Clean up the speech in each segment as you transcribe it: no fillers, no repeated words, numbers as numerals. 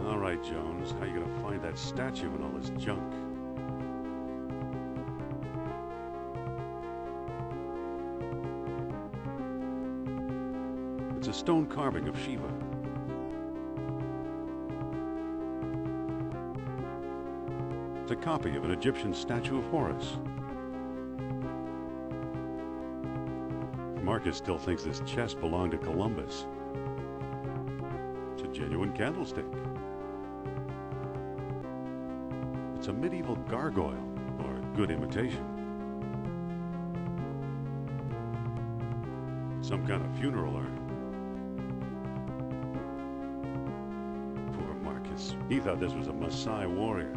All right, Jones, how you gonna find that statue and all this junk? It's a stone carving of Shiva. It's a copy of an Egyptian statue of Horus. Marcus still thinks this chest belonged to Columbus. It's a genuine candlestick. It's a medieval gargoyle, or a good imitation. Some kind of funeral urn. Poor Marcus. He thought this was a Maasai warrior.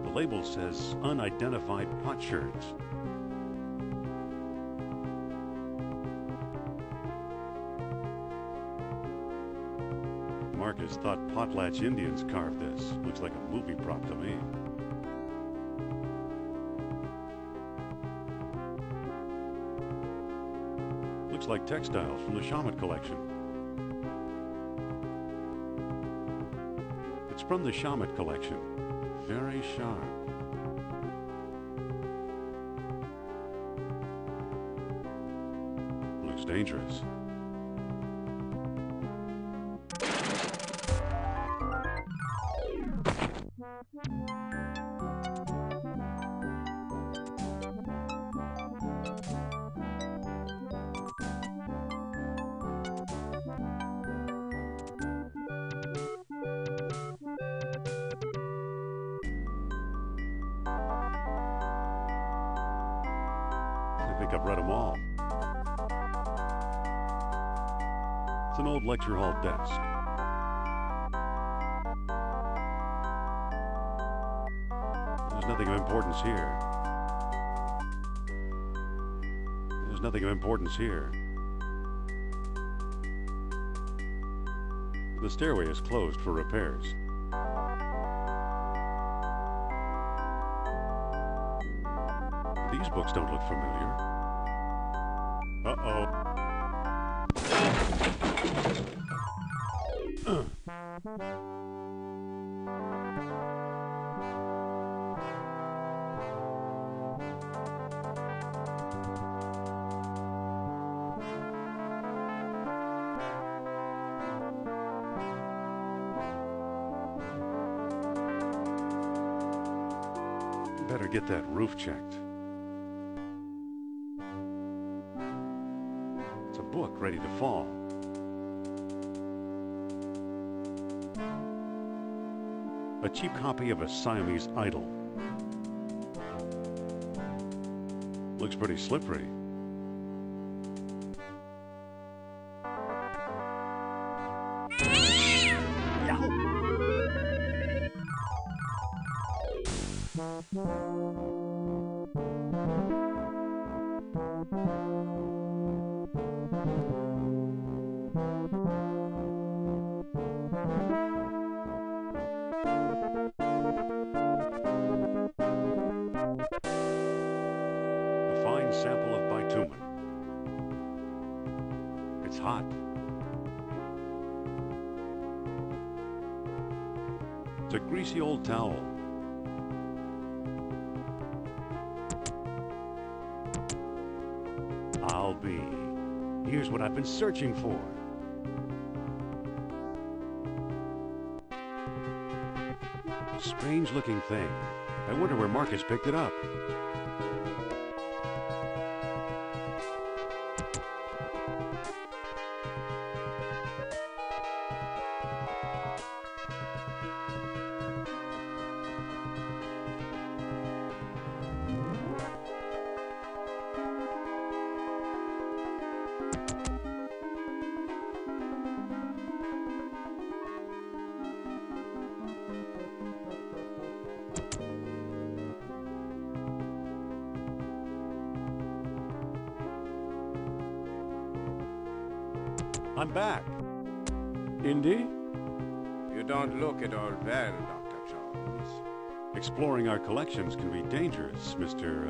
The label says unidentified potsherds. Marcus thought Potlatch Indians carved this. Looks like a movie prop to me. Looks like textiles from the Shamet collection. It's from the Shamet collection. Very sharp. Looks dangerous. I think I've read them all. It's an old lecture hall desk. There's nothing of importance here. There's nothing of importance here. The stairway is closed for repairs. These books don't look familiar. Uh-oh. Better get that roof checked. It's a book ready to fall. A cheap copy of a Siamese idol. Looks pretty slippery. hot. It's a greasy old towel. I'll be. Here's what I've been searching for. Strange looking thing. I wonder where Marcus picked it up. I'm back. Indy? You don't look at all well, Dr. Jones. Exploring our collections can be dangerous, Mr.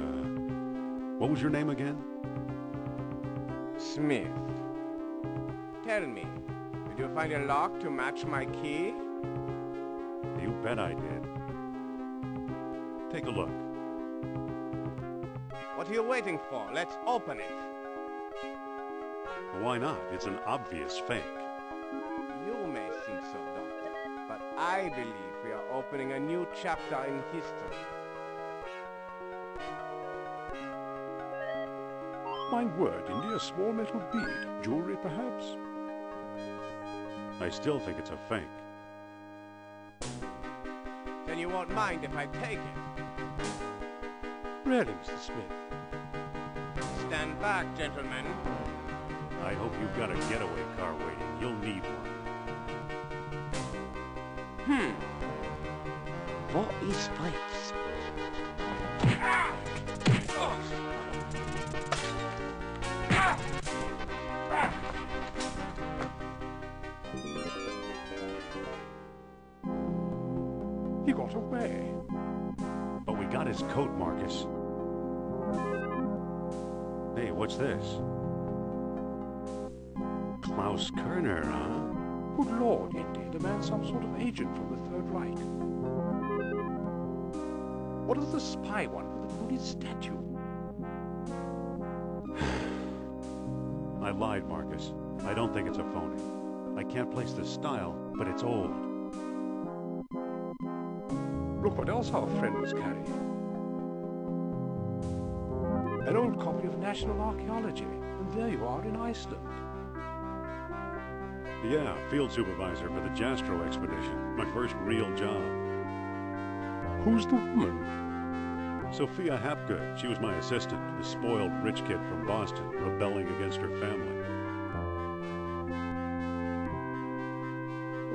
What was your name again? Smith. Tell me, did you find a lock to match my key? You bet I did. Take a look. What are you waiting for? Let's open it. Why not? It's an obvious fake. You may think so, Doctor, but I believe we are opening a new chapter in history. My word, Indy, a small metal bead. Jewelry, perhaps? I still think it's a fake. Then you won't mind if I take it. Really, Mr. Smith? Stand back, gentlemen. I hope you've got a getaway car waiting. You'll need one. What is this? He got away. But we got his coat, Marcus. Hey, what's this? Klaus Kerner, huh? Good Lord, Indy, the man's some sort of agent from the Third Reich. What does the spy want with the Buddhist statue? I lied, Marcus. I don't think it's a phony. I can't place the style, but it's old. Look what else our friend was carrying. An old copy of National Archaeology. And there you are in Iceland. Yeah, field supervisor for the Jastro expedition. My first real job. Who's the woman? Sophia Hapgood. She was my assistant, the spoiled rich kid from Boston, rebelling against her family.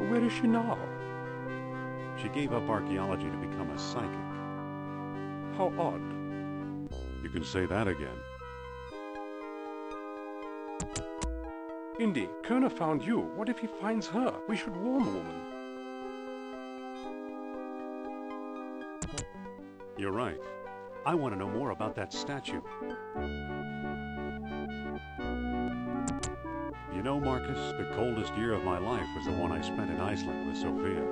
Where is she now? She gave up archaeology to become a psychic. How odd. You can say that again. Indy, Kerner found you. What if he finds her? We should warn the woman. You're right. I want to know more about that statue. You know, Marcus, the coldest year of my life was the one I spent in Iceland with Sophia.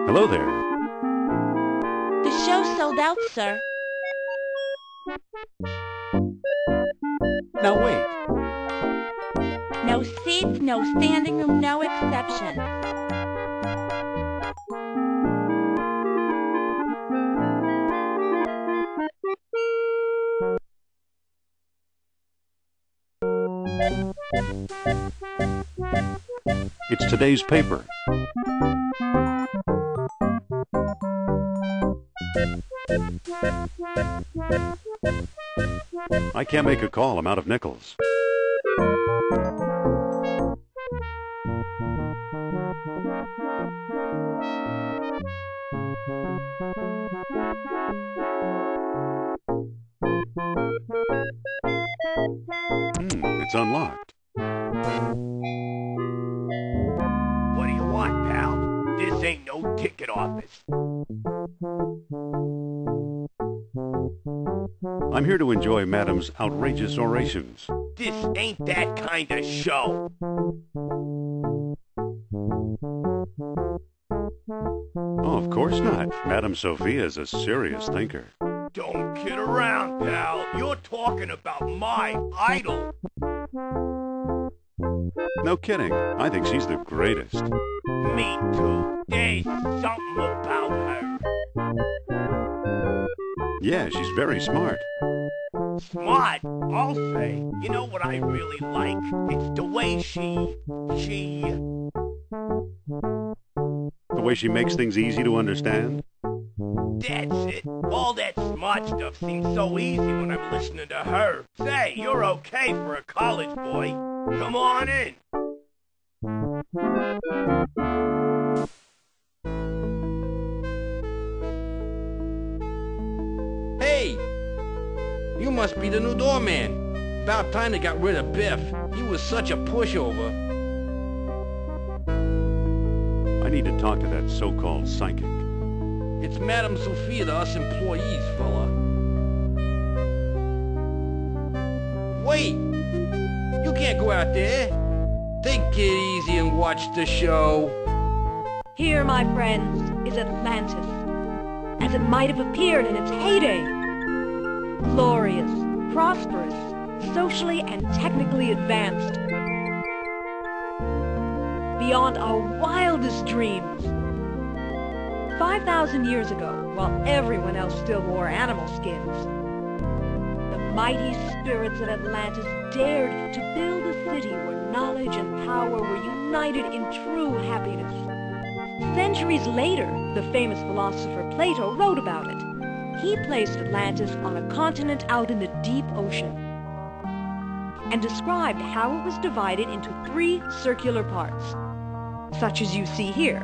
Hello there. The show's sold out, sir. Now wait. No seats, no standing room, no exceptions. It's today's paper. I can't make a call. I'm out of nickels. It's unlocked. What do you want, pal? This ain't no ticket office. I'm here to enjoy Madam's outrageous orations. This ain't that kind of show. Oh, of course not. Madame Sophie is a serious thinker. Don't kid around, pal. You're talking about my idol. No kidding. I think she's the greatest. Me too. There's something about her. Yeah, she's very smart. Smart, I'll say. You know what I really like? It's the way she... The way she makes things easy to understand. That's it. All that smart stuff seems so easy when I'm listening to her. Say, you're okay for a college boy. Come on in. Hey! You must be the new doorman. About time they got rid of Biff. He was such a pushover. I need to talk to that so-called psychic. It's Madame Sophia to us employees, fella. Wait! You can't go out there. Take it easy and watch the show. Here, my friends, is Atlantis, as it might have appeared in its heyday. Glorious, prosperous, socially and technically advanced. Beyond our wildest dreams. 5,000 years ago, while everyone else still wore animal skins, the mighty spirits of Atlantis dared to build a city where knowledge and power were united in true happiness. Centuries later, the famous philosopher Plato wrote about it. He placed Atlantis on a continent out in the deep ocean and described how it was divided into 3 circular parts, such as you see here.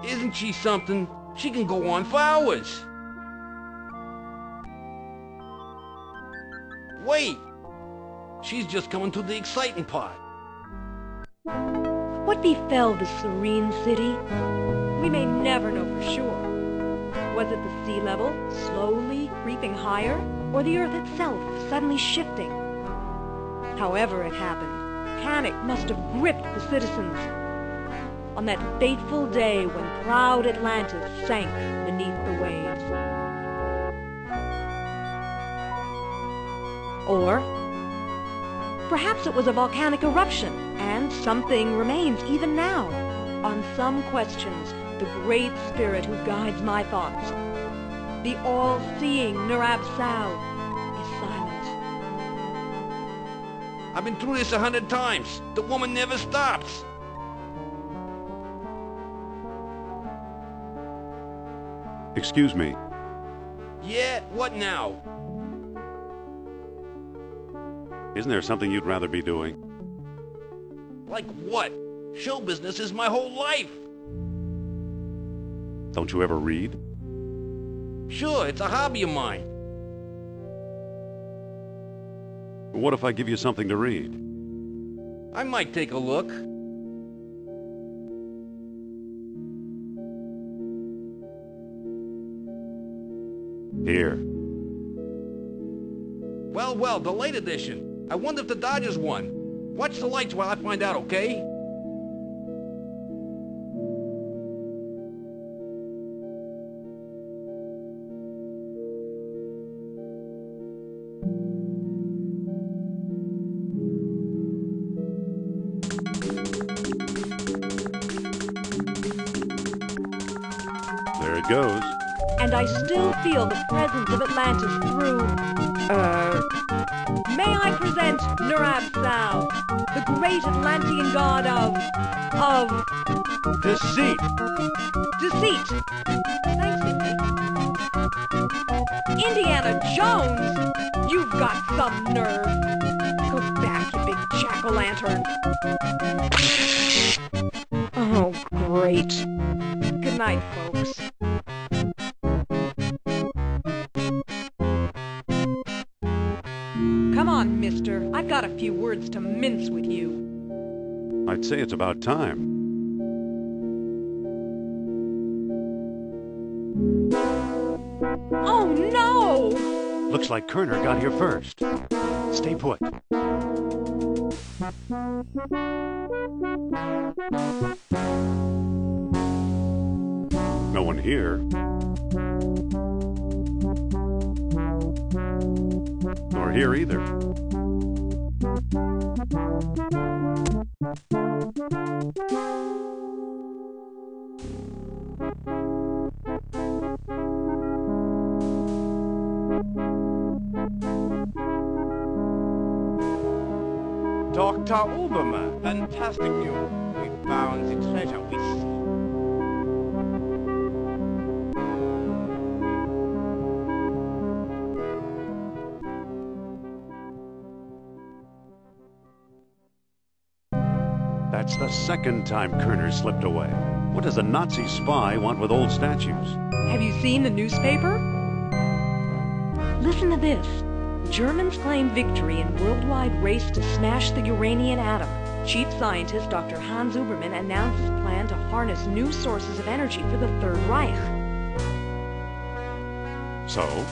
Isn't she something? She can go on for hours. Wait! She's just coming to the exciting part. What befell this serene city? We may never know for sure. Was it the sea level slowly creeping higher, or the earth itself suddenly shifting? However it happened, panic must have gripped the citizens on that fateful day when proud Atlantis sank beneath the waves. Or perhaps it was a volcanic eruption, and something remains even now. On some questions, the great spirit who guides my thoughts, the all-seeing Nurab Sao, is silent. I've been through this 100 times. The woman never stops. Excuse me. Yeah, what now? Isn't there something you'd rather be doing? Like what? Show business is my whole life. Don't you ever read? Sure, it's a hobby of mine. What if I give you something to read? I might take a look. Here. Well, the late edition. I wonder if the Dodgers won. Watch the lights while I find out, okay? There it goes. And I still feel the presence of Atlantis through... May I present Nurab Sao, the great Atlantean god of... Deceit! Deceit! Thanks, Indy. Indiana Jones? You've got some nerve. Go back, you big jack-o'-lantern. Oh, great. Good night. night, folks. Come on, mister. I've got a few words to mince with you. I'd say it's about time. Oh, no! Looks like Kerner got here first. Stay put. No one here. Nor here either. Dr. Obermann, fantastic news. We found the treasure we seek. That's the second time Kerner slipped away. What does a Nazi spy want with old statues? Have you seen the newspaper? Listen to this. Germans claim victory in worldwide race to smash the uranium atom. Chief scientist Dr. Hans Ubermann announced his plan to harness new sources of energy for the Third Reich. So?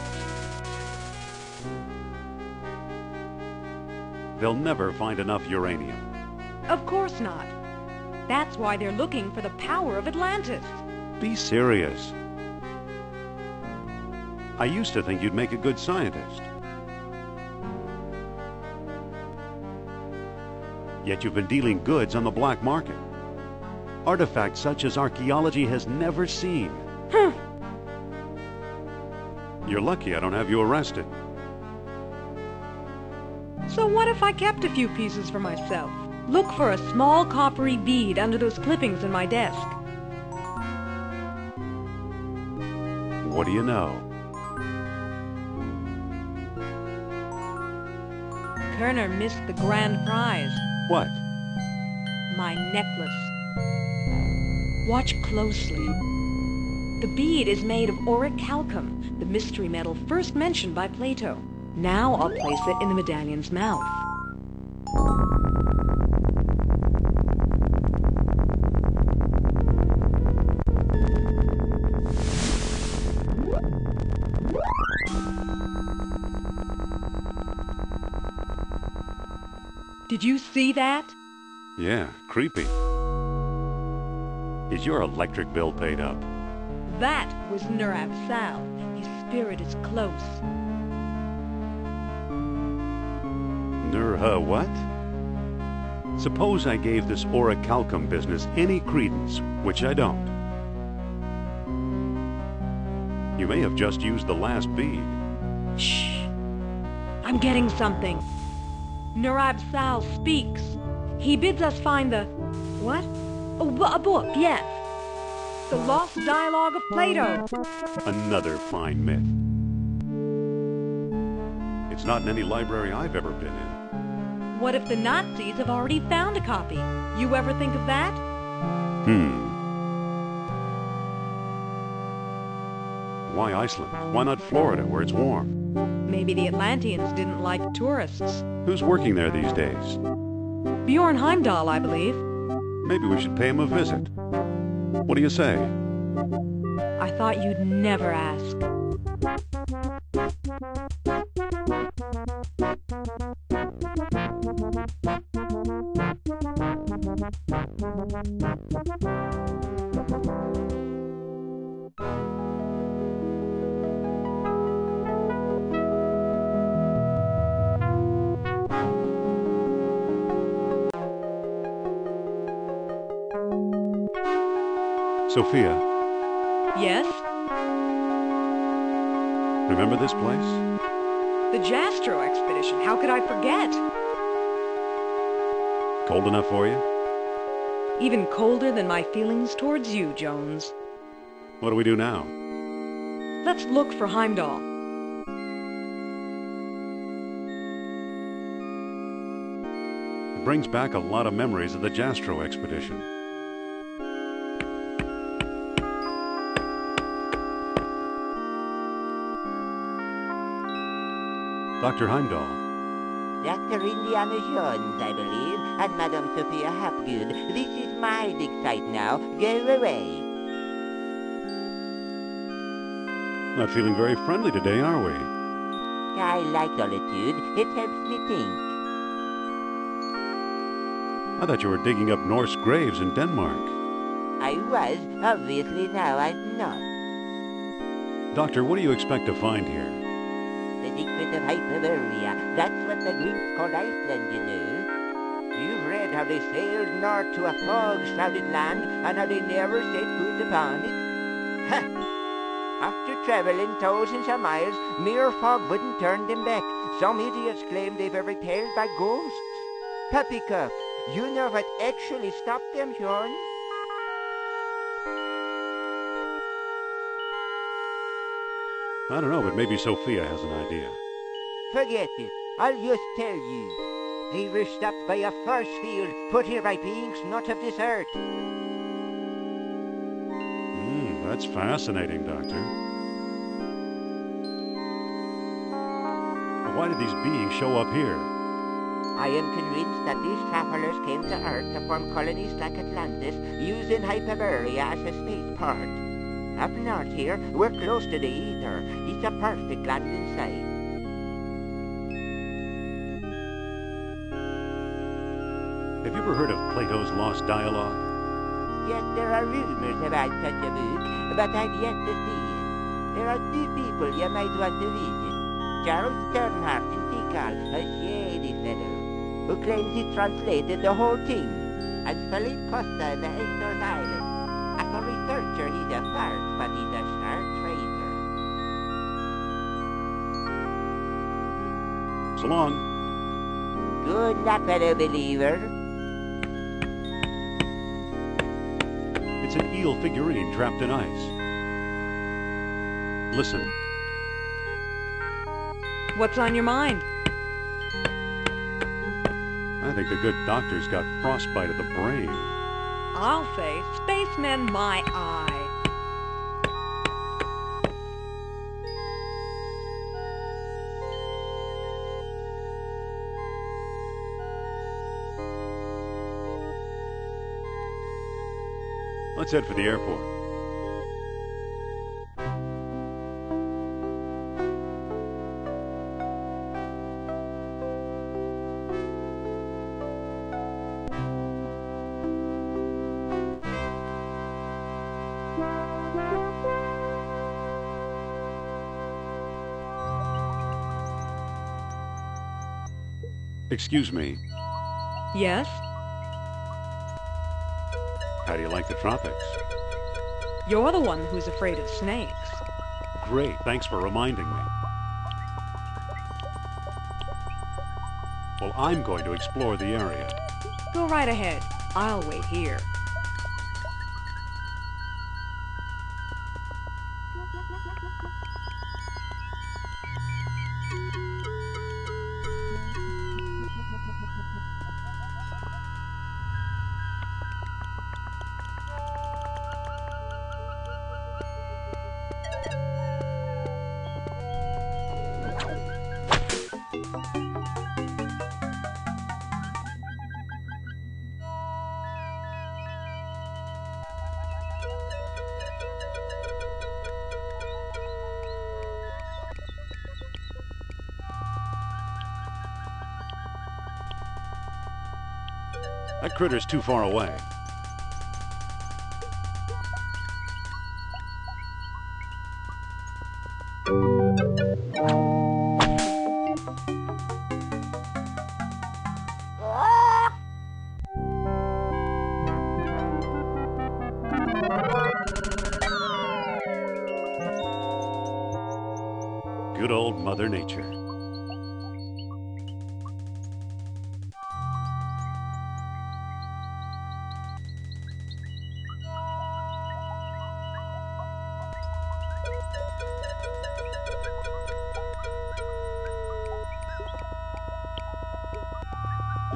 They'll never find enough uranium. Of course not. That's why they're looking for the power of Atlantis. Be serious. I used to think you'd make a good scientist. Yet you've been dealing goods on the black market. Artifacts such as archaeology has never seen. You're lucky I don't have you arrested. So what if I kept a few pieces for myself? Look for a small coppery bead under those clippings in my desk. What do you know? Kerner missed the grand prize. What? My necklace. Watch closely. The bead is made of orichalcum, the mystery metal first mentioned by Plato. Now I'll place it in the medallion's mouth. Did you see that? Yeah, creepy. Is your electric bill paid up? That was Nurab Sal. His spirit is close. What? Suppose I gave this orichalcum business any credence, which I don't. You may have just used the last bead. Shh. I'm getting something. Nurab Sal speaks. He bids us find the... what? Oh, a book, yes. The Lost Dialogue of Plato. Another fine myth. It's not in any library I've ever been in. What if the Nazis have already found a copy? You ever think of that? Why Iceland? Why not Florida, where it's warm? Maybe the Atlanteans didn't like tourists. Who's working there these days? Bjorn Heimdall, I believe. Maybe we should pay him a visit. What do you say? I thought you'd never ask. Sophia. Yes? Remember this place? The Jastro expedition. How could I forget? Cold enough for you? Even colder than my feelings towards you, Jones. What do we do now? Let's look for Heimdall. It brings back a lot of memories of the Jastro expedition. Dr. Heimdall. Dr. Indiana Jones, I believe, and Madame Sophia Hapgood. This is my dig site now. Go away. Not feeling very friendly today, are we? I like solitude. It helps me think. I thought you were digging up Norse graves in Denmark. I was. Obviously now I'm not. Doctor, what do you expect to find here? The secret of Hyperborea. That's what the Greeks called Iceland, you know. You've read how they sailed north to a fog-shrouded land and how they never set foot upon it. Ha! After traveling thousands of miles, mere fog wouldn't turn them back. Some idiots claim they were repelled by ghosts. Poppycock, you know what actually stopped them, Sean? I don't know, but maybe Sophia has an idea. Forget it. I'll just tell you. They were stopped by a force field put here by beings not of this earth. That's fascinating, Doctor. Why did these beings show up here? I am convinced that these travelers came to Earth to form colonies like Atlantis, using Hyperborea as a spaceport. Up north here, we're close to the ether. It's a perfect landing site. Have you ever heard of Plato's Lost Dialogue? Yes, there are rumors about such a book, but I've yet to see it. There are two people you might want to visit. Charles Sternhardt in Tikal, a shady fellow, who claims he translated the whole thing, and Philippe Costa in the Azores Islands. As a researcher, he's a farce, but he's a sharp traitor. So long. Good luck, fellow believer. It's an eel figurine trapped in ice. Listen. What's on your mind? I think the good doctor's got frostbite of the brain. I'll say, spacemen my eye. Let's head for the airport. Excuse me, Yes? how do you like the tropics? You're the one who's afraid of snakes. Great, thanks for reminding me. Well, I'm going to explore the area. Go right ahead. I'll wait here. That critter's too far away. Good old Mother Nature.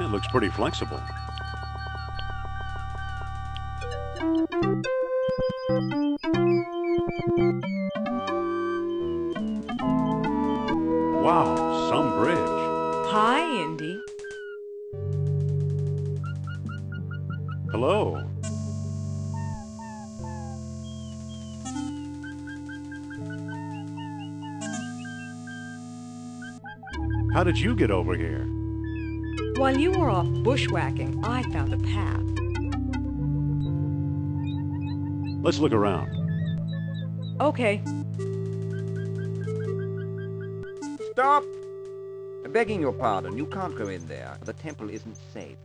It looks pretty flexible. Wow, some bridge. Hi, Indy. Hello. How did you get over here? While you were off bushwhacking, I found a path. Let's look around. Okay. Stop! I'm begging your pardon. You can't go in there. The temple isn't safe.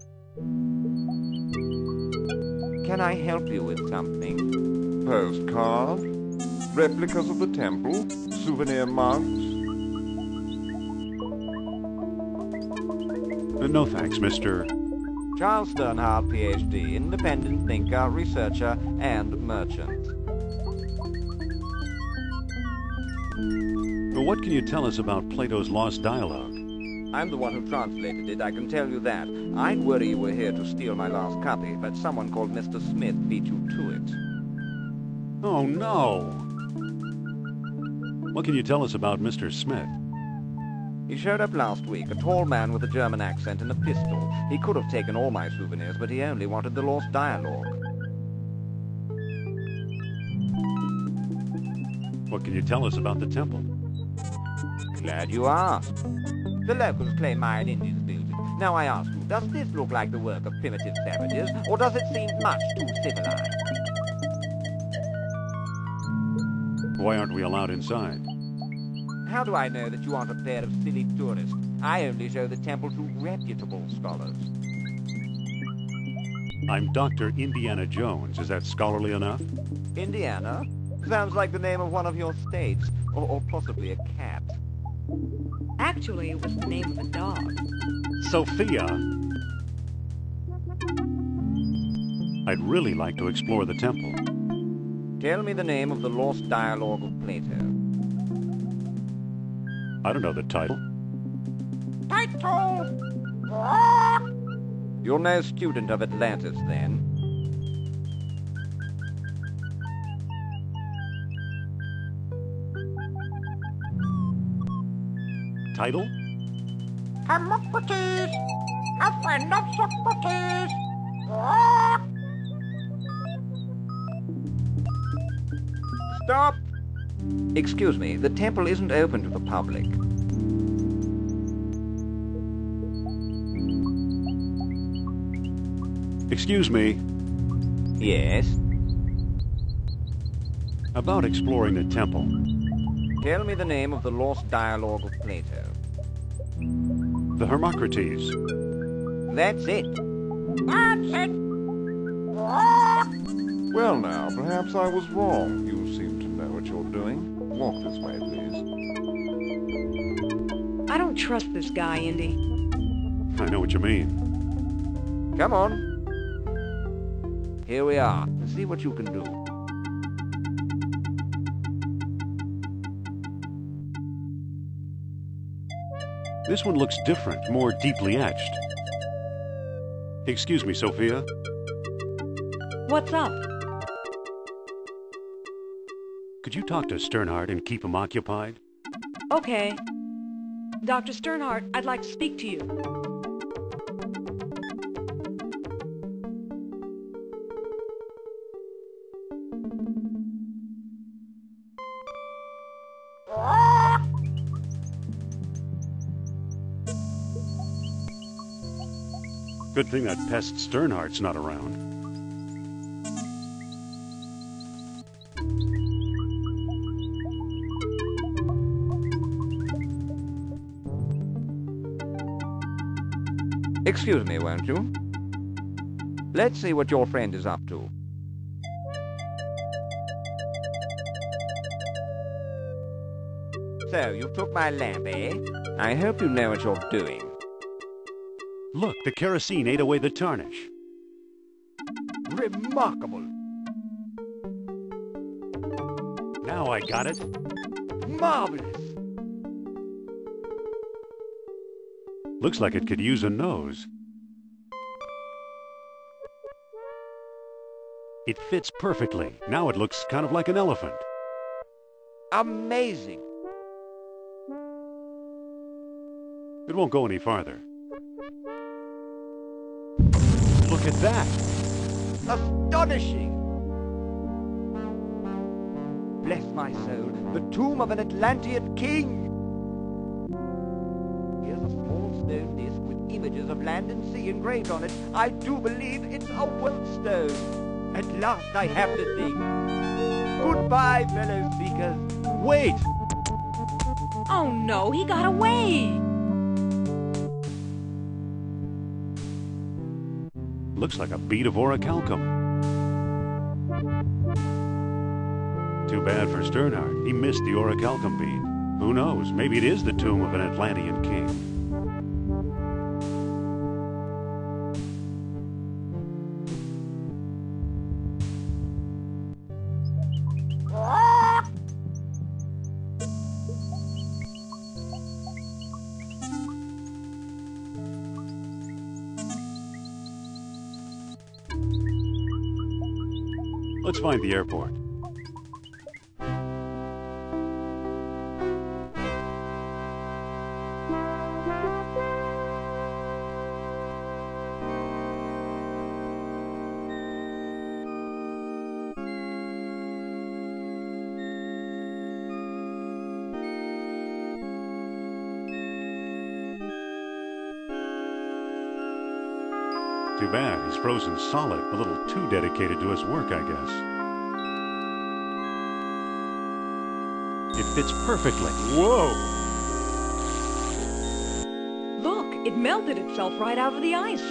Can I help you with something? Postcards? Replicas of the temple? Souvenir mugs? No thanks, Mr. Charles Sternhardt, Ph.D., independent thinker, researcher, and merchant. Well, what can you tell us about Plato's Lost Dialogue? I'm the one who translated it, I can tell you that. I'd worry you were here to steal my last copy, but someone called Mr. Smith beat you to it. Oh, no! What can you tell us about Mr. Smith? He showed up last week, a tall man with a German accent and a pistol. He could have taken all my souvenirs, but he only wanted the lost dialogue. What can you tell us about the temple? Glad you asked. The locals claim Mayan Indians built it. Now I ask you, does this look like the work of primitive savages, or does it seem much too civilized? Why aren't we allowed inside? How do I know that you aren't a pair of silly tourists? I only show the temple to reputable scholars. I'm Dr. Indiana Jones. Is that scholarly enough? Indiana? Sounds like the name of one of your states, or possibly a cat. Actually, it was the name of a dog. Sophia! I'd really like to explore the temple. Tell me the name of the lost dialogue of Plato. I don't know the title. Title! You're no student of Atlantis, then? Title? Hermocrates, a friend of Socrates. Stop! Excuse me, the temple isn't open to the public. Excuse me. Yes? About exploring the temple. Tell me the name of the lost dialogue of Plato. The Hermocrates. That's it. That's it. Well now, perhaps I was wrong. You seem to know what you're doing. Walk this way, please. I don't trust this guy, Indy. I know what you mean. Come on. Here we are. See what you can do. This one looks different, more deeply etched. Excuse me, Sophia. What's up? Could you talk to Sternhardt and keep him occupied? Okay. Dr. Sternhardt, I'd like to speak to you. Good thing that pest Sternhardt's not around. Excuse me, won't you? Let's see what your friend is up to. So, you took my lamp, eh? I hope you know what you're doing. Look, the kerosene ate away the tarnish. Remarkable. Now I got it. Marvelous. Looks like it could use a nose. It fits perfectly. Now it looks kind of like an elephant. Amazing. It won't go any farther. Look at that! Astonishing! Bless my soul, the tomb of an Atlantean king! Here's a small stone disc with images of land and sea engraved on it. I do believe it's a wealth stone. At last I have the thing. Goodbye, fellow seekers. Wait! Oh no, he got away! Looks like a bead of orichalcum. Too bad for Sternhardt. He missed the orichalcum bead. Who knows? Maybe it is the tomb of an Atlantean king. Let's find the airport. Too bad, he's frozen solid, a little too dedicated to his work, I guess. It fits perfectly. Whoa! Look, it melted itself right out of the ice.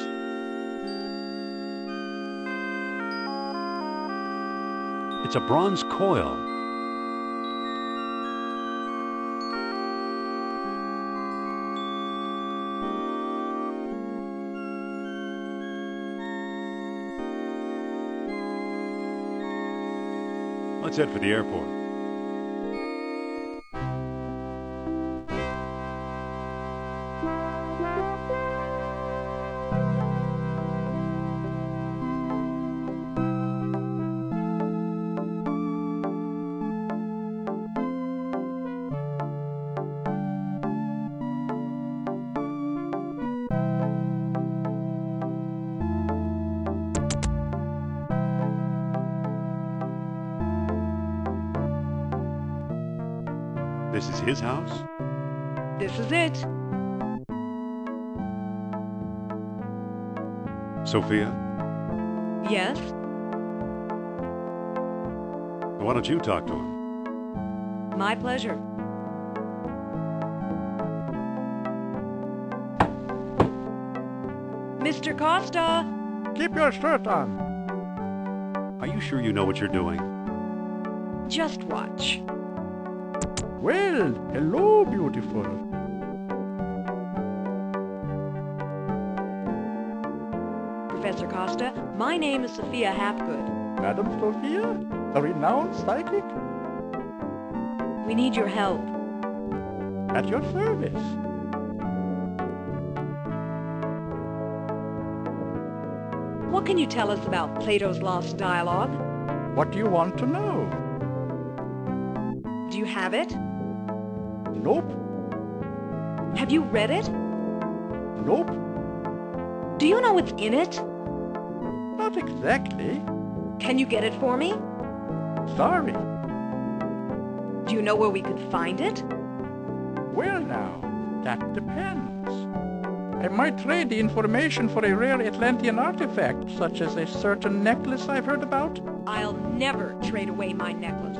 It's a bronze coil. Let's head for the airport. This is his house? This is it. Sophia? Yes? Why don't you talk to him? My pleasure. Mr. Costa! Keep your shirt on. Are you sure you know what you're doing? Just watch. Well, hello, beautiful. Professor Costa, my name is Sophia Hapgood. Madam Sophia, the renowned psychic? We need your help. At your service. What can you tell us about Plato's Lost Dialogue? What do you want to know? Do you have it? Nope. Have you read it? Nope. Do you know what's in it? Not exactly. Can you get it for me? Sorry. Do you know where we could find it? Well now, that depends. I might trade the information for a rare Atlantean artifact, such as a certain necklace I've heard about. I'll never trade away my necklace.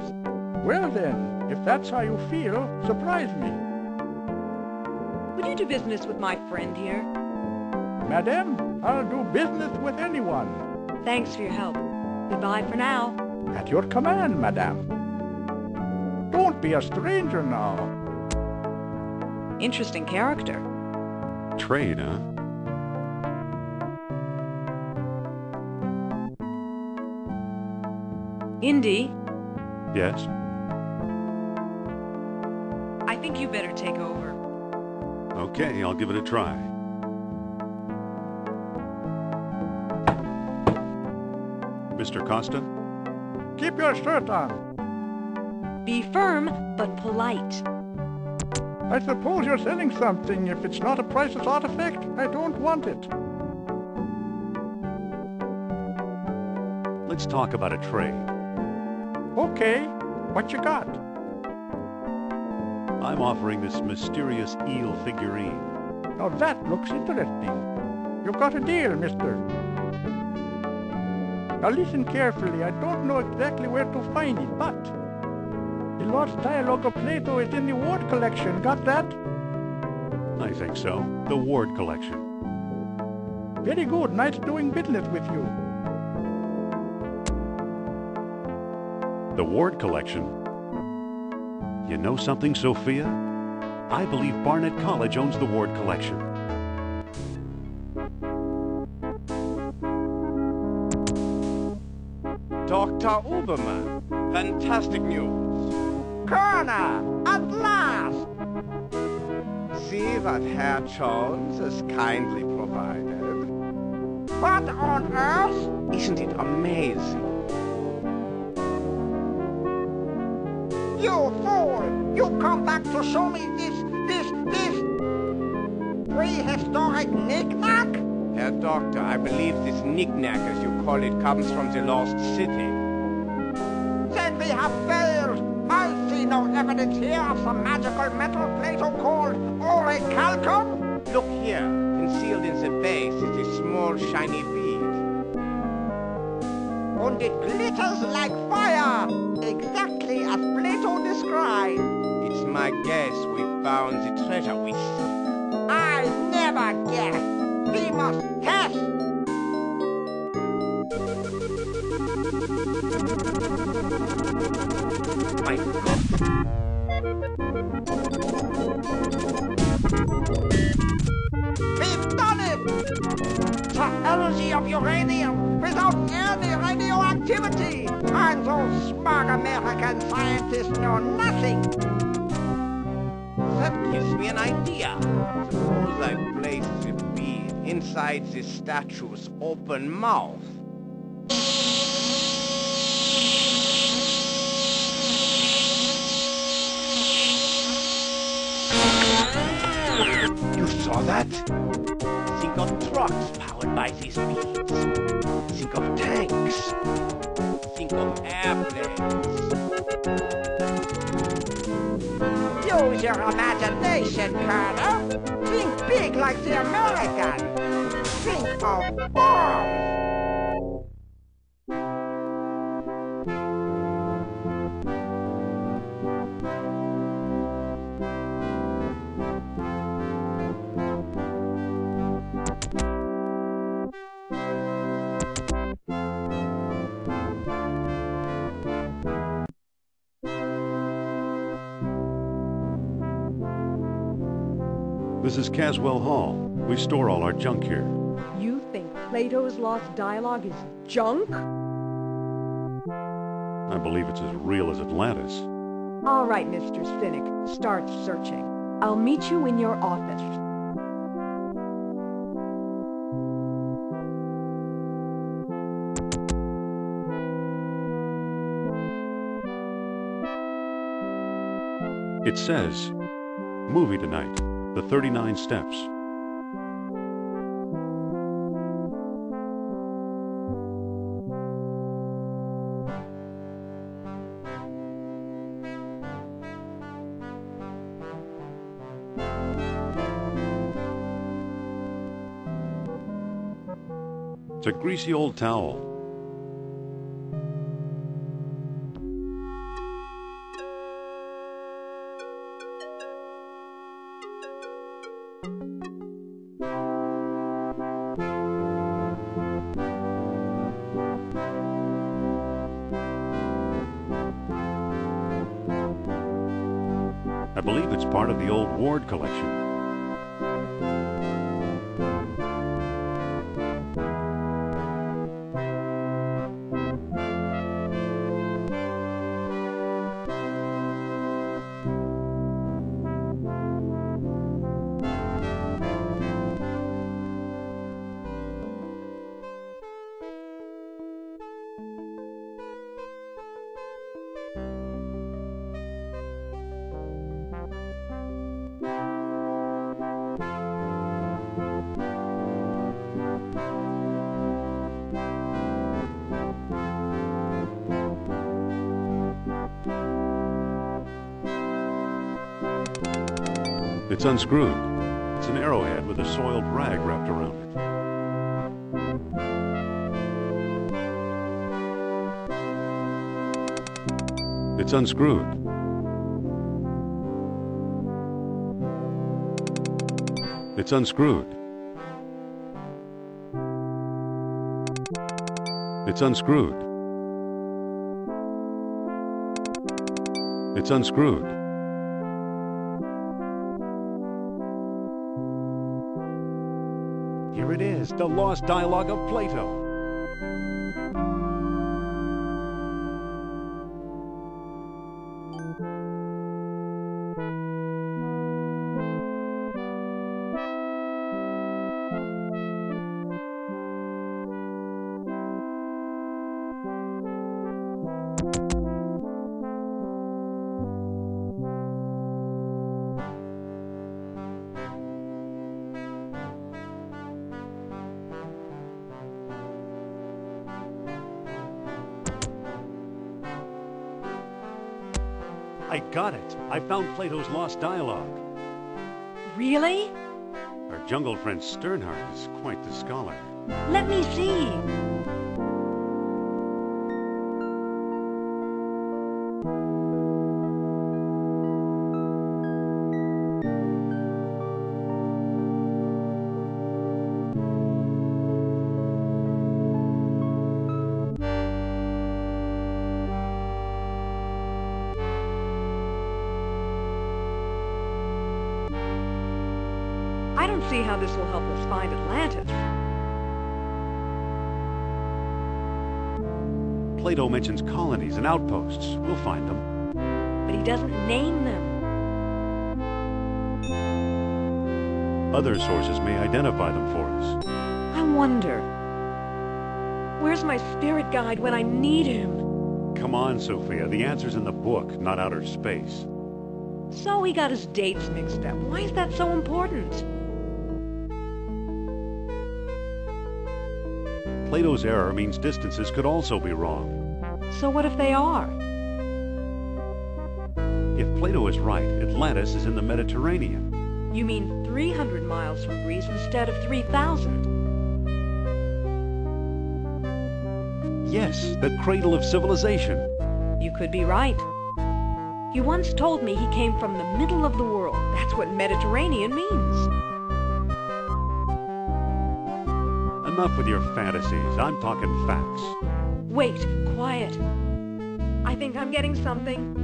Well then, if that's how you feel, surprise me. Would you do business with my friend here? Madame, I'll do business with anyone. Thanks for your help. Goodbye for now. At your command, madame. Don't be a stranger now. Interesting character. Trade, huh? Indy, Yes? I think you better take over. Okay, I'll give it a try. Mr. Costa? Keep your shirt on. Be firm, but polite. I suppose you're selling something. If it's not a priceless artifact, I don't want it. Let's talk about a trade. Okay, what you got? I'm offering this mysterious eel figurine. Now that looks interesting. You got a deal, mister. Now listen carefully. I don't know exactly where to find it, but the lost dialogue of Plato is in the Ward collection. Got that? I think so. The Ward collection. Very good. Nice doing business with you. The Ward collection? You know something, Sophia? I believe Barnett College owns the Ward collection. Dr. Uberman, fantastic news. Colonel, at last! See what Herr Jones has kindly provided. What on earth? Isn't it amazing? You fool! You come back to show me this prehistoric knick-knack? Herr Doctor, I believe this knick-knack, as you call it, comes from the lost city. Then we have failed. I see no evidence here of some magical metal Plato called orichalcum. Look here, concealed in the base is a small shiny bead. And it glitters like fire, exactly as Plato described. It's my guess we found the treasure we seek. I never guess. We must test. My God. We've done it! The energy of uranium without any radioactivity! And those smug American scientists know nothing! That gives me an idea. Suppose I place the bead inside the statue's open mouth. You saw that? Think of trucks powered by these beads. Think of tanks. Think of airplanes. Use your imagination, Colonel. Think big like the American. Think of bombs. This is Caswell Hall. We store all our junk here. You think Plato's lost dialogue is junk? I believe it's as real as Atlantis. All right, Mr. Cynic, start searching. I'll meet you in your office. It says, movie tonight, The 39 Steps. It's a greasy old towel. I believe it's part of the old Ward collection. It's unscrewed. It's an arrowhead with a soiled rag wrapped around it. It's unscrewed. It's unscrewed. It's unscrewed. It's unscrewed. Here it is, the lost dialogue of Plato. I got it. I found Plato's lost dialogue. Really? Our jungle friend Sternhardt is quite the scholar. Let me see. I don't see how this will help us find Atlantis. Plato mentions colonies and outposts. We'll find them. But he doesn't name them. Other sources may identify them for us. I wonder, where's my spirit guide when I need him? Come on, Sophia. The answer's in the book, not outer space. So he got his dates mixed up. Why is that so important? Plato's error means distances could also be wrong. So what if they are? If Plato is right, Atlantis is in the Mediterranean. You mean 300 miles from Greece instead of 3,000? Yes, the cradle of civilization. You could be right. He once told me he came from the middle of the world. That's what Mediterranean means. Enough with your fantasies. I'm talking facts. Wait, quiet. I think I'm getting something.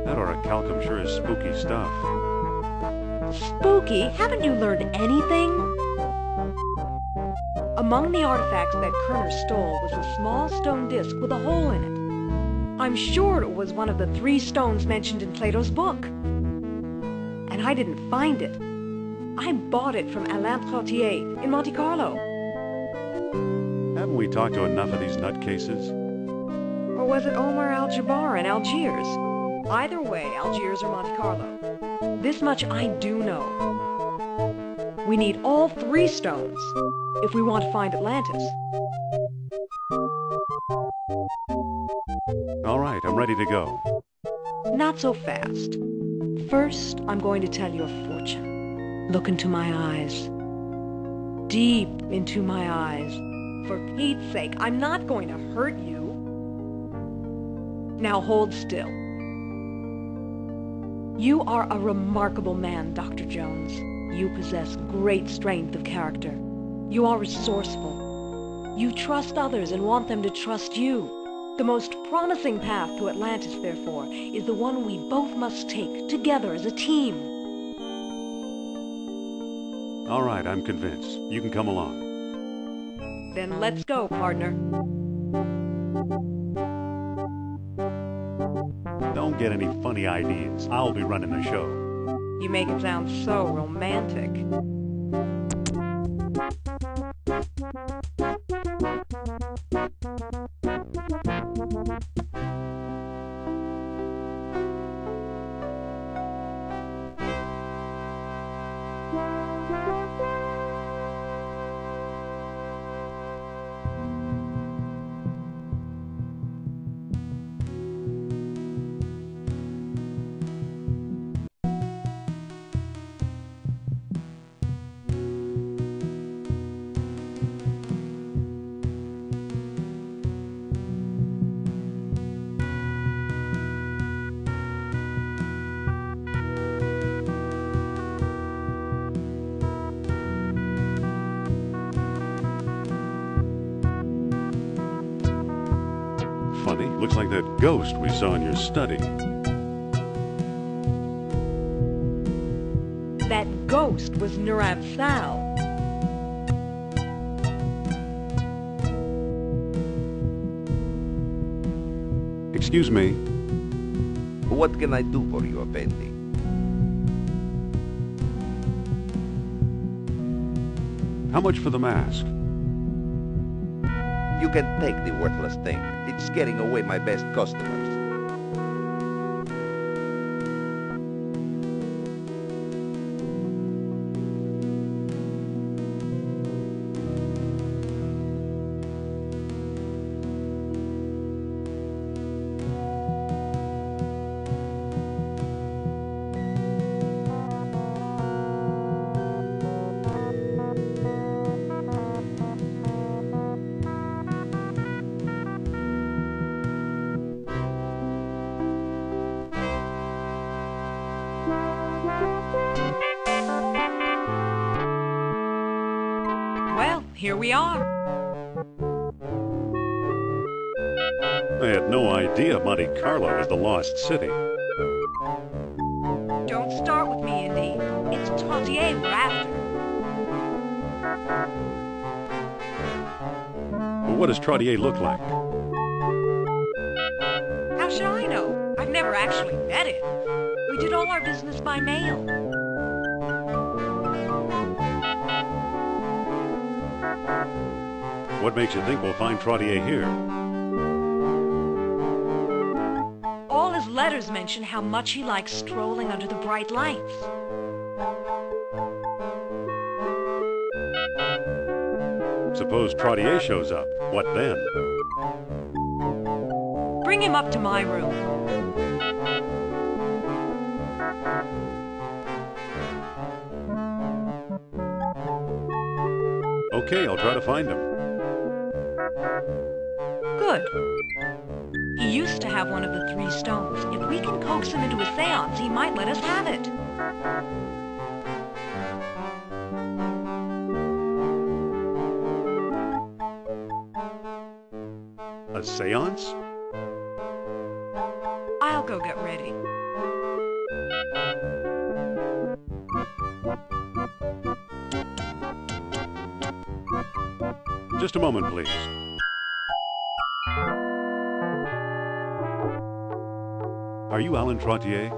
That orichalcum sure is spooky stuff. Spooky? Haven't you learned anything? Among the artifacts that Kerner stole was a small stone disc with a hole in it. I'm sure it was one of the 3 stones mentioned in Plato's book. And I didn't find it. I bought it from Alain Trottier in Monte Carlo. Haven't we talked to enough of these nutcases? Or was it Omar Al-Jabbar in Algiers? Either way, Algiers or Monte Carlo. This much I do know. We need all 3 stones if we want to find Atlantis. All right, I'm ready to go. Not so fast. First, I'm going to tell you a fortune. Look into my eyes. Deep into my eyes. For Pete's sake, I'm not going to hurt you. Now hold still. You are a remarkable man, Dr. Jones. You possess great strength of character. You are resourceful. You trust others and want them to trust you. The most promising path to Atlantis, therefore, is the one we both must take together as a team. All right, I'm convinced. You can come along. Then let's go, partner. Don't get any funny ideas. I'll be running the show. You make it sound so romantic. funny. Looks like that ghost we saw in your study. That ghost was Nuram Thal. Excuse me. What can I do for you, Effendi? How much for the mask? You can take the worthless thing. It's scaring away my best customers. Well, here we are. I had no idea Monte Carlo was the lost city. Don't start with me, Indy. It's Trottier we're after. Well, what does Trottier look like? How should I know? I've never actually met him. We did all our business by mail. What makes you think we'll find Trottier here? All his letters mention how much he likes strolling under the bright lights. Suppose Trottier shows up. What then? Bring him up to my room. Okay, I'll try to find him. Good. He used to have one of the 3 stones. If we can coax him into a seance, he might let us have it. A seance? I'll go get ready. Just a moment, please. Are you Alan Trottier?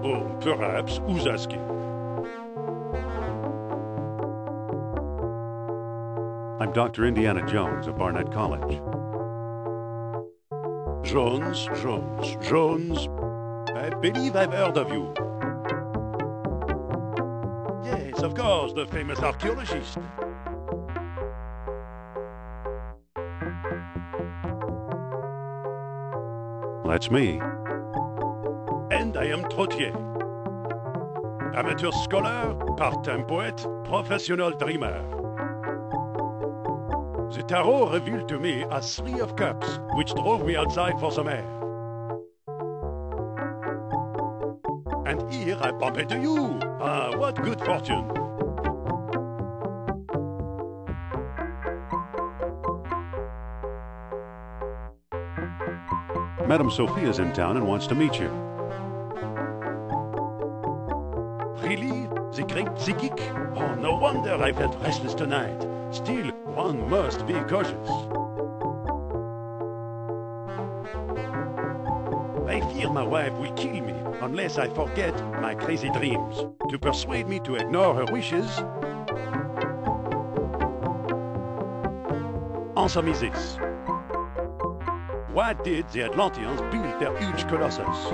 Oh, perhaps. Who's asking? I'm Dr. Indiana Jones of Barnett College. Jones. I believe I've heard of you. Yes, of course, the famous archaeologist. That's me. And I am Trottier. Amateur scholar, part-time poet, professional dreamer. The tarot revealed to me a 3 of cups, which drove me outside for some air. And here I bump into you. Ah, what good fortune. Madame Sophie is in town and wants to meet you. Really? The great sidekick? Oh, no wonder I felt restless tonight. Still, one must be cautious. I fear my wife will kill me unless I forget my crazy dreams. To persuade me to ignore her wishes, answer me this. Why did the Atlanteans build their huge colossus?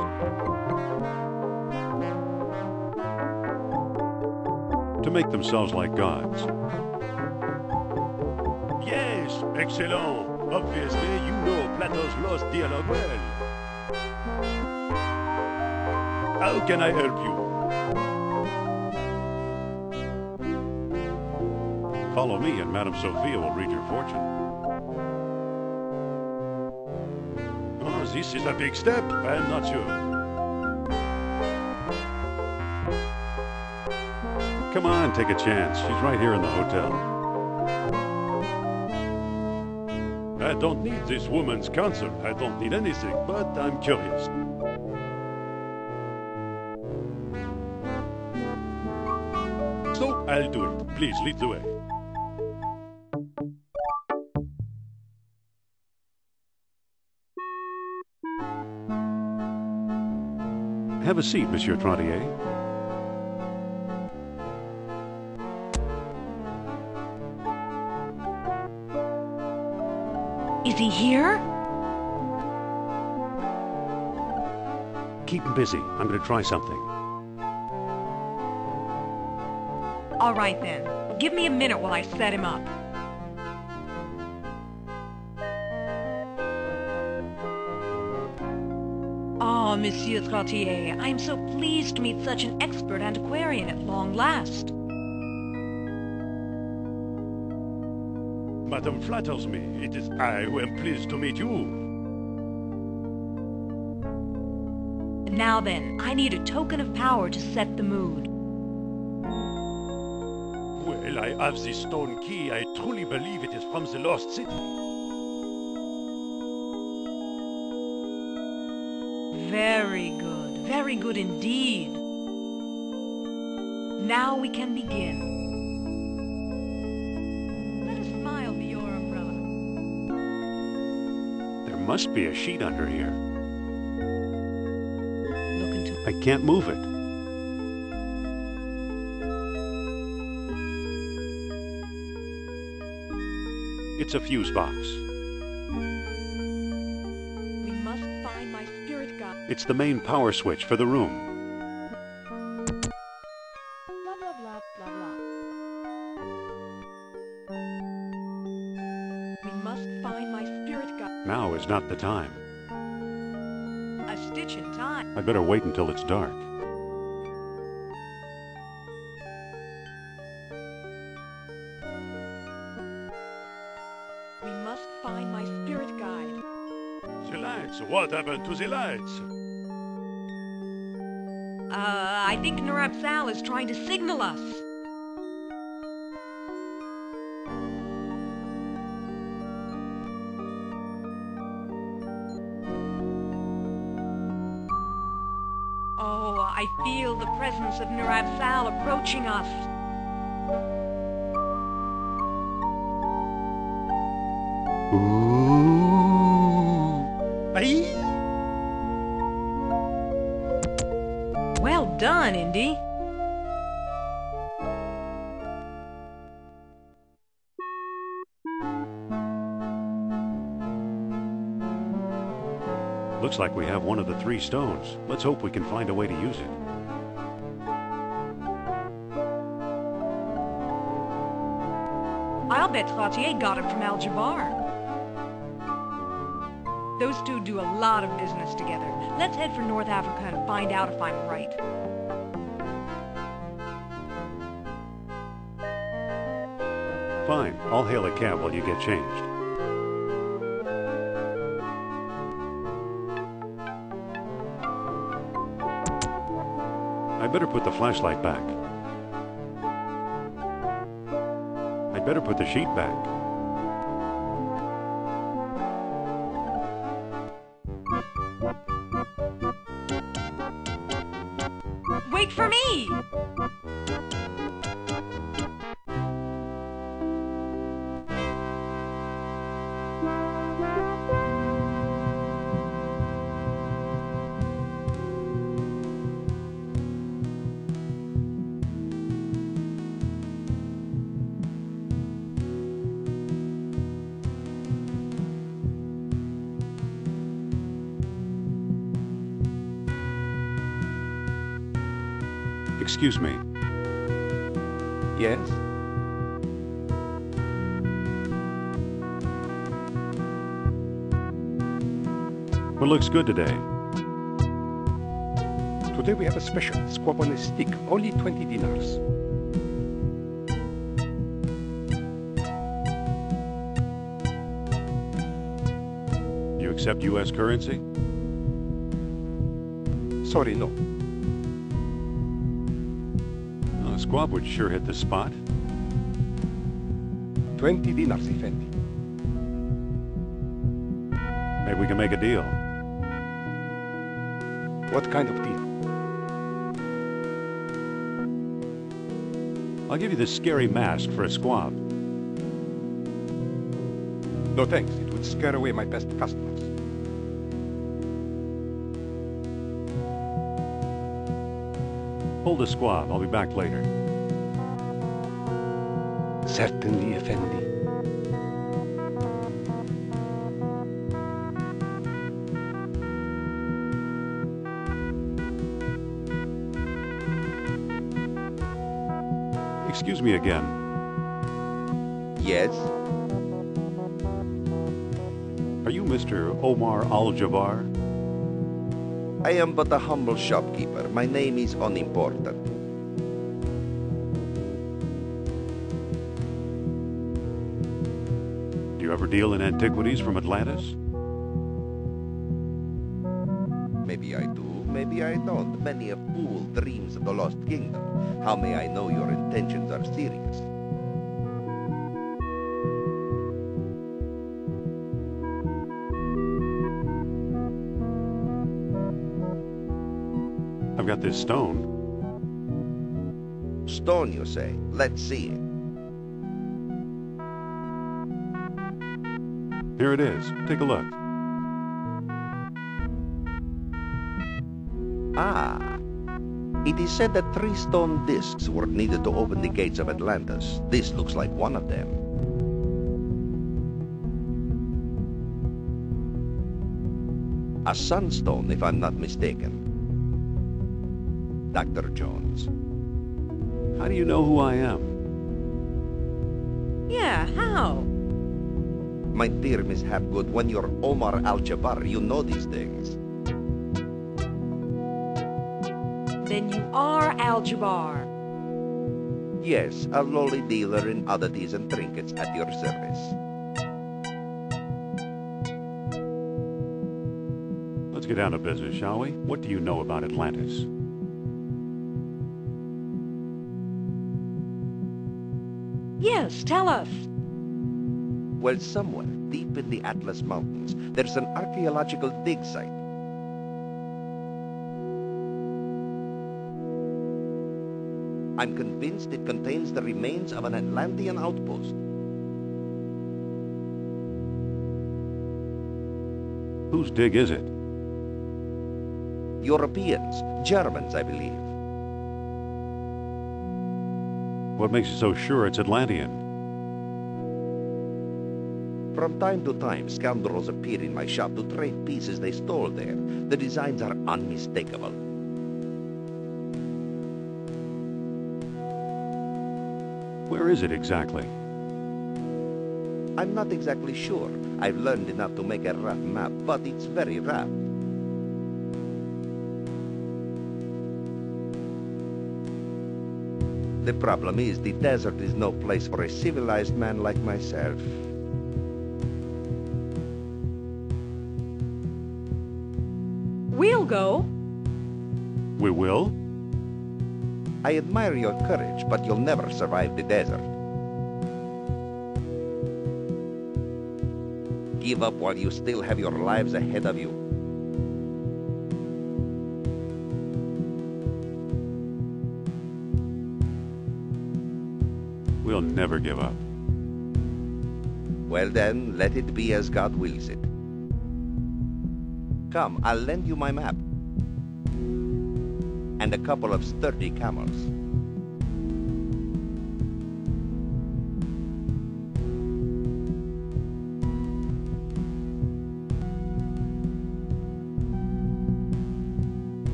To make themselves like gods. Yes, excellent. Obviously, you know Plato's lost dialogue well. How can I help you? Follow me and Madame Sophia will read your fortune. Oh, this is a big step. I'm not sure. Come on, take a chance. She's right here in the hotel. I don't need this woman's counsel. I don't need anything, but I'm curious. So, I'll do it. Please lead the way. Have a seat, Monsieur Trontier. Is he here? Keep him busy. I'm going to try something. All right then. Give me a minute while I set him up. Oh, Monsieur Trottier, I am so pleased to meet such an expert antiquarian at long last. Madame flatters me. It is I who am pleased to meet you. Now then, I need a token of power to set the mood. Well, I have this stone key. I truly believe it is from the lost city. Very good indeed. Now we can begin. Let a smile be your umbrella. There must be a sheet under here. Look into... I can't move it. It's a fuse box. We must find my spirit guide. It's the main power switch for the room. Blah, blah, blah, blah, blah. We must find my spirit guide. Now is not the time. A stitch in time. I better wait until it's dark. We must find my spirit guide. The lights! What happened to the lights? I think Narab-Sal is trying to signal us. Oh, I feel the presence of Narab-Sal approaching us. Ooh. Aye. Well done, Indy. Looks like we have one of the 3 stones. Let's hope we can find a way to use it. I'll bet Trottier got it from Al-Jabbar. Those two do a lot of business together. Let's head for North Africa and find out if I'm right. Fine. I'll hail a cab while you get changed. I better put the flashlight back. I'd better put the sheet back. Wait for me! Excuse me. Yes? What looks good today? Today we have a special squab on a stick, only 20 dinars. You accept U.S. currency? Sorry, no. A squab would sure hit the spot. 20 dinars, Effendi. Maybe we can make a deal. What kind of deal? I'll give you this scary mask for a squab. No thanks, it would scare away my best customers. Hold the squab. I'll be back later. Certainly, Effendi. Excuse me again. Yes? Are you Mr. Omar Al-Jabbar? I am but a humble shopkeeper. My name is unimportant. Do you ever deal in antiquities from Atlantis? Maybe I do, maybe I don't. Many a fool dreams of the Lost Kingdom. How may I know your intentions are serious? I've got this stone. Stone, you say? Let's see it. Here it is. Take a look. Ah. It is said that 3 stone discs were needed to open the gates of Atlantis. This looks like one of them. A sunstone, if I'm not mistaken. Dr. Jones. How do you know who I am? Yeah, how? My dear Miss Hapgood, when you're Omar Al-Jabbar, you know these things. Then you are Al-Jabbar. Yes, a lowly dealer in oddities and trinkets at your service. Let's get down to business, shall we? What do you know about Atlantis? Yes, tell us. Well, somewhere deep in the Atlas Mountains, there's an archaeological dig site. I'm convinced it contains the remains of an Atlantean outpost. Whose dig is it? Europeans, Germans, I believe. What makes you so sure it's Atlantean? From time to time, scoundrels appear in my shop to trade pieces they stole there. The designs are unmistakable. Where is it exactly? I'm not exactly sure. I've learned enough to make a rough map, but it's very rough. The problem is the desert is no place for a civilized man like myself. We'll go. We will? I admire your courage, but you'll never survive the desert. Give up while you still have your lives ahead of you. We'll never give up. Well then, let it be as God wills it. Come, I'll lend you my map. And a couple of sturdy camels.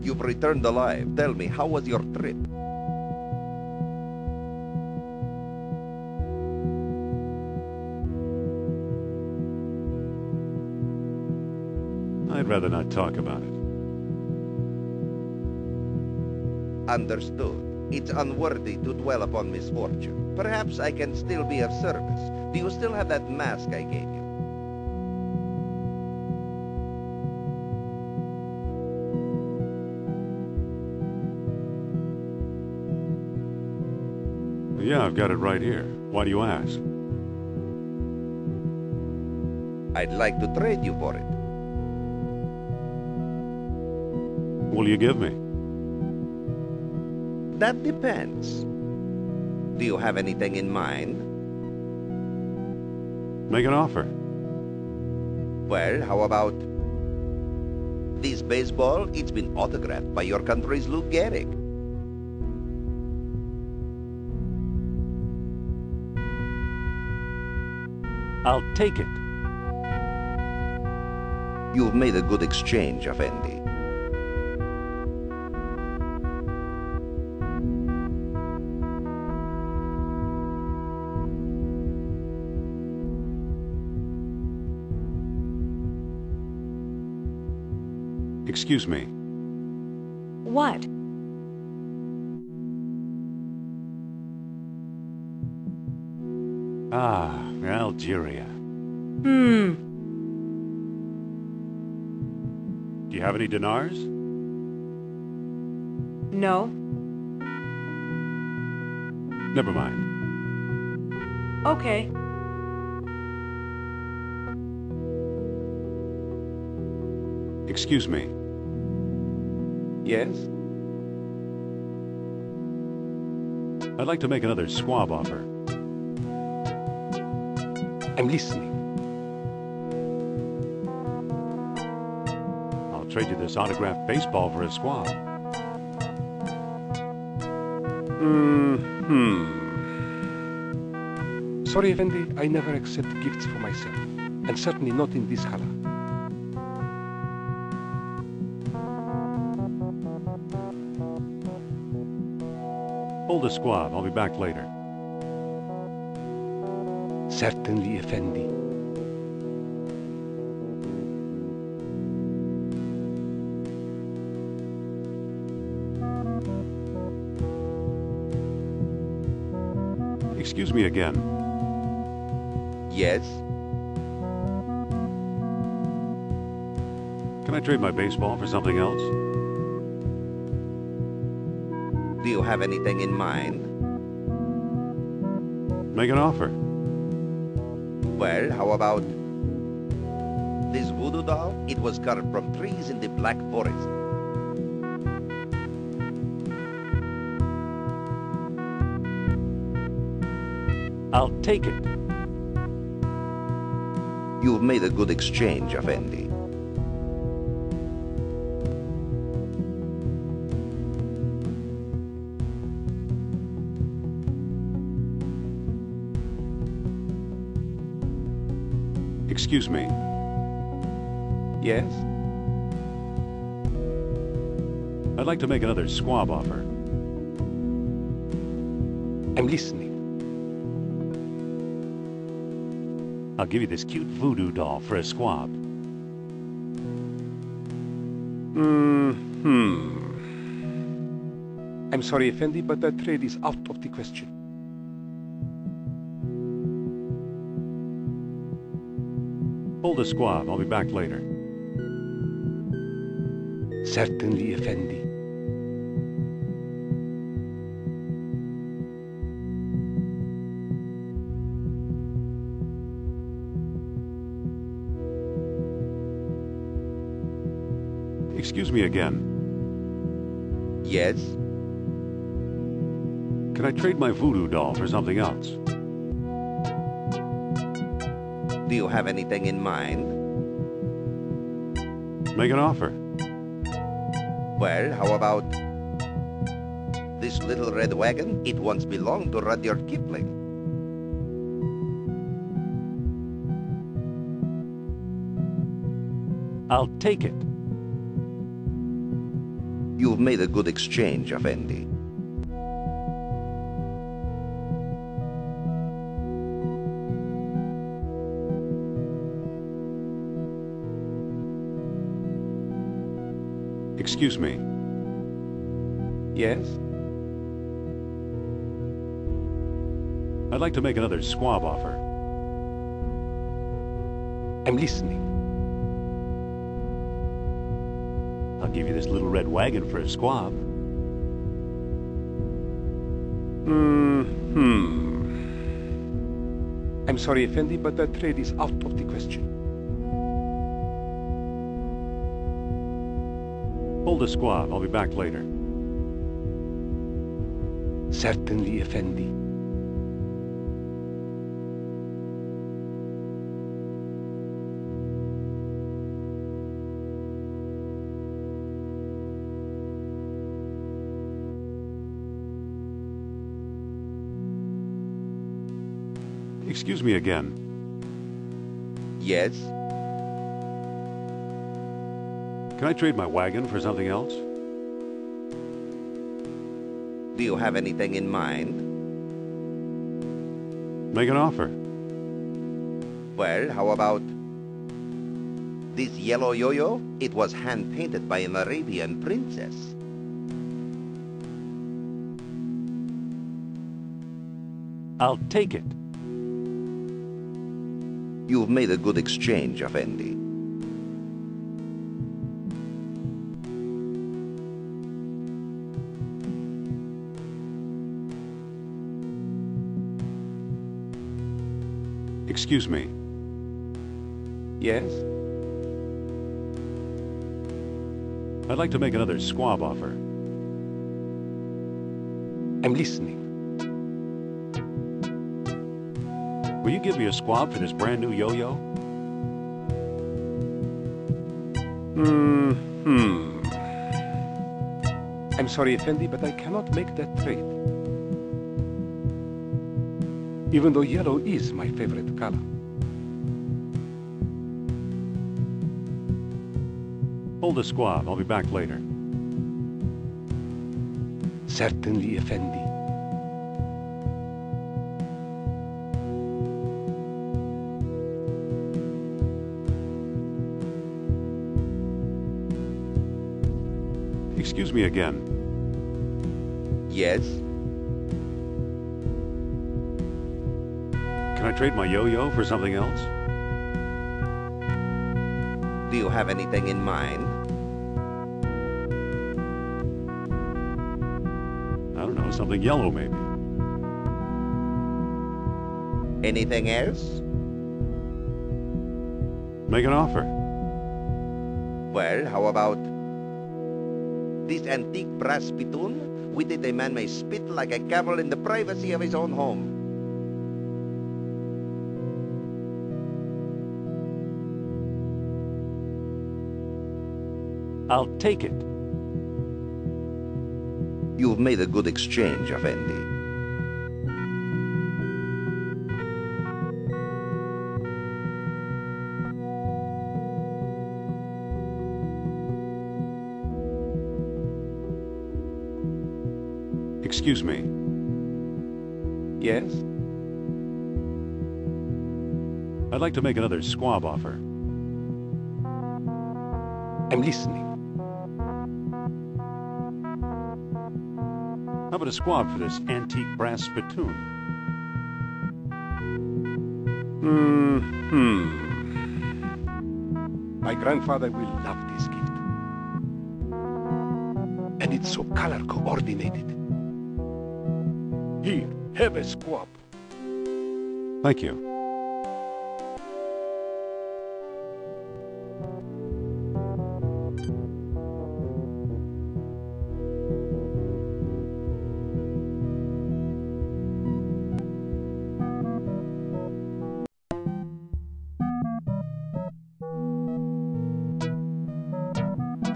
You've returned alive. Tell me, how was your trip? rather not talk about it. Understood. It's unworthy to dwell upon misfortune. Perhaps I can still be of service. Do you still have that mask I gave you? Yeah, I've got it right here. Why do you ask? I'd like to trade you for it. Will you give me? That depends. Do you have anything in mind? Make an offer. Well, how about this baseball? It's been autographed by your country's Lou Gehrig. I'll take it. You've made a good exchange, Effendi. Excuse me. What? Ah, Algeria. Hmm. Do you have any dinars? No. Never mind. Okay. Excuse me. Yes? I'd like to make another swab offer. I'm listening. I'll trade you this autographed baseball for a squab. Sorry, Effendi, I never accept gifts for myself. And certainly not in this color. Hold the squab. I'll be back later. Certainly, Effendi. Excuse me again. Yes? Can I trade my baseball for something else? Do you have anything in mind? Make an offer. Well, how about this voodoo doll? It was carved from trees in the Black Forest. I'll take it. You've made a good exchange, Effendi. Excuse me. Yes? I'd like to make another squab offer. I'm listening. I'll give you this cute voodoo doll for a squab. I'm sorry, Effendi, but that trade is out of the question. Hold the squab. I'll be back later. Certainly, Effendi. Excuse me again. Yes? Can I trade my voodoo doll for something else? Do you have anything in mind? Make an offer. Well, how about this little red wagon? It once belonged to Rudyard Kipling. I'll take it. You've made a good exchange, Effendi. Excuse me. Yes? I'd like to make another squab offer. I'm listening. I'll give you this little red wagon for a squab. I'm sorry, Effendi, but that trade is out of the question. Hold the squab. I'll be back later. Certainly, Effendi. Excuse me again. Yes? Can I trade my wagon for something else? Do you have anything in mind? Make an offer. Well, how about this yellow yo-yo? It was hand-painted by an Arabian princess. I'll take it. You've made a good exchange, Effendi. Excuse me. Yes? I'd like to make another squab offer. I'm listening. Will you give me a squab for this brand new yo-yo? I'm sorry, Effendi, but I cannot make that trade. Even though yellow is my favorite color. Hold the squab. I'll be back later. Certainly, Effendi. Excuse me again. Yes? Can I trade my yo-yo for something else? Do you have anything in mind? I don't know, something yellow maybe. Anything else? Make an offer. Well, how about this antique brass spittoon? With it, a man may spit like a camel in the privacy of his own home. I'll take it. You've made a good exchange, Effendi. Excuse me. Yes? I'd like to make another squab offer. I'm listening. How about a squab for this antique brass spittoon? My grandfather will love this gift. And it's so color coordinated. Here, have a squab. Thank you.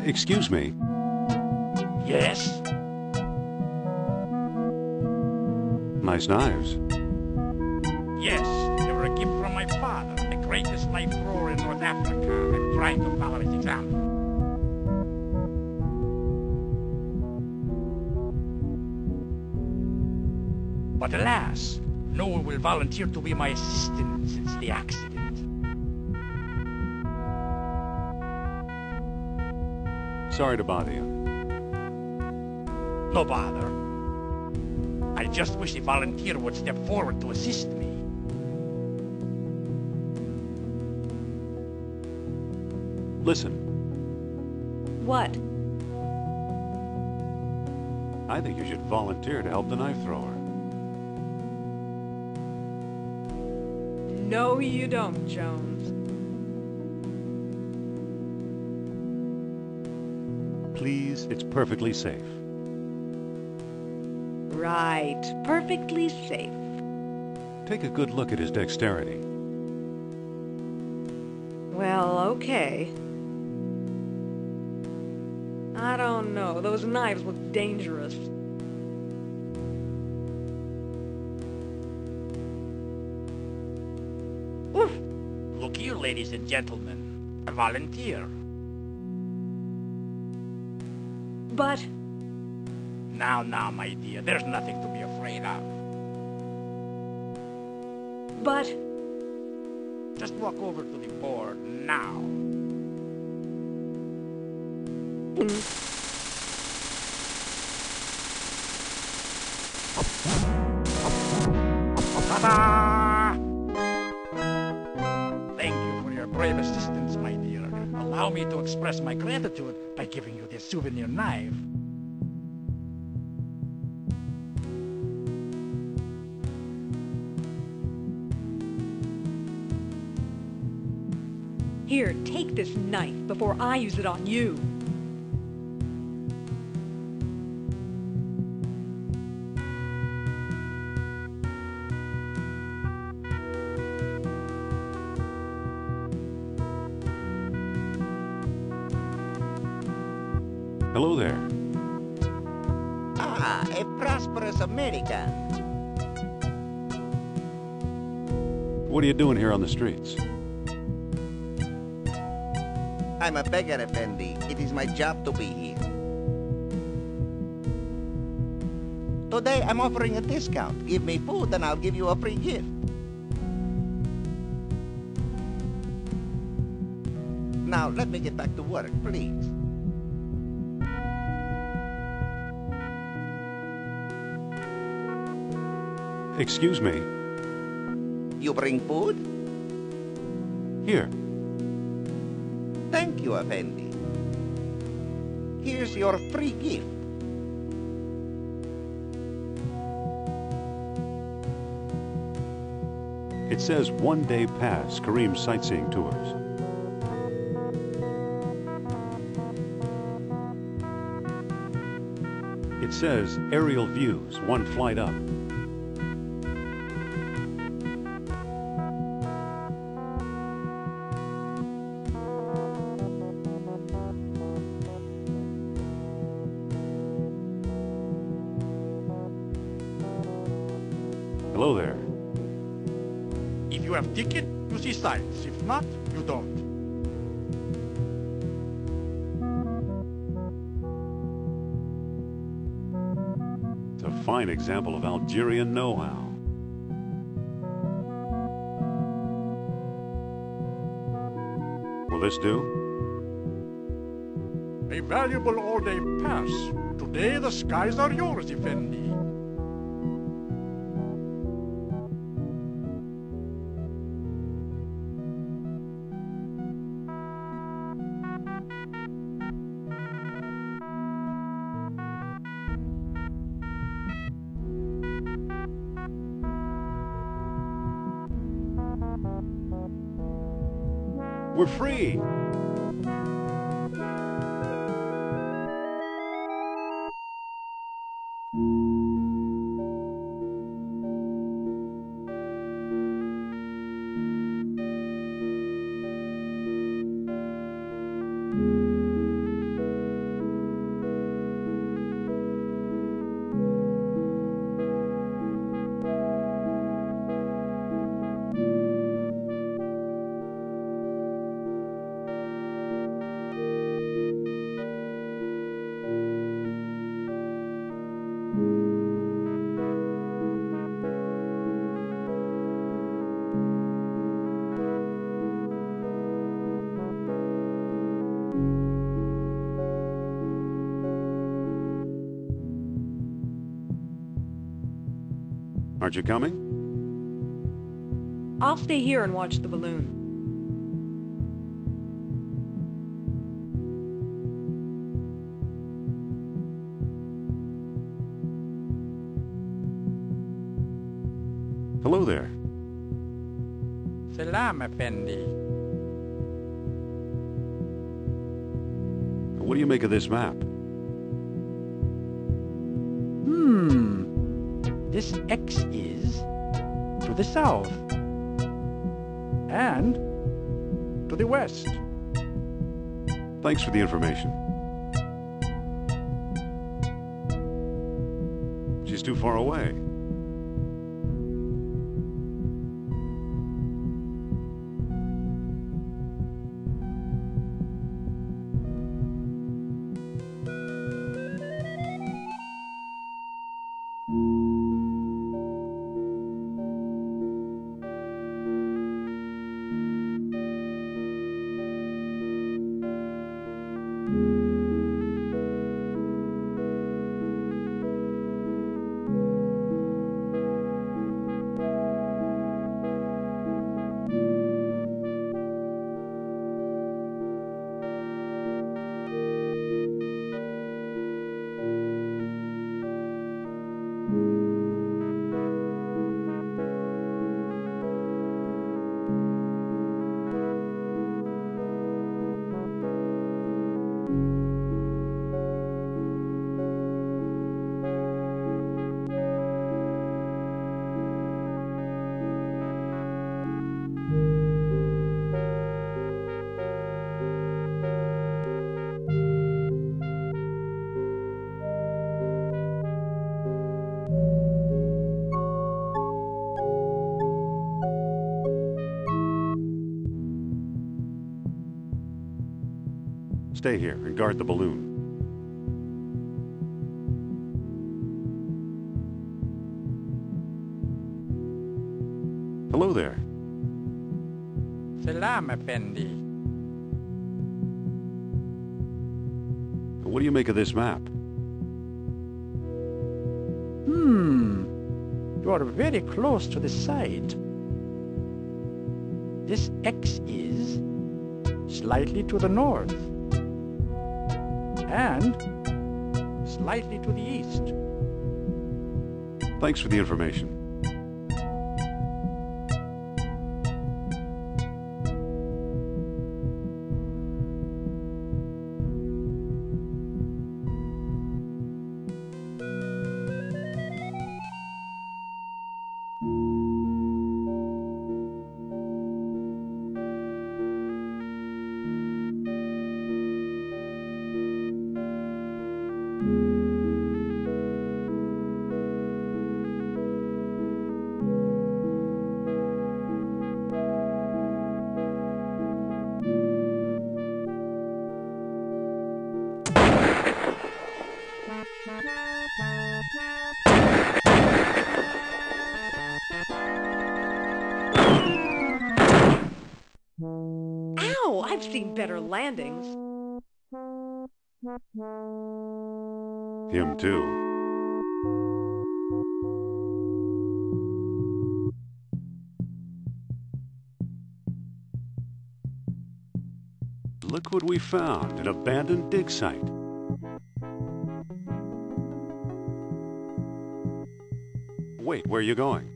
Excuse me. Yes? Nice knives. Yes, they were a gift from my father, the greatest knife thrower in North Africa. I'm trying to follow his example. But alas, no one will volunteer to be my assistant since the accident. Sorry to bother you. No bother. I just wish a volunteer would step forward to assist me. Listen, What? I think you should volunteer to help the knife thrower. No, you don't, Jones. Please, it's perfectly safe. Right. Perfectly safe. Take a good look at his dexterity. Well, okay. I don't know. Those knives look dangerous. Oof! Look here, ladies and gentlemen. A volunteer. But... Now, my dear, there's nothing to be afraid of. But... Just walk over to the board now. Ta-da! Thank you for your brave assistance, my dear. Allow me to express my gratitude by giving you this souvenir knife. Here, take this knife before I use it on you. Hello there. Ah, a prosperous American. What are you doing here on the streets? I'm a beggar, Effendi. It is my job to be here. Today, I'm offering a discount. Give me food and I'll give you a free gift. Now, let me get back to work, please. Excuse me. You bring food? Here. Thank you, Effendi. Here's your free gift. It says one-day pass Kareem's sightseeing tours. It says aerial views, one flight up. Hello there. If you have ticket, you see signs. If not, you don't. It's a fine example of Algerian know-how. Will this do? A valuable all-day pass. Today the skies are yours, Effendi. We're free! Aren't you coming? I'll stay here and watch the balloon. Hello there. Selam, Effendi. What do you make of this map? This X is to the south and to the west. Thanks for the information. She's too far away. Stay here and guard the balloon. Hello there. Selam, Effendi. What do you make of this map? You are very close to the site. This X is slightly to the north and slightly to the east. Thanks for the information. Ow! I've seen better landings. Him too. Look what we found, an abandoned dig site. Wait, where are you going?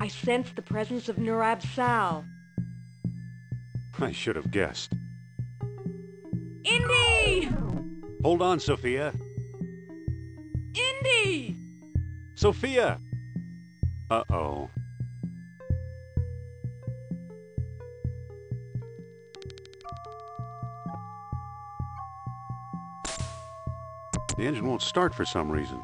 I sense the presence of Nurab Sal. I should have guessed. Indy! Hold on, Sophia. Indy! Sophia! Uh-oh. The engine won't start for some reason.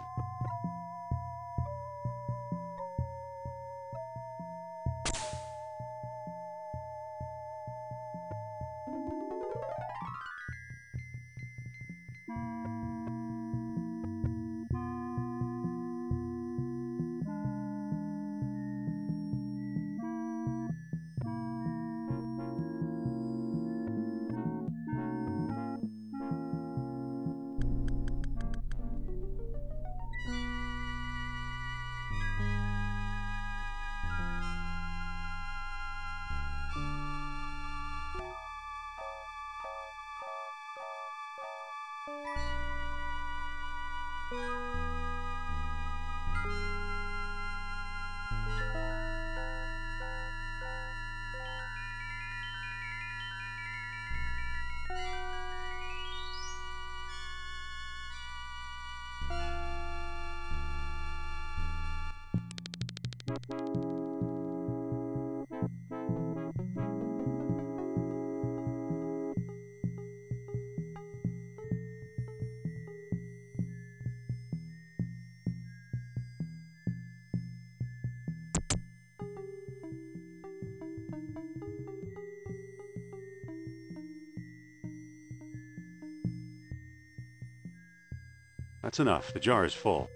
That's enough. The jar is full.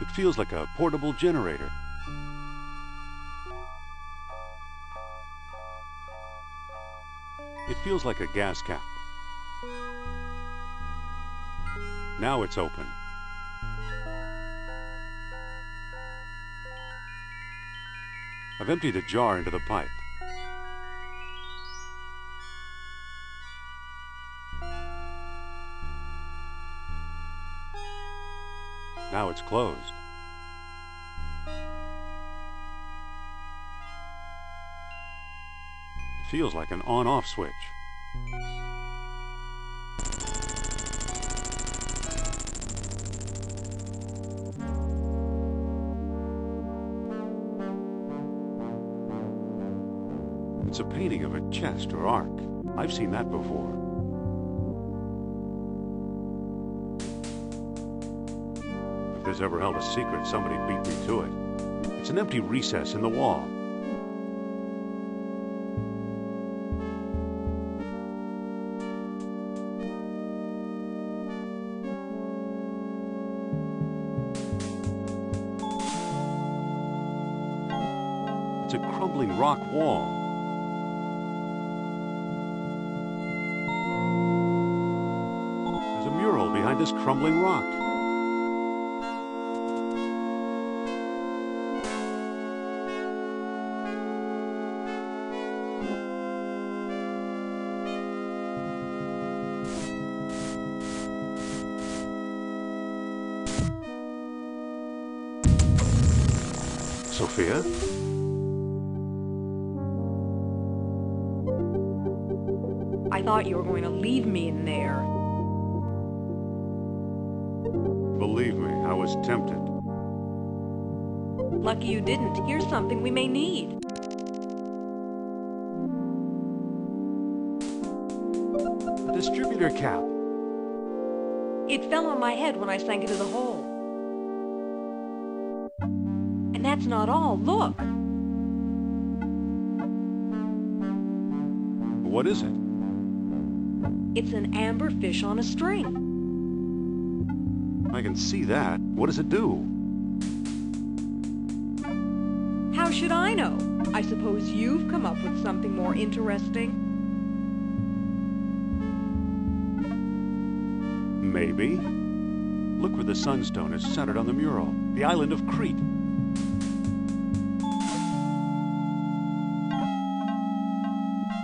It feels like a portable generator. It feels like a gas cap. Now it's open. I've emptied a jar into the pipe. Now it's closed. It feels like an on-off switch. It's a painting of a chest or ark. I've seen that before. If there's ever held a secret, somebody beat me to it. It's an empty recess in the wall. It's a crumbling rock wall. There's a mural behind this crumbling rock. Sophia? I thought you were going to leave me in there. Believe me, I was tempted. Lucky you didn't. Here's something we may need. A distributor cap. It fell on my head when I sank into the hole. And that's not all. Look! What is it? It's an amber fish on a string. I can see that. What does it do? How should I know? I suppose you've come up with something more interesting. Maybe. Look where the sunstone is centered on the mural. The island of Crete.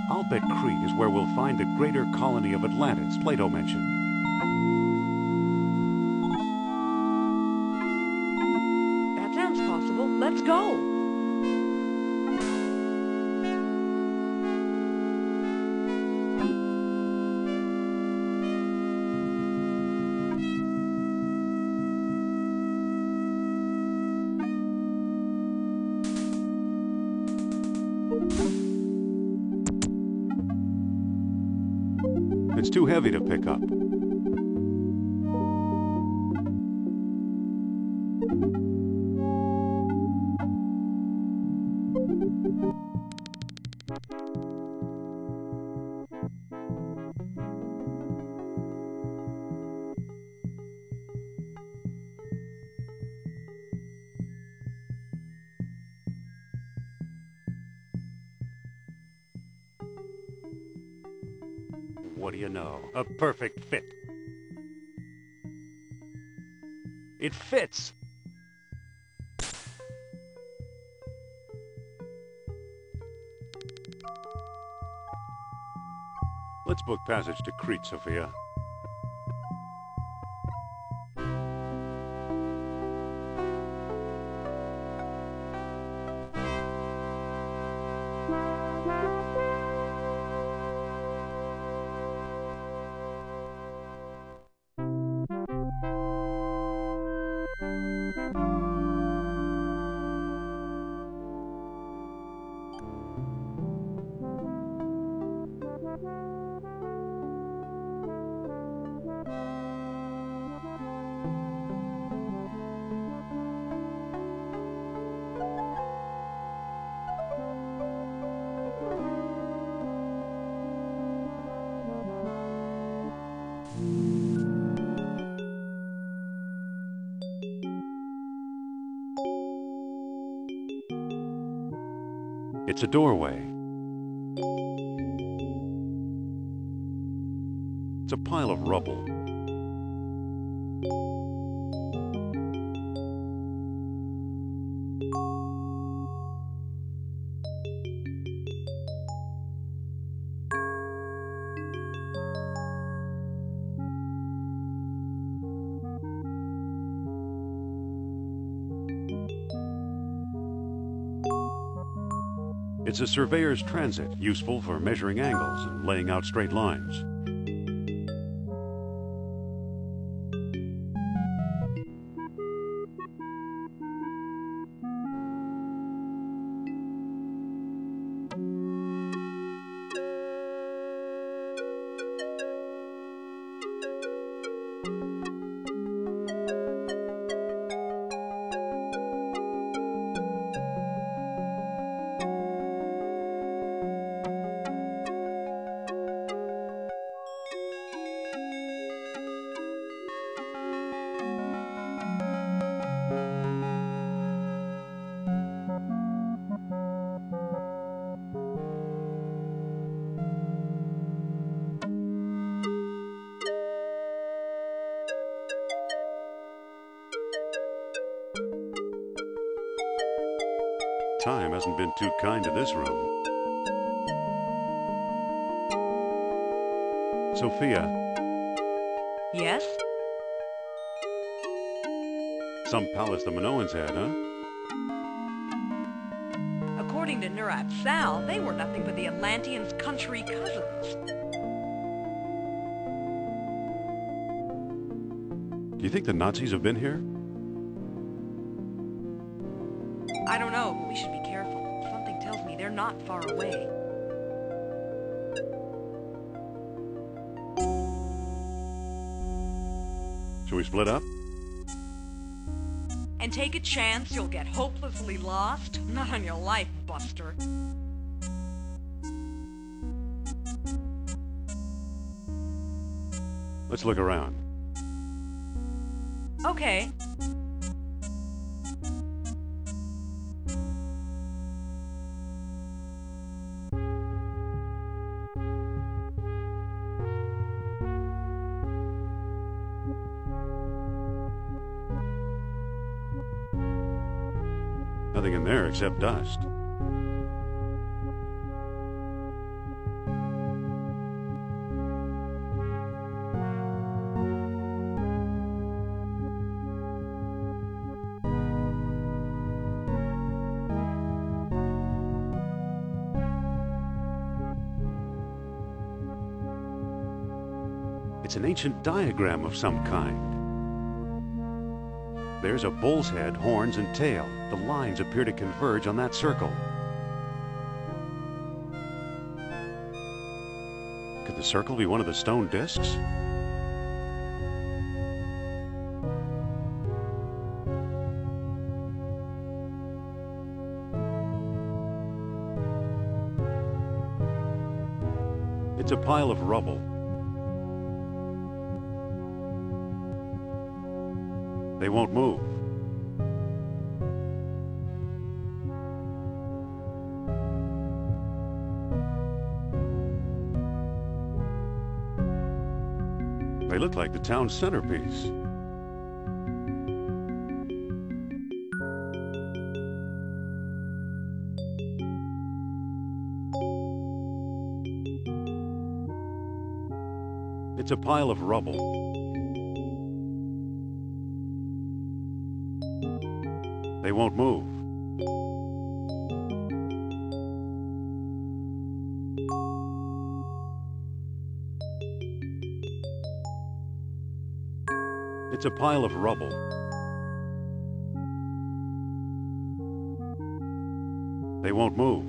I'll bet Crete is where we'll find the greater colony of Atlantis Plato mentioned. That sounds possible. Let's go. It's too heavy to pick up. What do you know? A perfect fit. It fits! Let's book passage to Crete, Sophia. It's a doorway. It's a pile of rubble. It's a surveyor's transit, useful for measuring angles and laying out straight lines. Time hasn't been too kind to this room. Sophia. Yes? Some palace the Minoans had, huh? According to Nurat Sal, they were nothing but the Atlanteans' country cousins. Do you think the Nazis have been here? I don't know, but we should be careful. Something tells me they're not far away. Shall we split up? And take a chance you'll get hopelessly lost? Not on your life, Buster. Let's look around. Okay. Nothing in there except dust. It's an ancient diagram of some kind. There's a bull's head, horns, and tail. The lines appear to converge on that circle. Could the circle be one of the stone discs? It's a pile of rubble. They won't move. look like the town's centerpiece. It's a pile of rubble. They won't move. It's a pile of rubble. They won't move.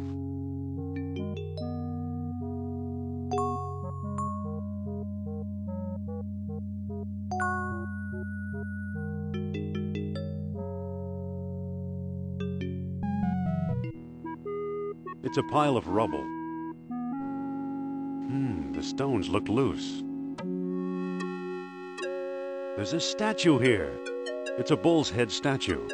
It's a pile of rubble. The stones look loose. There's a statue here. It's a bull's head statue.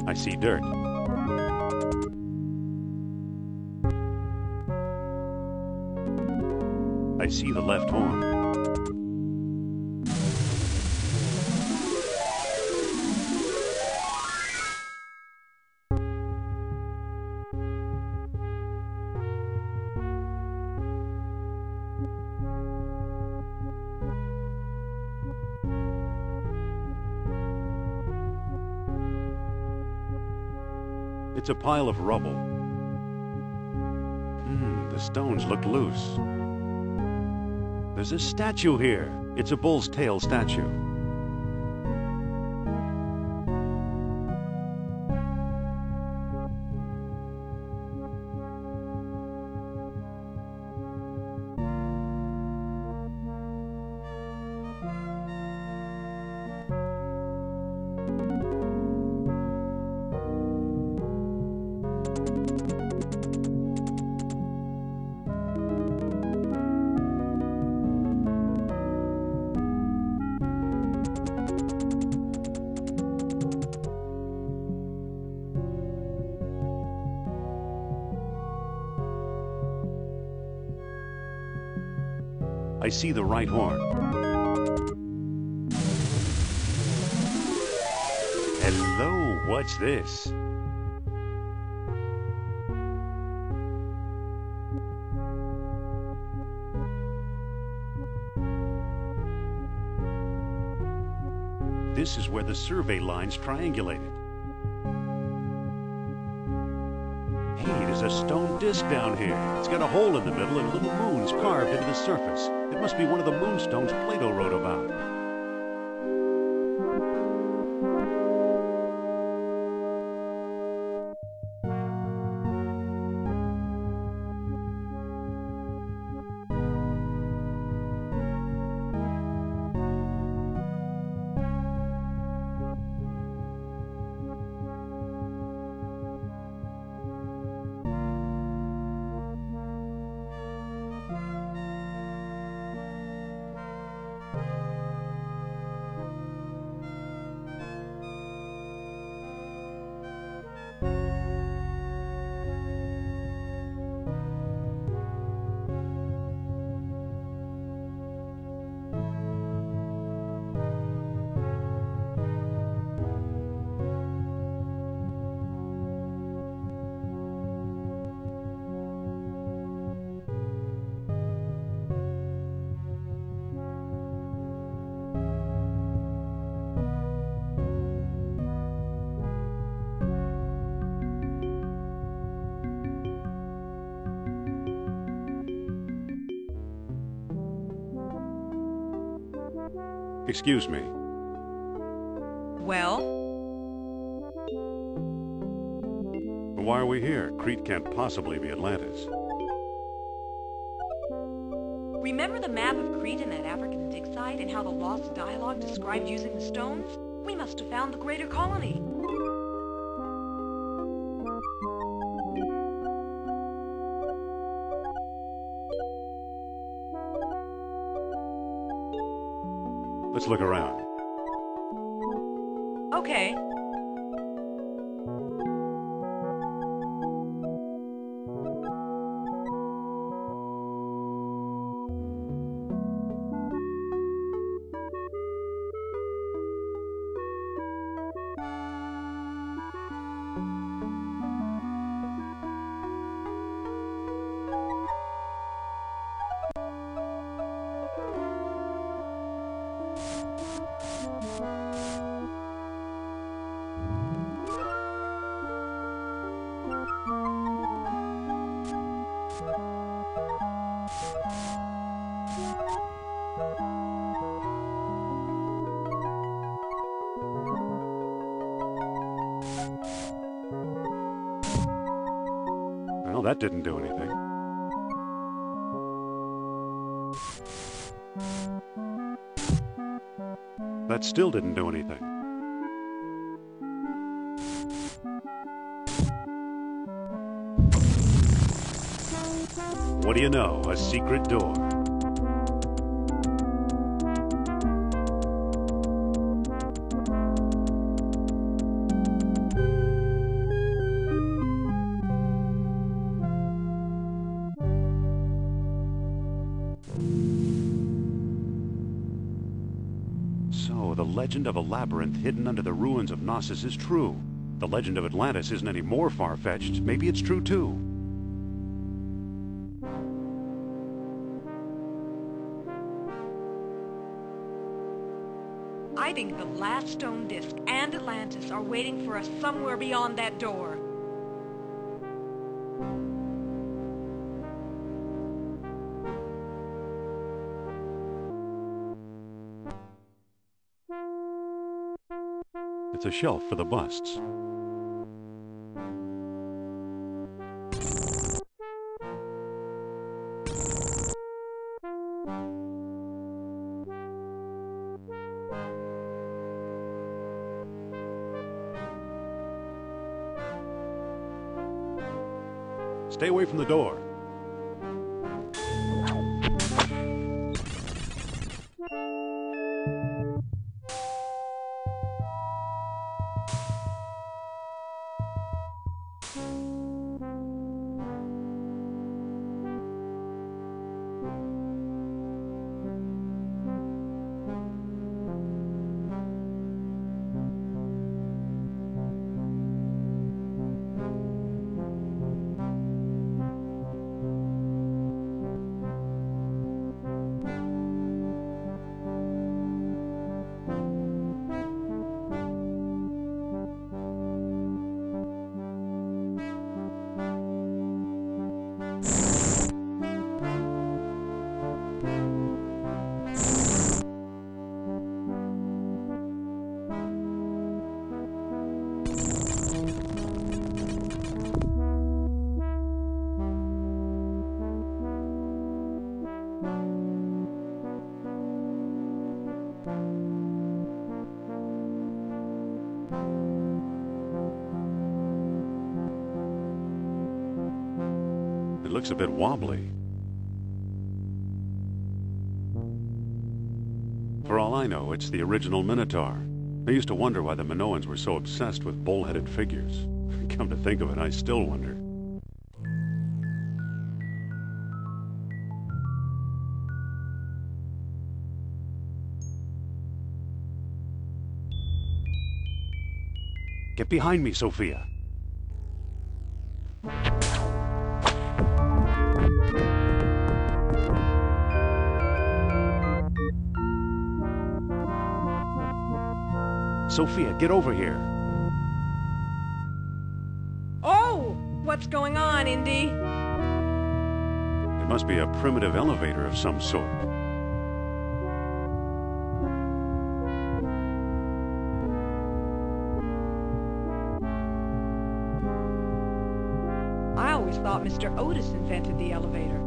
I see dirt. I see the left horn. It's a pile of rubble. The stones look loose. There's a statue here. It's a bull's tail statue. I see the right horn. Hello, what's this? This is where the survey lines triangulated. Hey, there's a stone disc down here. It's got a hole in the middle and little moons carved into the surface. It must be one of the moonstones Plato wrote about. Excuse me. Well? Why are we here? Crete can't possibly be Atlantis. Remember the map of Crete in that African dig site and how the lost dialogue described using the stones? We must have found the greater colony. Let's look around. Okay. that didn't do anything. That still didn't do anything. What do you know? A secret door. So, the legend of a labyrinth hidden under the ruins of Knossos is true. The legend of Atlantis isn't any more far-fetched. Maybe it's true, too. I think the last stone disc and Atlantis are waiting for us somewhere beyond that door. It's a shelf for the busts. Stay away from the door. It looks a bit wobbly. For all I know, it's the original Minotaur. I used to wonder why the Minoans were so obsessed with bull-headed figures. Come to think of it, I still wonder. Get behind me, Sophia. Sophia, get over here. Oh! What's going on, Indy? It must be a primitive elevator of some sort. I always thought Mr. Otis invented the elevator.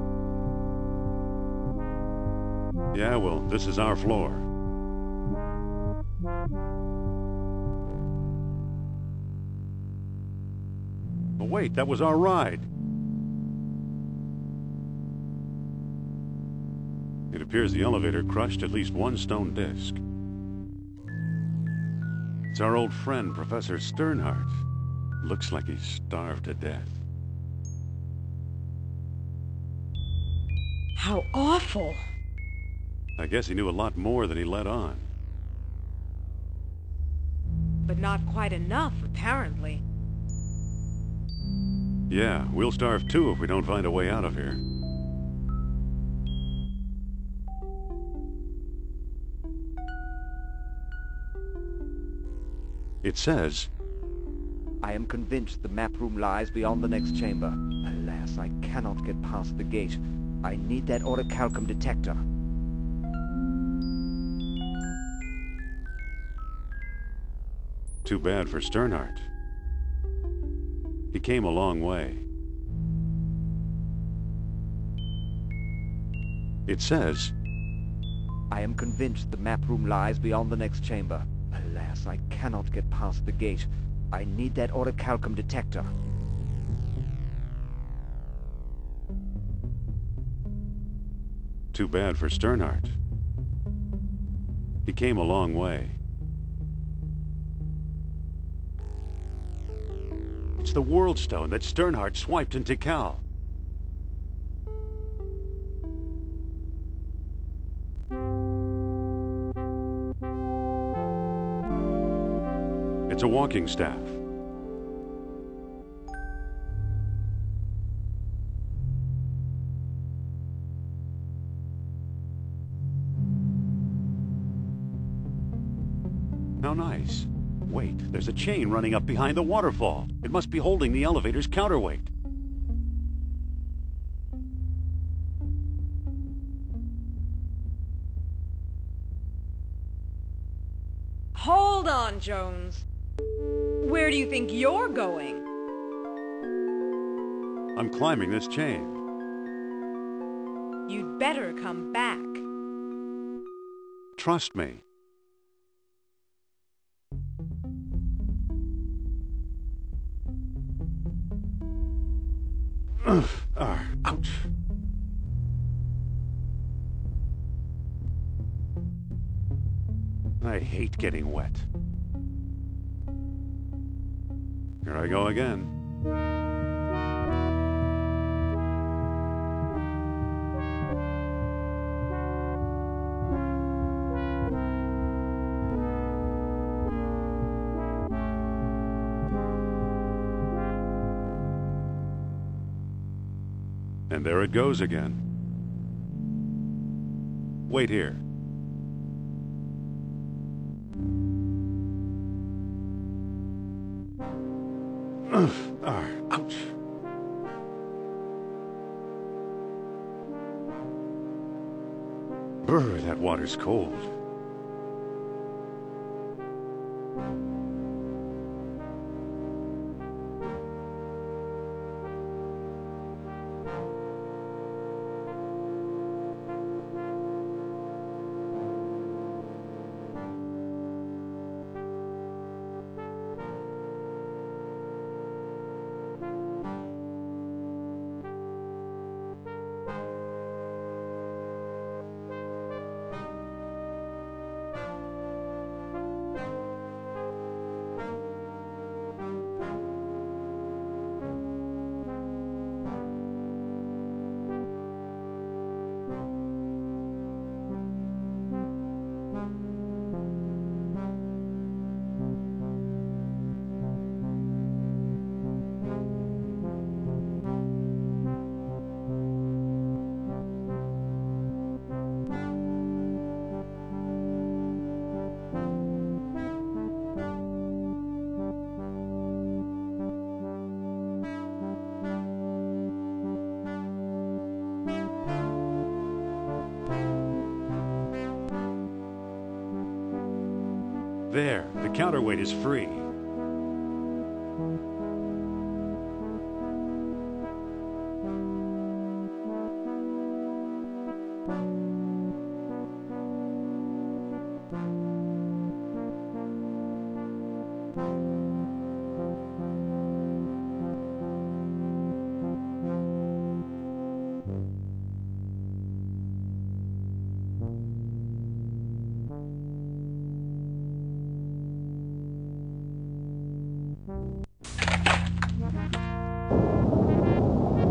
Yeah, well, this is our floor. But wait, that was our ride. It appears the elevator crushed at least one stone disc. It's our old friend, Professor Sternhardt. Looks like he's starved to death. How awful! I guess he knew a lot more than he let on. But not quite enough, apparently. Yeah, we'll starve too if we don't find a way out of here. It says, I am convinced the map room lies beyond the next chamber. Alas, I cannot get past the gate. I need that orichalcum detector. Too bad for Sternhardt. He came a long way. It says, I am convinced the map room lies beyond the next chamber. Alas, I cannot get past the gate. I need that orichalcum detector. too bad for Sternhardt. He came a long way. It's the World Stone that Sternhardt swiped into Cal. It's a walking staff. How nice. Wait, there's a chain running up behind the waterfall. It must be holding the elevator's counterweight. Hold on, Jones. Where do you think you're going? I'm climbing this chain. You'd better come back. Trust me. Ouch. I hate getting wet. Here I go again. And there it goes again. Wait here. Ouch. Brr, that water's cold. There, the counterweight is free.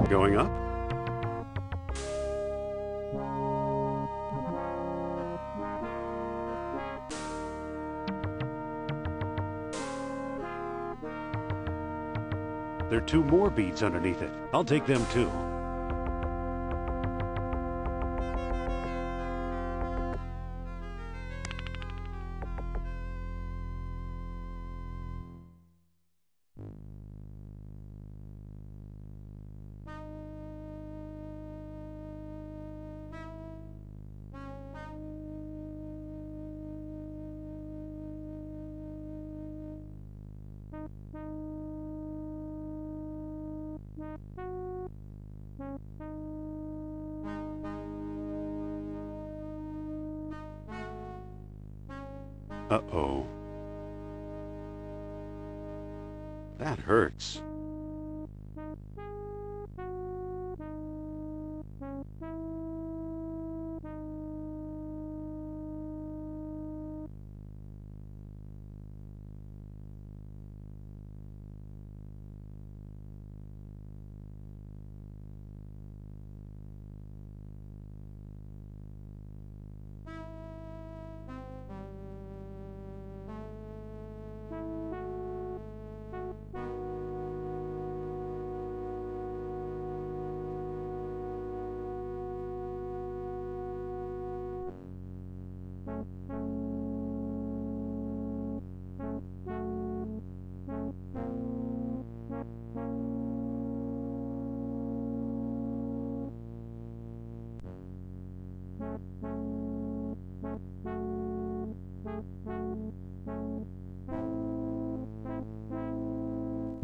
Going up? There are two more beads underneath it. I'll take them too. Uh-oh. That hurts.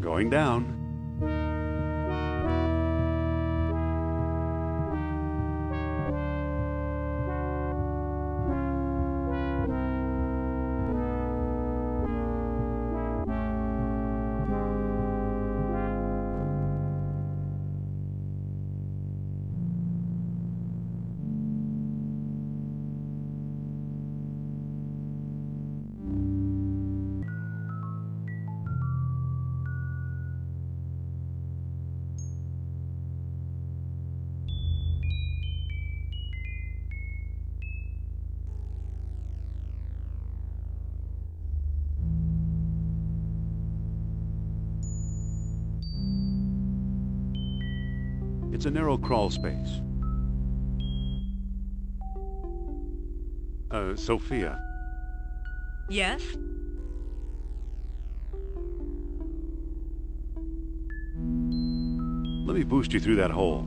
Going down. It's a narrow crawl space. Sophia. Yes? Let me boost you through that hole.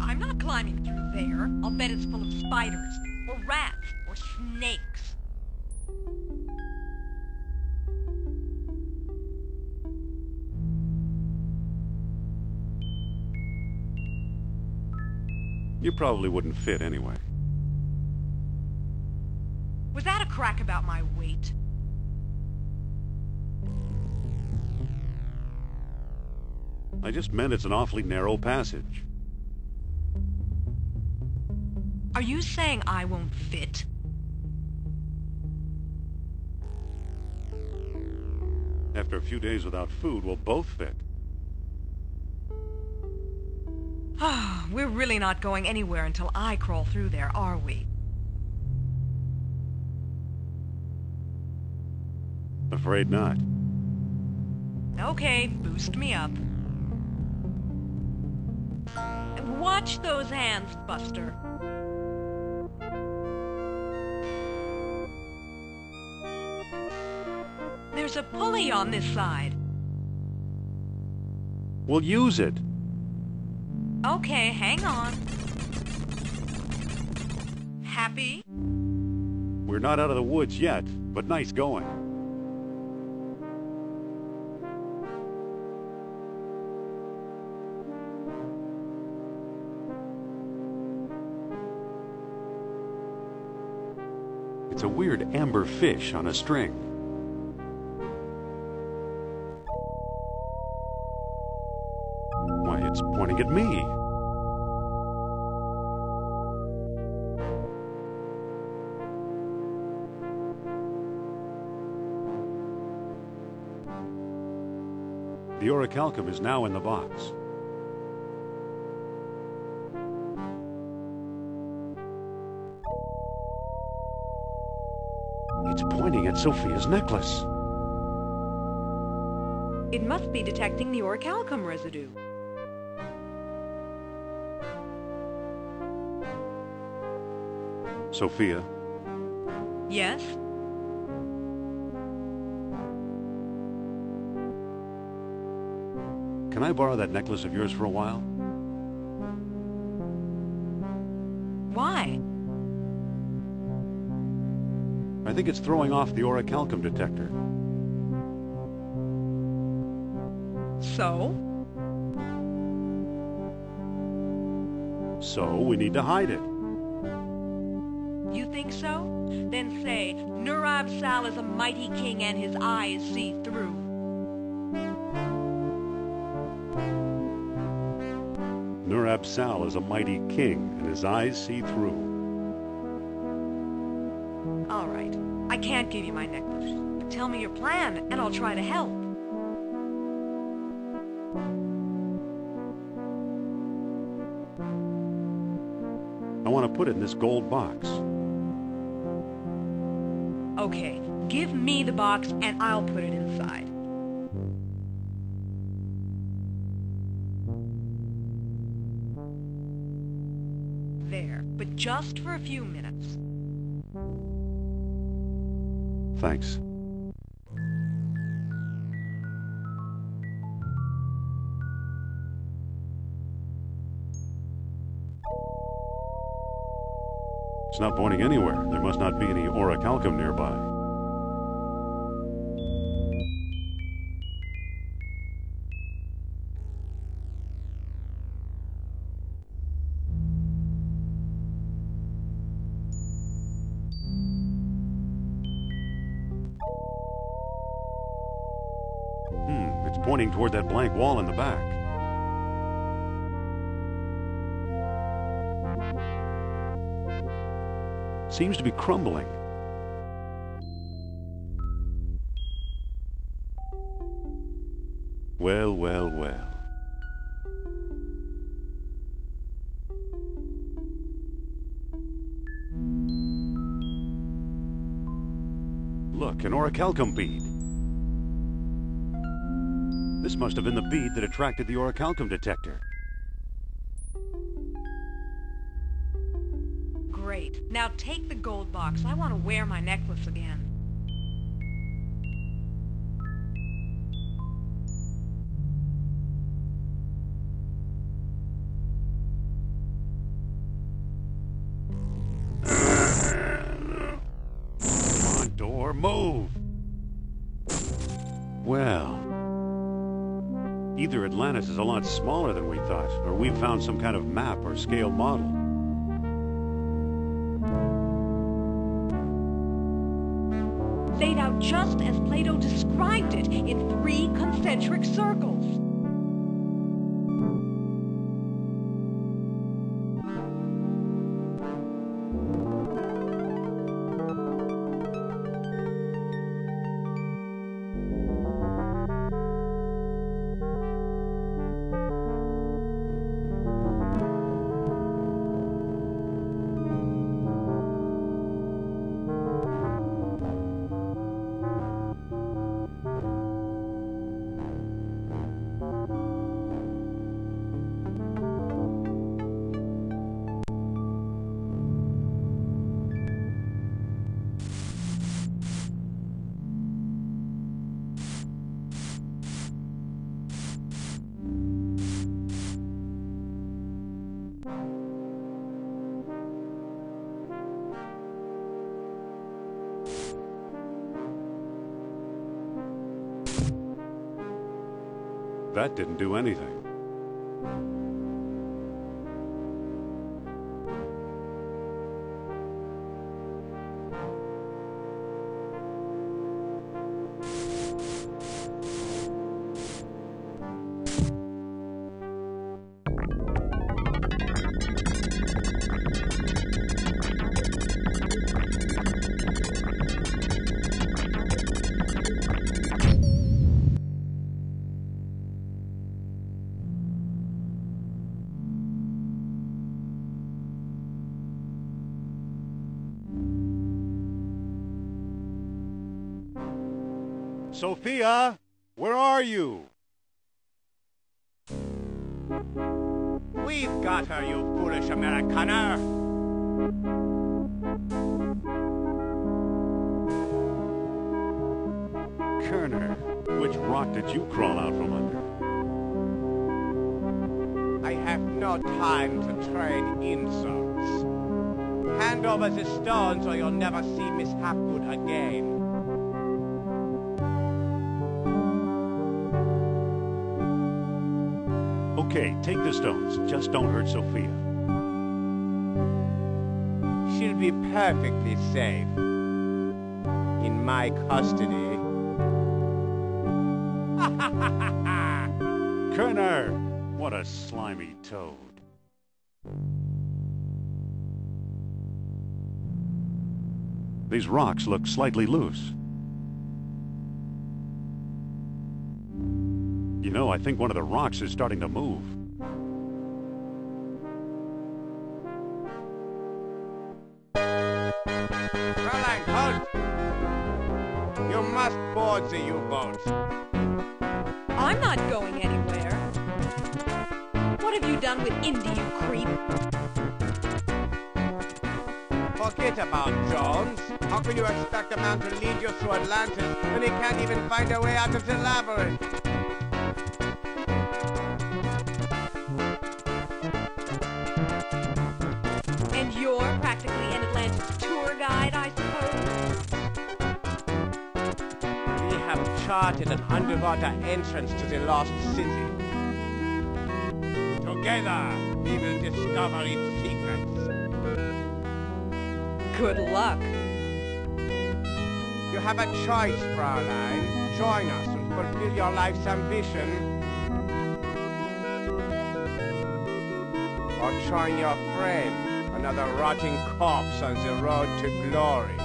I'm not climbing through there. I'll bet it's full of spiders, or rats, or snakes. You probably wouldn't fit anyway. Was that a crack about my weight? I just meant it's an awfully narrow passage. Are you saying I won't fit? After a few days without food, we'll both fit. We're really not going anywhere until I crawl through there, are we? Afraid not. Okay, boost me up. And watch those hands, Buster. There's a pulley on this side. We'll use it. Okay, hang on. Happy? We're not out of the woods yet, but nice going. It's a weird amber fish on a string. Why, it's pointing at me. The orichalcum is now in the box. It's pointing at Sophia's necklace. It must be detecting the orichalcum residue. Sophia. Yes? Can I borrow that necklace of yours for a while? Why? I think it's throwing off the orichalcum detector. So? So we need to hide it. You think so? Then say, Nurab Sal is a mighty king and his eyes see through. Nurab Sal is a mighty king, and his eyes see through. All right. I can't give you my necklace. But tell me your plan, and I'll try to help. I want to put it in this gold box. Okay, give me the box, and I'll put it inside. There, but just for a few minutes. Thanks. It's not pointing anywhere. There must not be any orichalcum nearby. It's pointing toward that blank wall in the back. Seems to be crumbling. Well, well, well. Look, an orichalcum bead. This must have been the bead that attracted the orichalcum detector. Great. Now take the gold box. I want to wear my necklace again. Come on, door, move! Well, either Atlantis is a lot smaller than we thought, or we've found some kind of map or scale model. Laid out just as Plato described it, in 3 concentric circles. That didn't do anything. Sophia, where are you? We've got her, you foolish Americaner! Kerner, which rock did you crawl out from under? I have no time to trade insults. Hand over the stones or you'll never see Miss Hapgood again. Okay, take the stones. Just don't hurt Sophia. She'll be perfectly safe. In my custody. Kerner! What a slimy toad. These rocks look slightly loose. You know, I think one of the rocks is starting to move. Fräulein, halt! You must board the U-boat. I'm not going anywhere. What have you done with Indy, you creep? Forget about Jones. How can you expect a man to lead you through Atlantis when he can't even find a way out of the labyrinth? And you're practically an Atlantis tour guide, I suppose? We have charted an underwater entrance to the lost city. Together, we will discover its secrets. Good luck. You have a choice, Fräulein. Join us and fulfill your life's ambition. Or join your friend, another rotting corpse on the road to glory.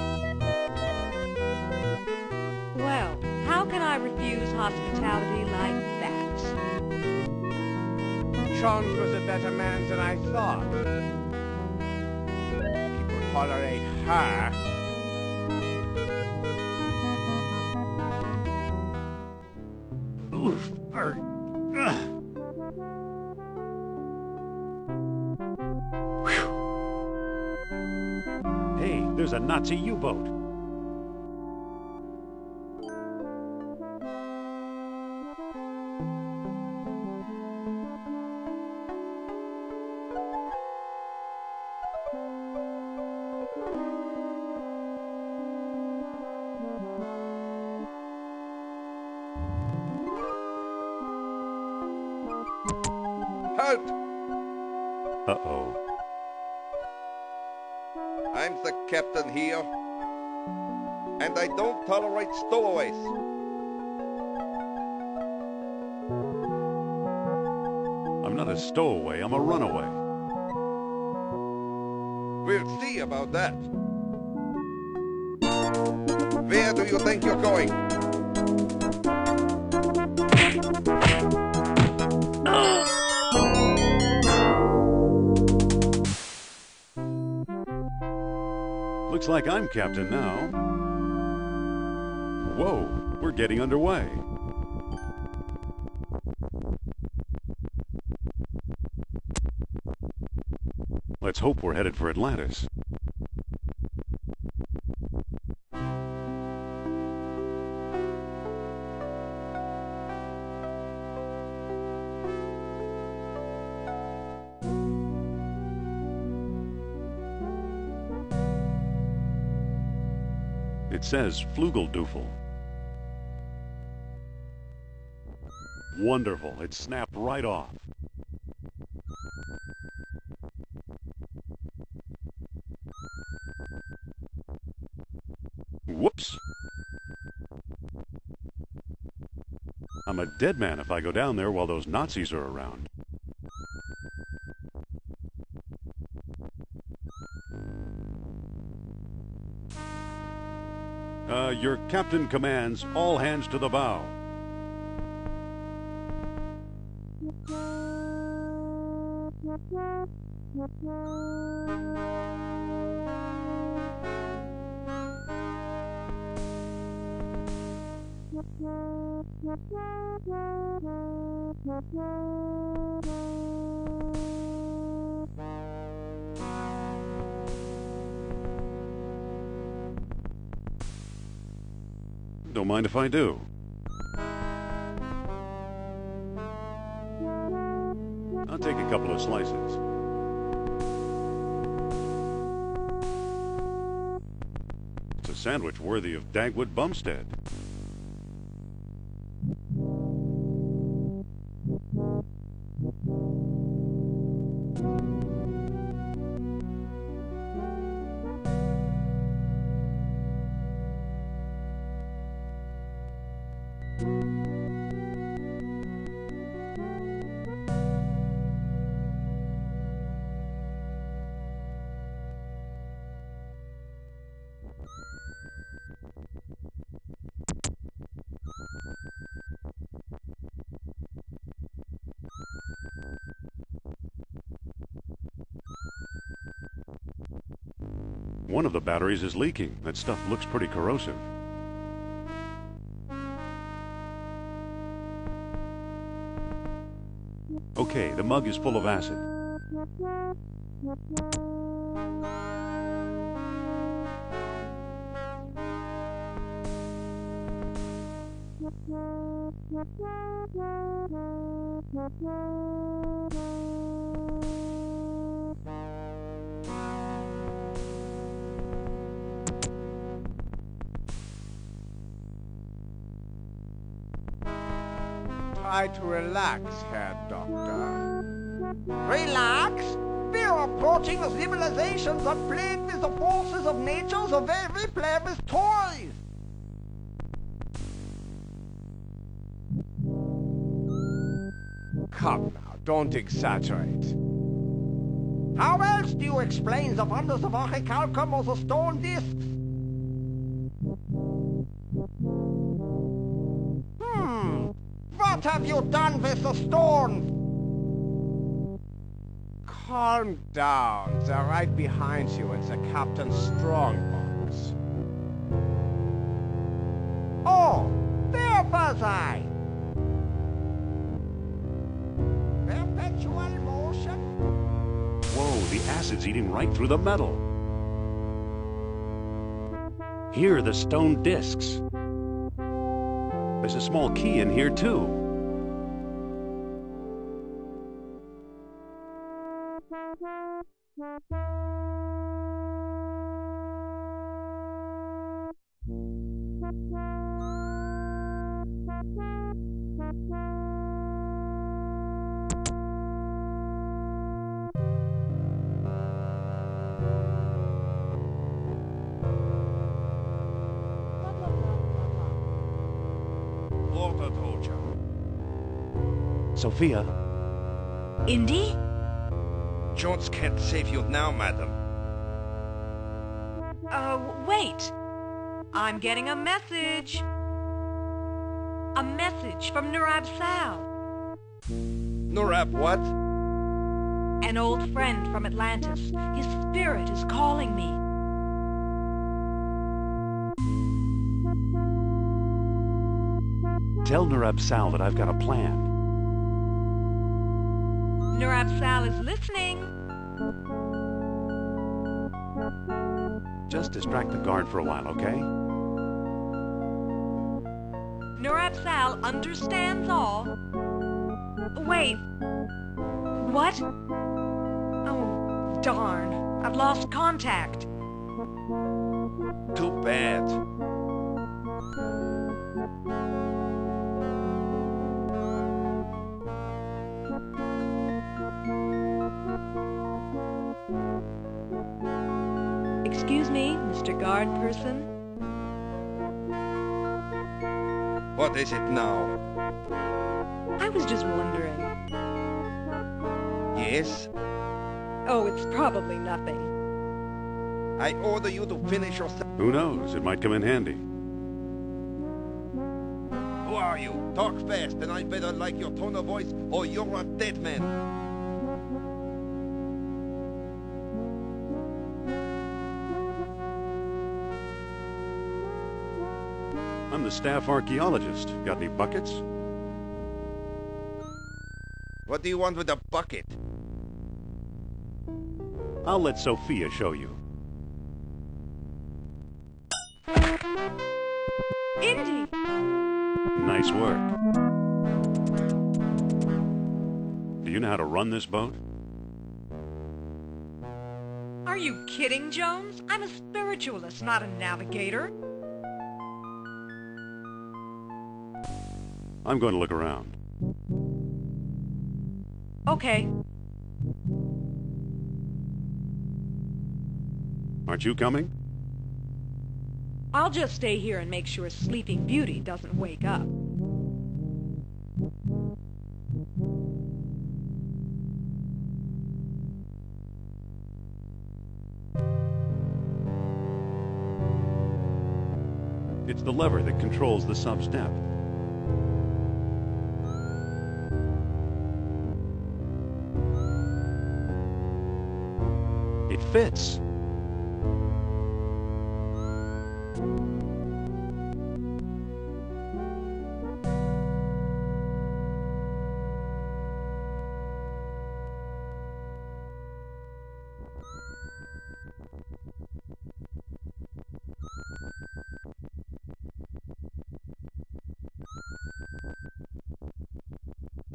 Well, how can I refuse hospitality like that? Jones was a better man than I thought. He could tolerate her. Oof. Hey, there's a Nazi U-boat. Halt! Uh-oh. I'm the captain here, and I don't tolerate stowaways. I'm not a stowaway, I'm a runaway. We'll see about that. Where do you think you're going? Looks like I'm captain now. Whoa, we're getting underway. Let's hope we're headed for Atlantis. It says Flugeldoofel. Wonderful, it snapped right off. Whoops! I'm a dead man if I go down there while those Nazis are around. Your captain commands all hands to the bow. Don't mind if I do. I'll take a couple of slices. It's a sandwich worthy of Dagwood Bumstead. One of the batteries is leaking. That stuff looks pretty corrosive. Okay, the mug is full of acid. Try to relax, Herr Doctor. Relax? We are approaching the civilizations that plague with the forces of nature the way we play with toys. Come now, don't exaggerate. How else do you explain the wonders of orichalcum or the stone discs? What have you done with the stone? Calm down. They're right behind you in the captain's strongbox. Oh, where was I? Perpetual motion? Whoa, the acid's eating right through the metal. Here are the stone discs. There's a small key in here, too. Sophia? Indy? Jones can't save you now, madam. Wait. I'm getting a message. A message from Nurab Sal. Nurab what? An old friend from Atlantis. His spirit is calling me. Tell Nurab Sal that I've got a plan. Nurab Sal is listening. Just distract the guard for a while, okay? Nurab Sal understands all. Wait. What? Oh, darn. I've lost contact. Too bad. Excuse me, Mr. Guard Person? What is it now? I was just wondering. Yes? Oh, it's probably nothing. I order you to finish your... Who knows? It might come in handy. Who are you? Talk fast, and I better like your tone of voice, or you're a dead man. I'm the staff archaeologist. Got any buckets? What do you want with a bucket? I'll let Sophia show you. Indy! Nice work. Do you know how to run this boat? Are you kidding, Jones? I'm a spiritualist, not a navigator. I'm going to look around. Okay. Aren't you coming? I'll just stay here and make sure Sleeping Beauty doesn't wake up. It's the lever that controls the sub-step. It fits.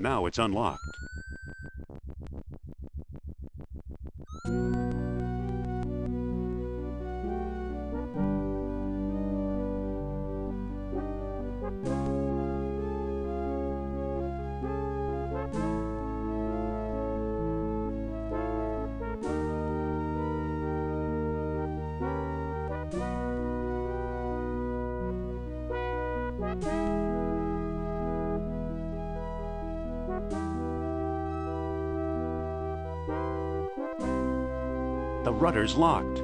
Now it's unlocked. The rudder's locked.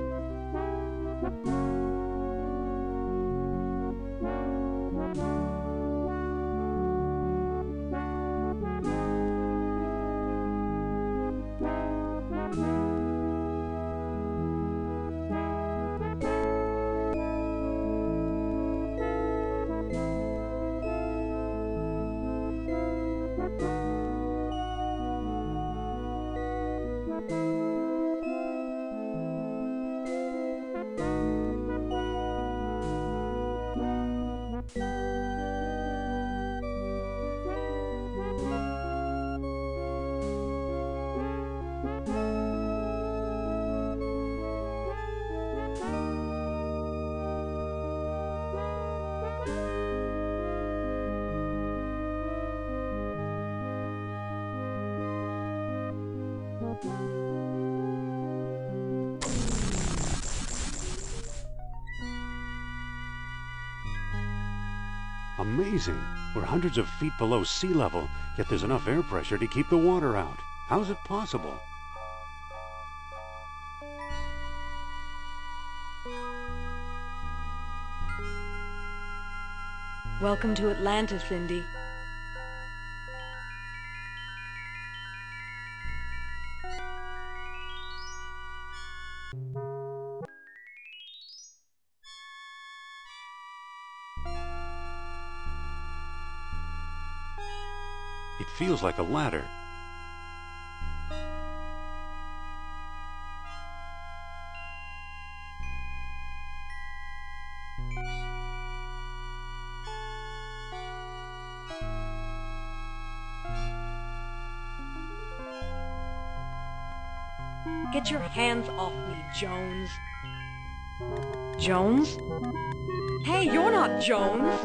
Amazing. We're hundreds of feet below sea level, yet there's enough air pressure to keep the water out. How's it possible? Welcome to Atlantis, Indy. It feels like a ladder. Get your hands off me, Jones. Jones? Hey, you're not Jones!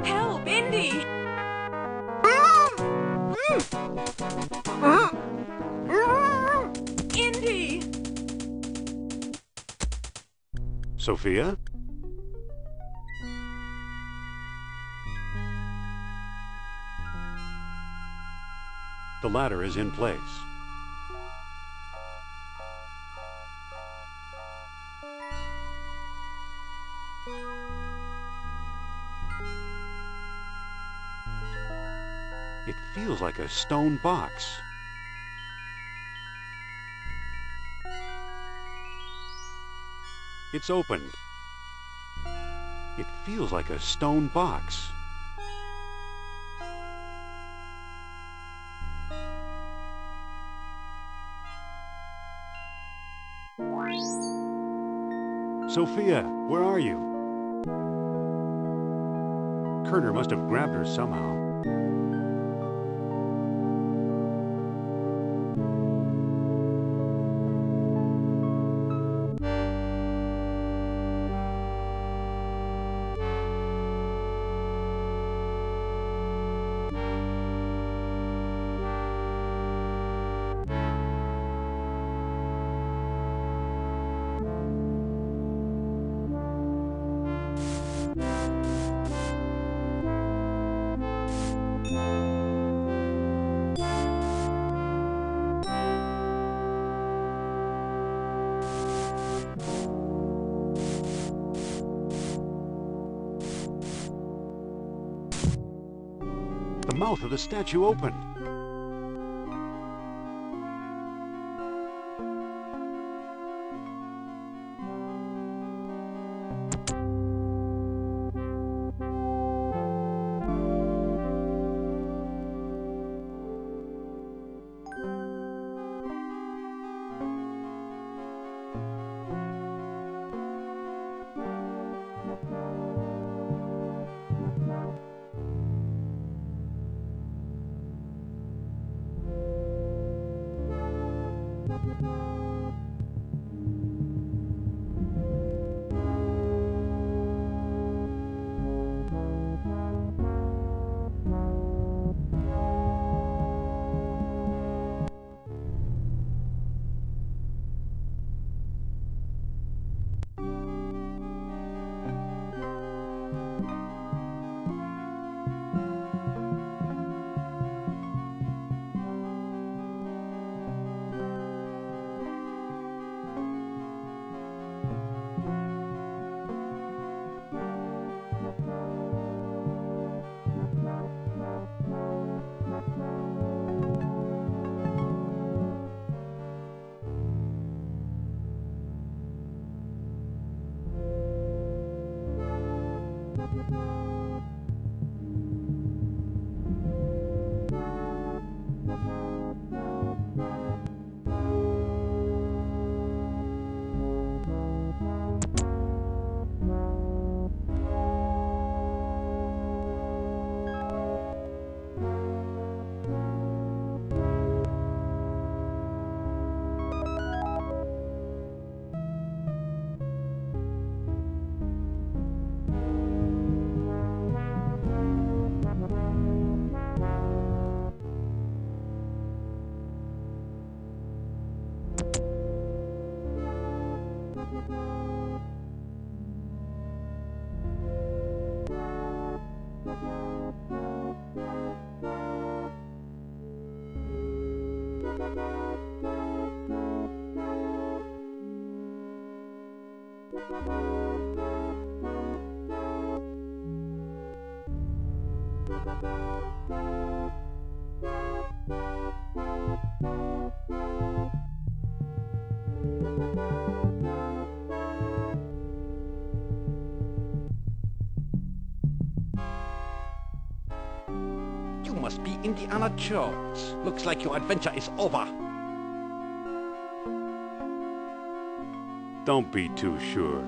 Help, Indy! Indy! Sophia? The ladder is in place. It feels like a stone box. It's opened. It feels like a stone box. Sophia, where are you? Kerner must have grabbed her somehow. The mouth of the statue opened. You must be Indiana Jones. Looks like your adventure is over. Don't be too sure.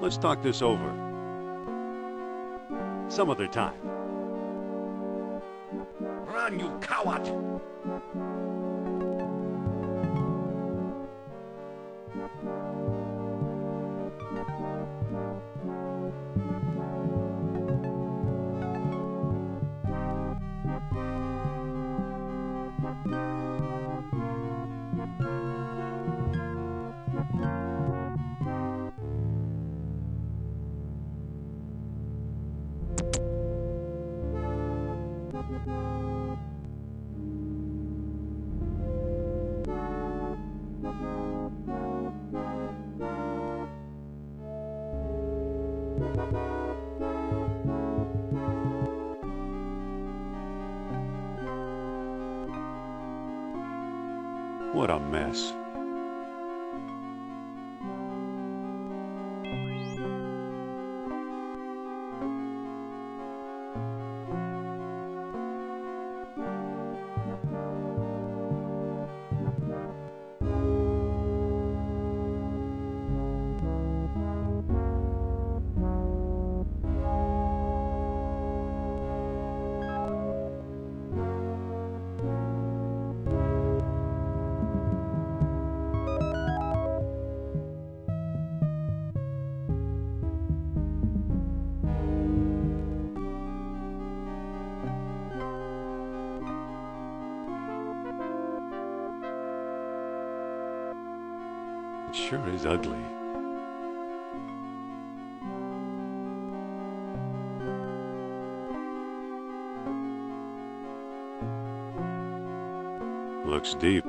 Let's talk this over. Some other time. Run, you coward! What a mess. It sure is ugly. Looks deep.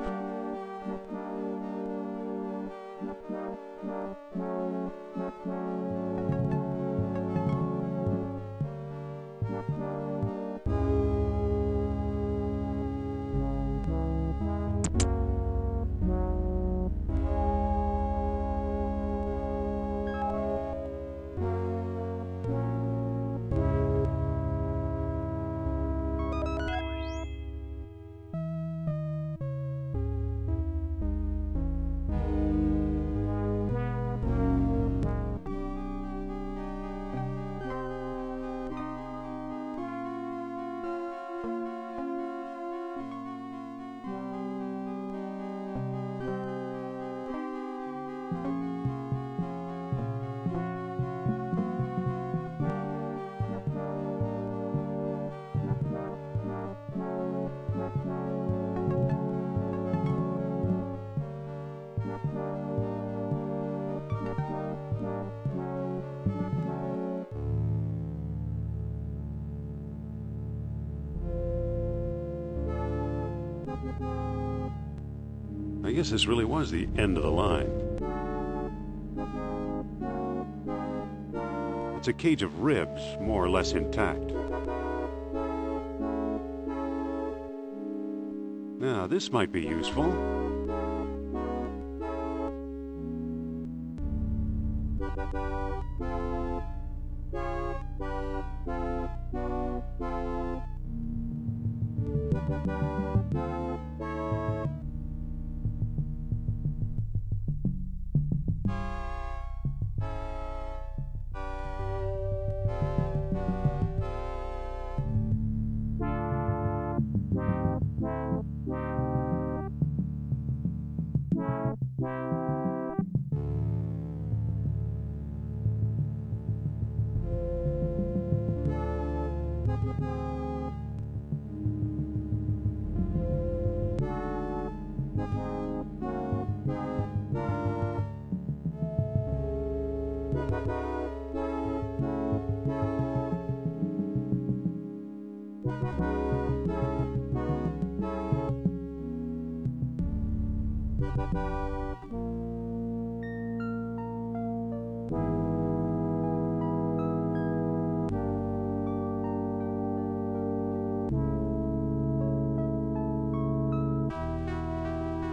I guess this really was the end of the line. It's a cage of ribs, more or less intact. Now, this might be useful.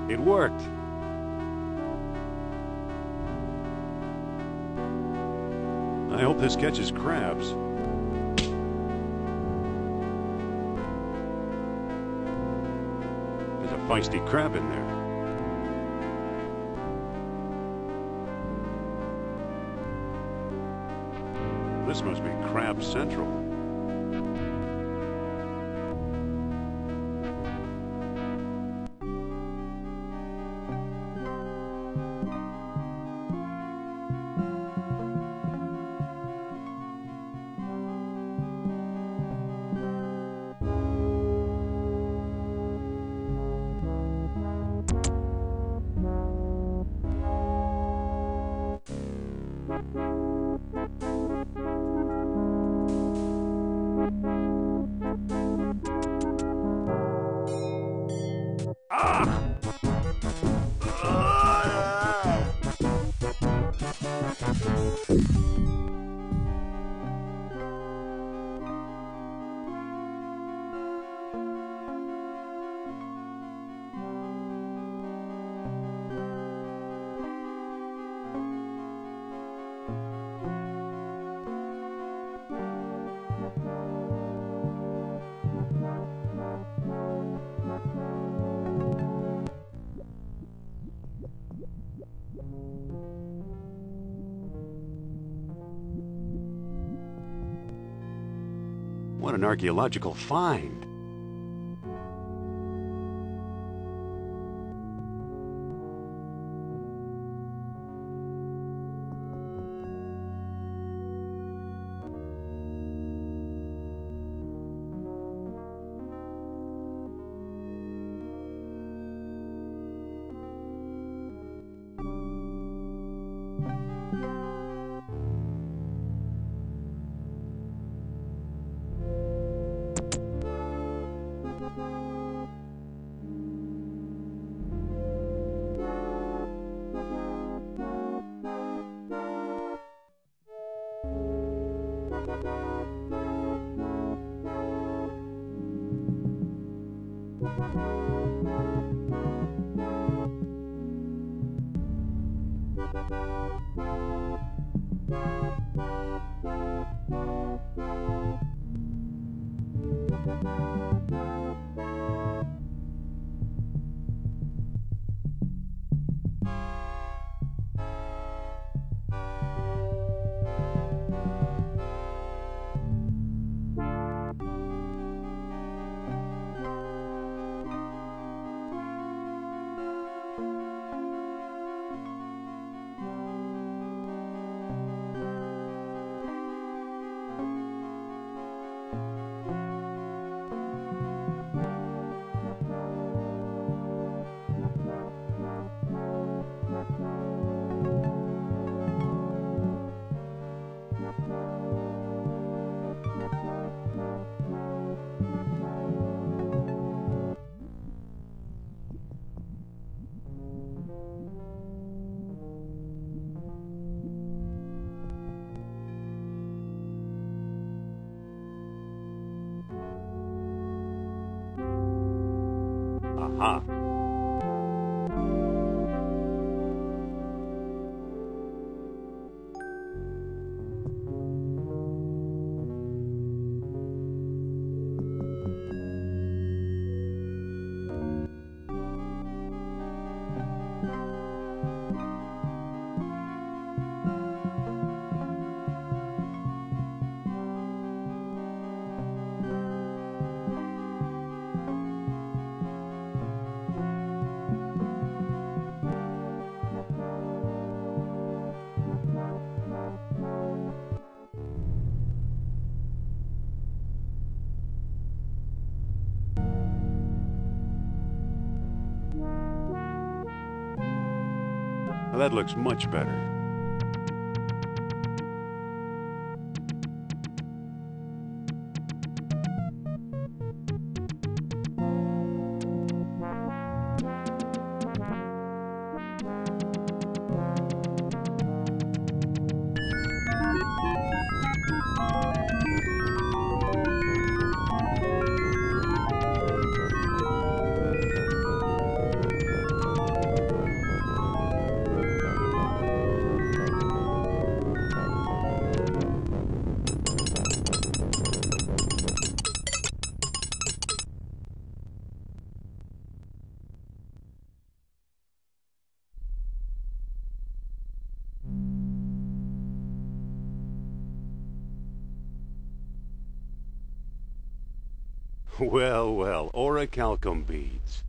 It worked. I hope this catches crabs. There's a feisty crab in there. This must be Crab Central. What an archaeological find. Aha. Now that looks much better. Well, well, orichalcum beads.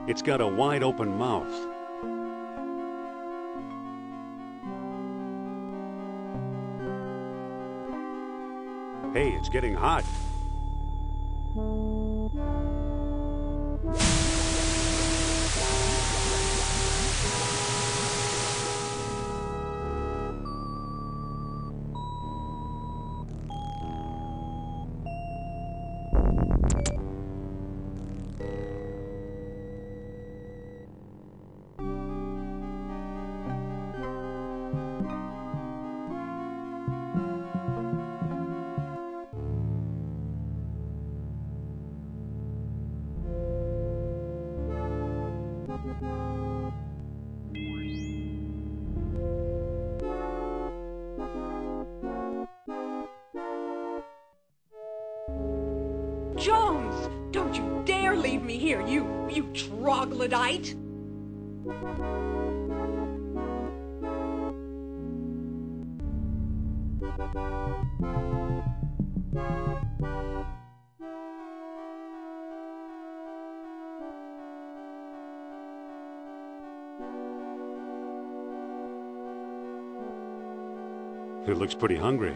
It's got a wide open mouth. Hey, it's getting hot. Jones! Don't you dare leave me here, you troglodyte! It looks pretty hungry.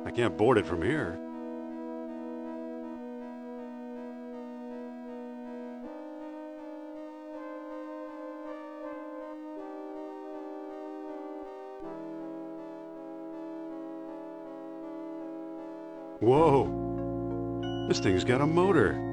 I can't board it from here. Whoa! This thing's got a motor.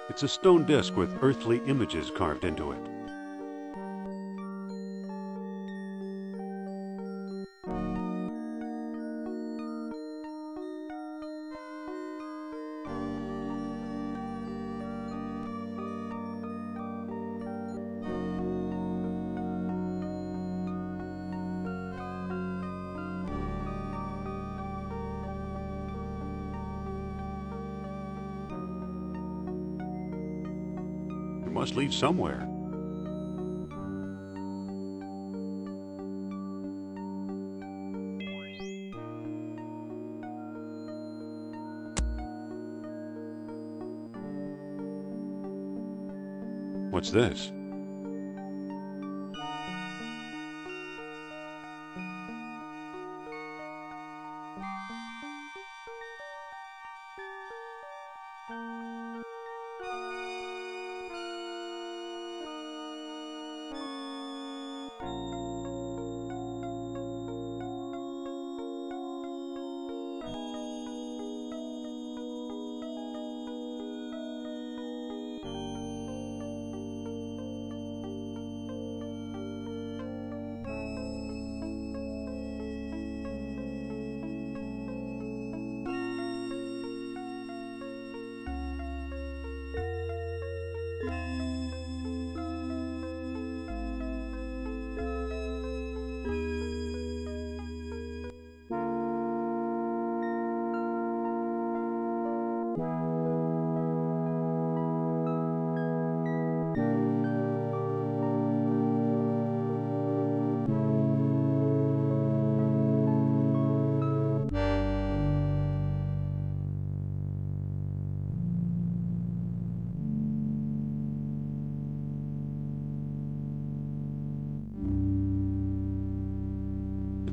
It's a stone disc with earthly images carved into it. Must lead somewhere. What's this?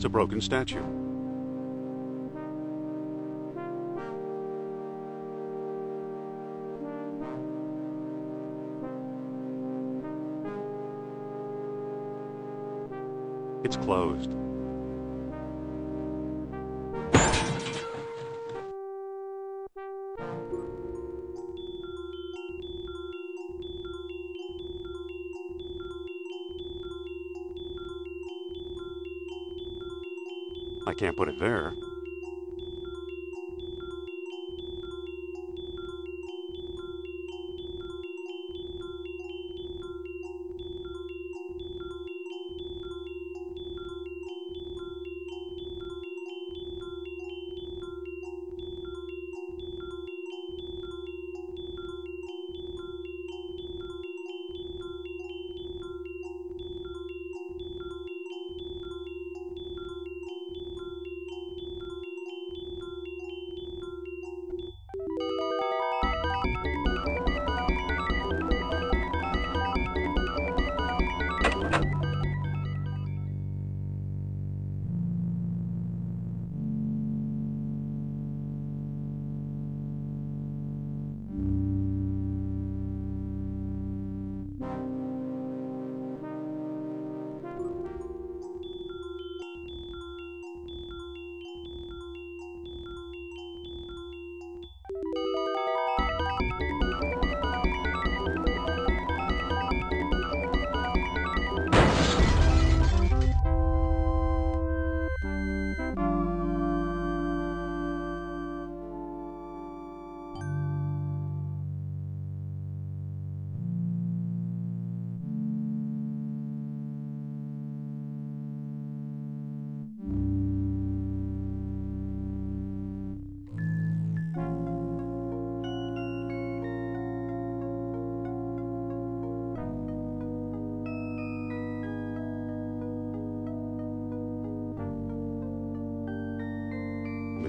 It's a broken statue. It's closed. I can't put it there.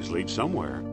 always lead somewhere.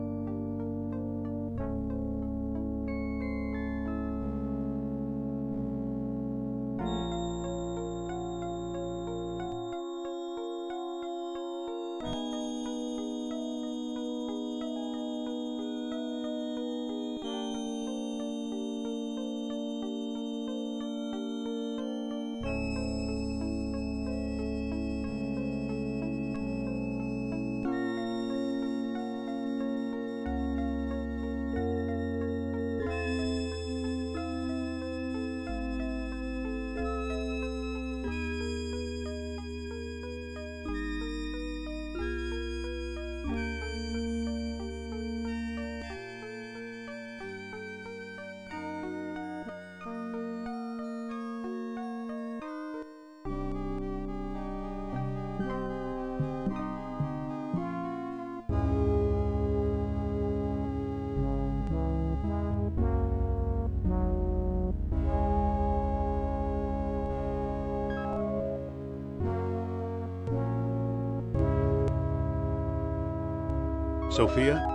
Sophia?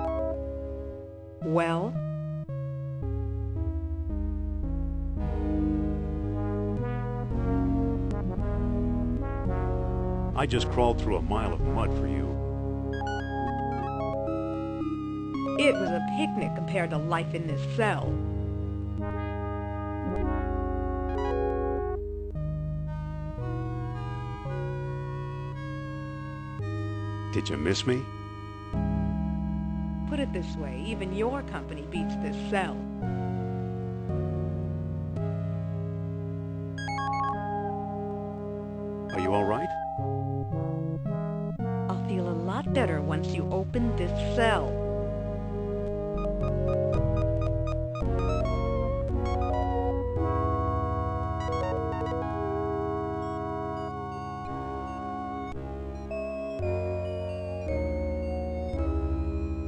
Well? I just crawled through a mile of mud for you. It was a picnic compared to life in this cell. Did you miss me? Put it this way, even your company beats this cell. Are you all right? I'll feel a lot better once you open this cell.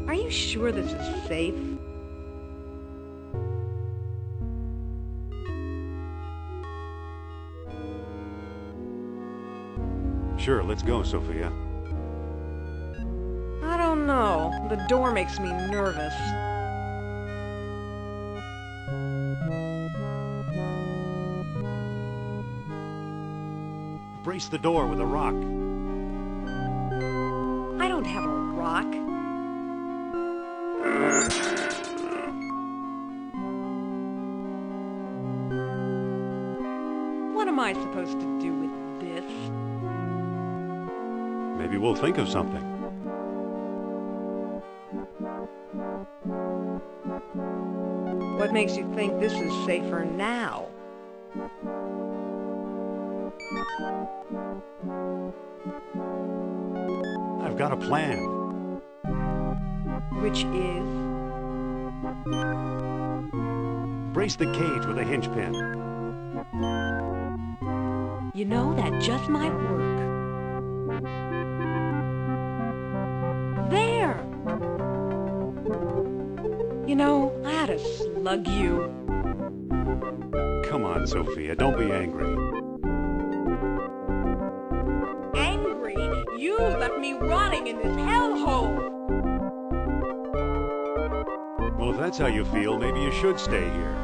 Are you sure this is safe? Sure, let's go, Sophia. I don't know. The door makes me nervous. Brace the door with a rock. I don't have a rock. What am I supposed to do with this? Maybe we'll think of something. What makes you think this is safer now? I've got a plan. Which is? Brace the cage with a hinge pin. You know, that just might work. There! You know, I ought to slug you. Come on, Sophia, don't be angry. Angry? You left me rotting in this hellhole! Well, if that's how you feel, maybe you should stay here.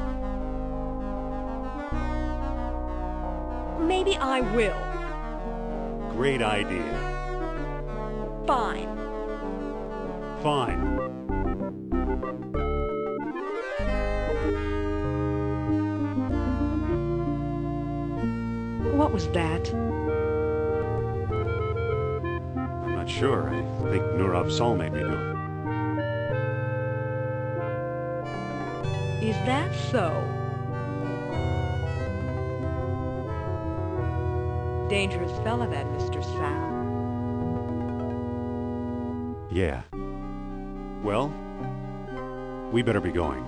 Maybe I will. Great idea. Fine. Fine. What was that? I'm not sure. I think Nurav Sol made me do it. Is that so? Dangerous fella, that Mr. Sal. Yeah. Well, we better be going.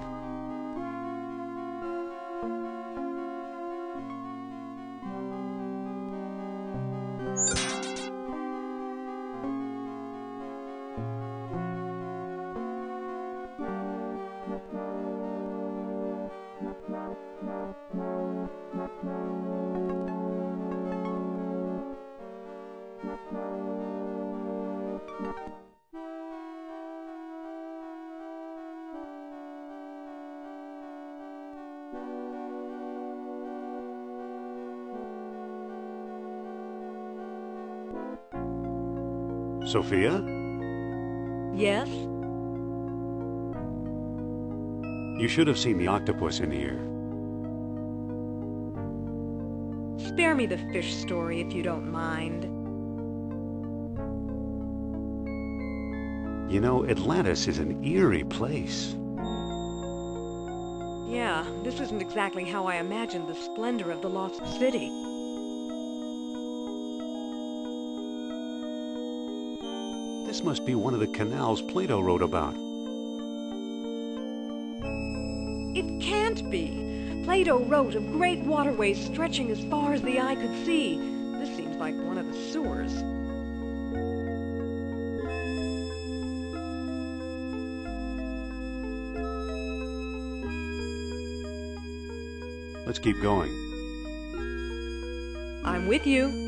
Sophia? Yes? You should have seen the octopus in here. Spare me the fish story if you don't mind. You know, Atlantis is an eerie place. Yeah, this isn't exactly how I imagined the splendor of the lost city. This must be one of the canals Plato wrote about. It can't be. Plato wrote of great waterways stretching as far as the eye could see. This seems like one of the sewers. Let's keep going. I'm with you.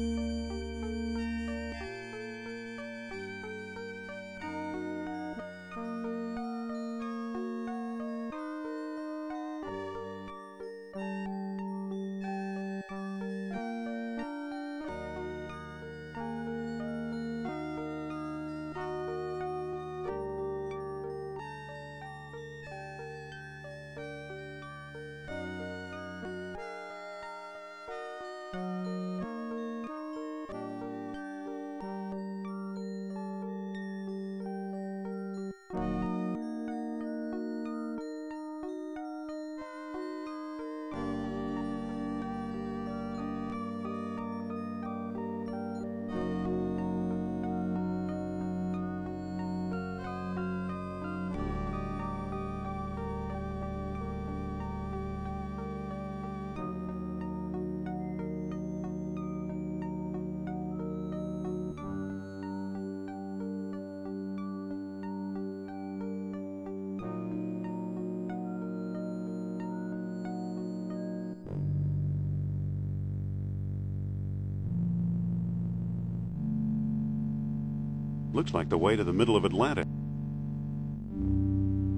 Looks like the way to the middle of Atlantis.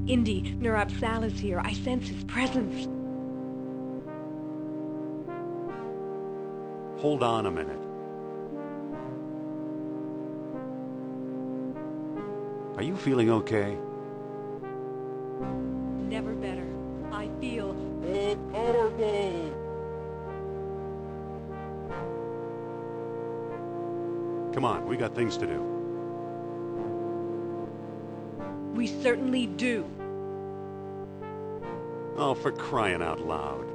Indy, Nurab is here. I sense his presence. Hold on a minute. Are you feeling okay? Never better. I feel powerful. Come on, we got things to do. We certainly do. Oh, for crying out loud.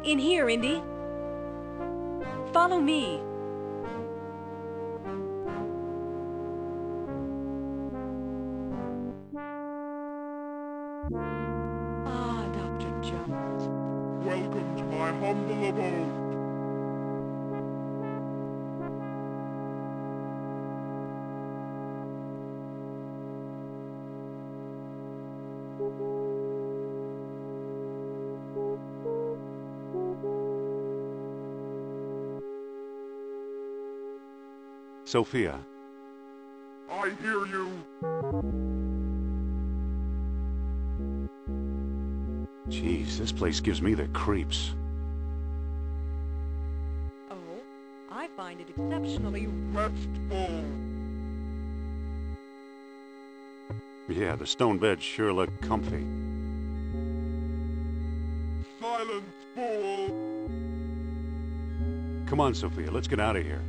In here, Indy. Follow me. Ah, Dr. Jones. Welcome to my humble abode. Sophia. I hear you. Jeez, this place gives me the creeps. Oh, I find it exceptionally restful. Yeah, the stone beds sure look comfy. Silence, fool! Come on, Sophia, let's get out of here.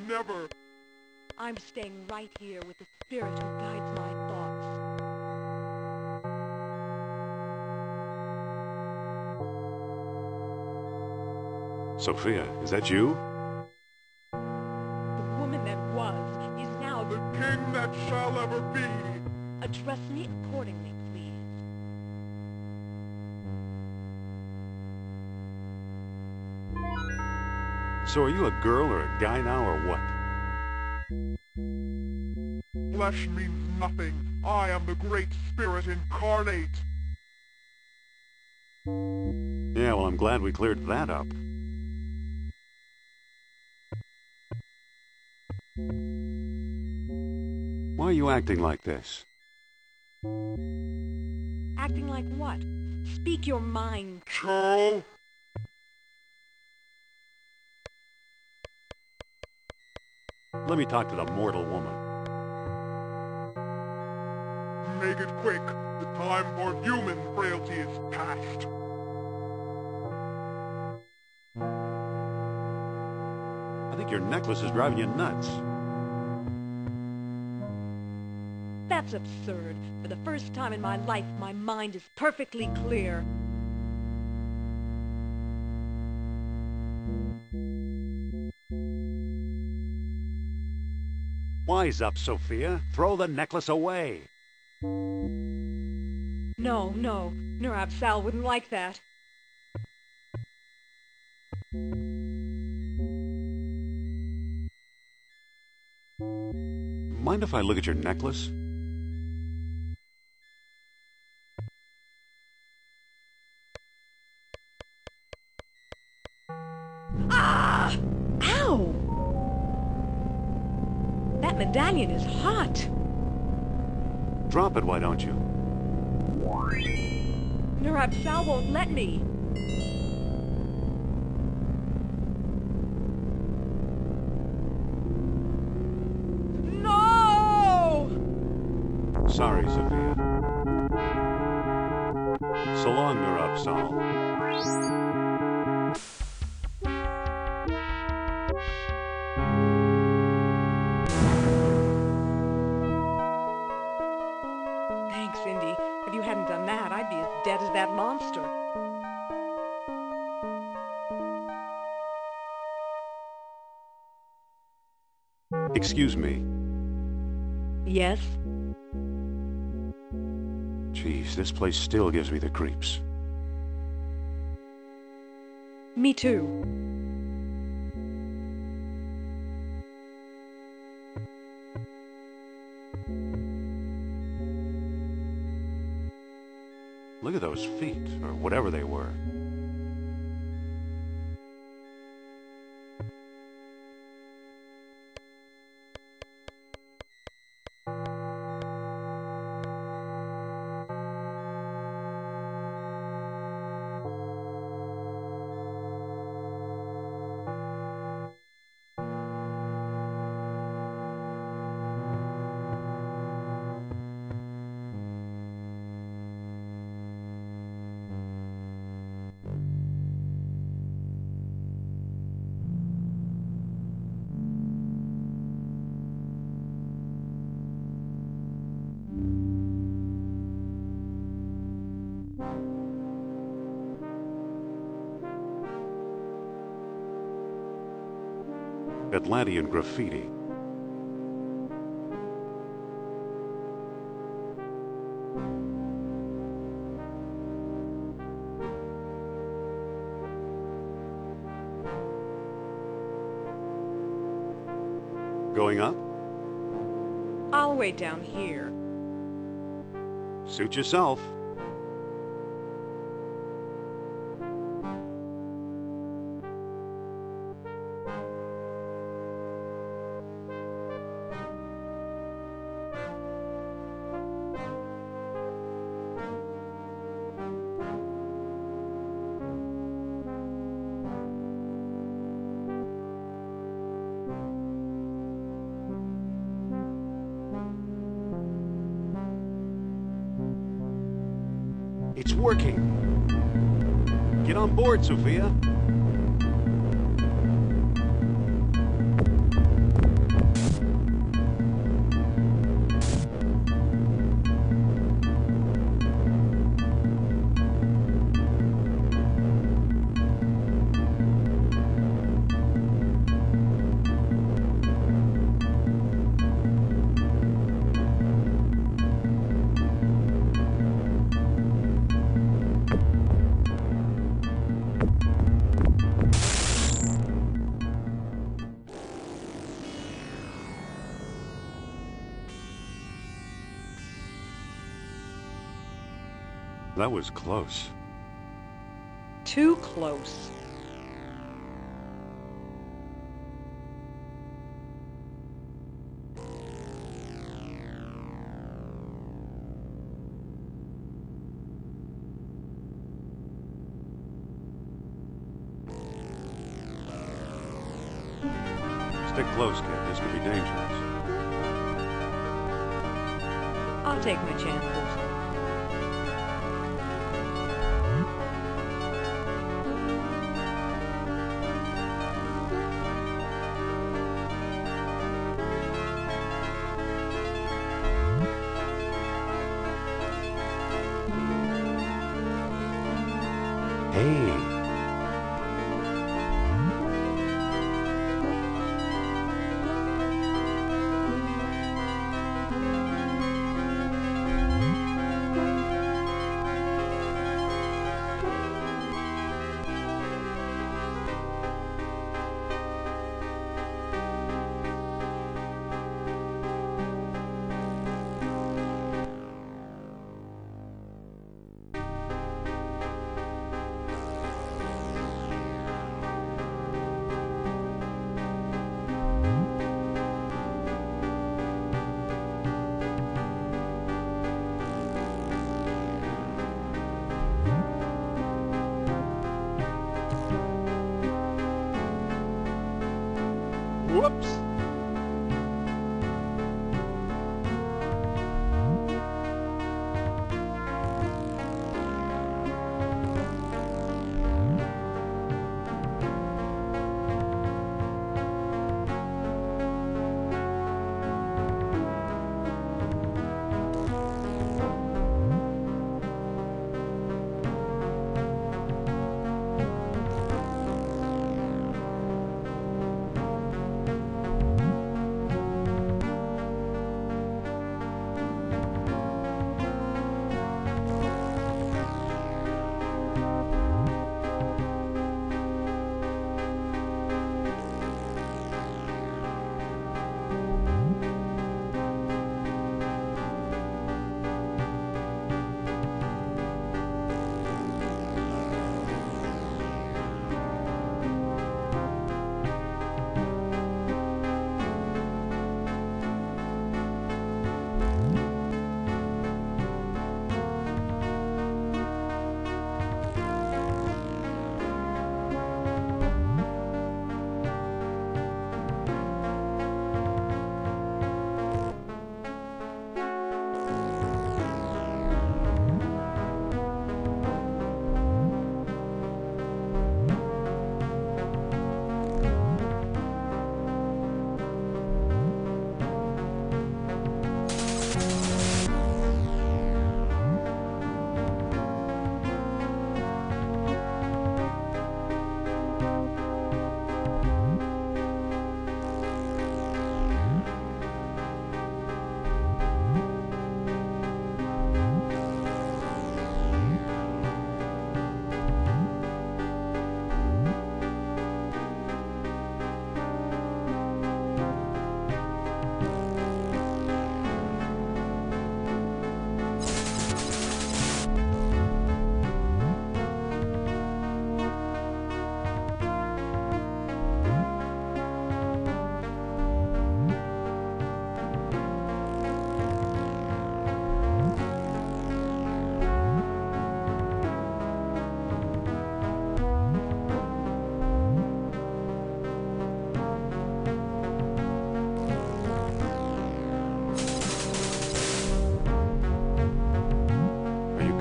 Never. I'm staying right here with the spirit who guides my thoughts. Sophia, is that you? The woman that was is now the king that shall ever be. Address me accordingly, please. So are you a girl or a guy now or what? Flesh means nothing. I am the Great Spirit incarnate. Yeah, well, I'm glad we cleared that up. Why are you acting like this? Acting like what? Speak your mind. Carl? Let me talk to the mortal woman. Make it quick. The time for human frailty is past. I think your necklace is driving you nuts. That's absurd. For the first time in my life, my mind is perfectly clear. Wise up, Sophia. Throw the necklace away. No, Nurab Sal wouldn't like that. Mind if I look at your necklace? Ah! Ow! That medallion is hot. Drop it, why don't you? Nurab Sal won't let me. No! Sorry, Sophia. So long, Nurab Sal. Thanks, Indy. If you hadn't done that, I'd be as dead as that monster. Excuse me. Yes? Geez, this place still gives me the creeps. Me too. Look at those feet, or whatever they were. Atlantean graffiti. Going up? I'll wait down here. Suit yourself. It's working. Get on board, Sophia. That was close. Too close. Stick close, kid. This could be dangerous. I'll take my chances. Hey. Whoops.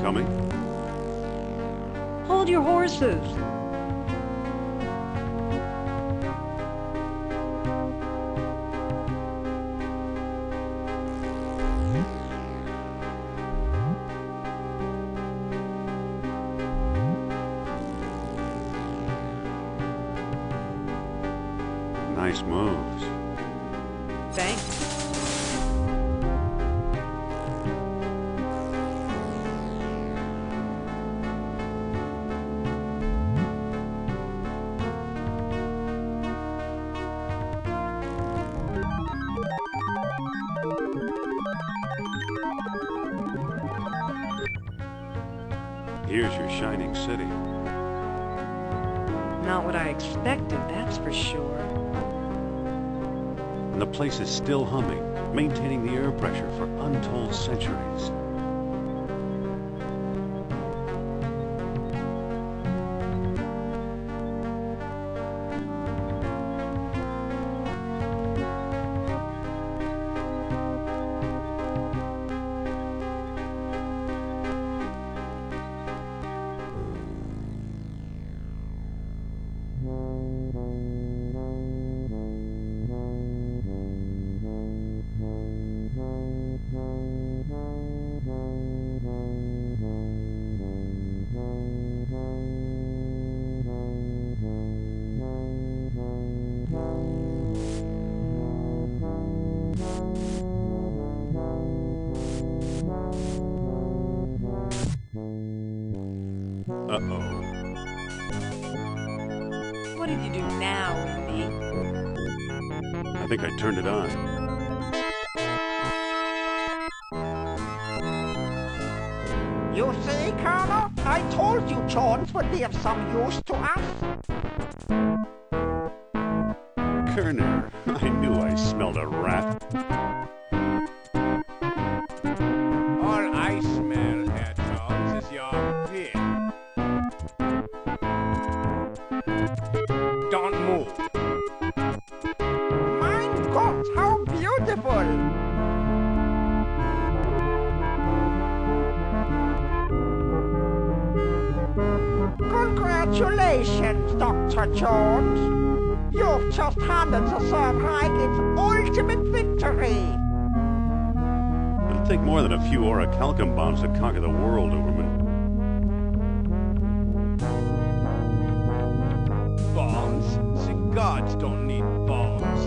Coming? Hold your horses. Nice moves. Thanks. Here's your shining city. Not what I expected, that's for sure. And the place is still humming, maintaining the air pressure for untold centuries. Uh-oh. What did you do now, Indy? I think I turned it on. You see, Colonel? I told you Jones would be of some use to us. Kerner, I knew I smelled a rat. All I smell, Herr Jones, is your pig. Don't move. My God, how beautiful! Congratulations, Dr. Jones. You've just handed the Third Reich its ultimate victory. It'll take more than a few orichalcum bombs to conquer the world, Overman. Bombs? The gods don't need bombs.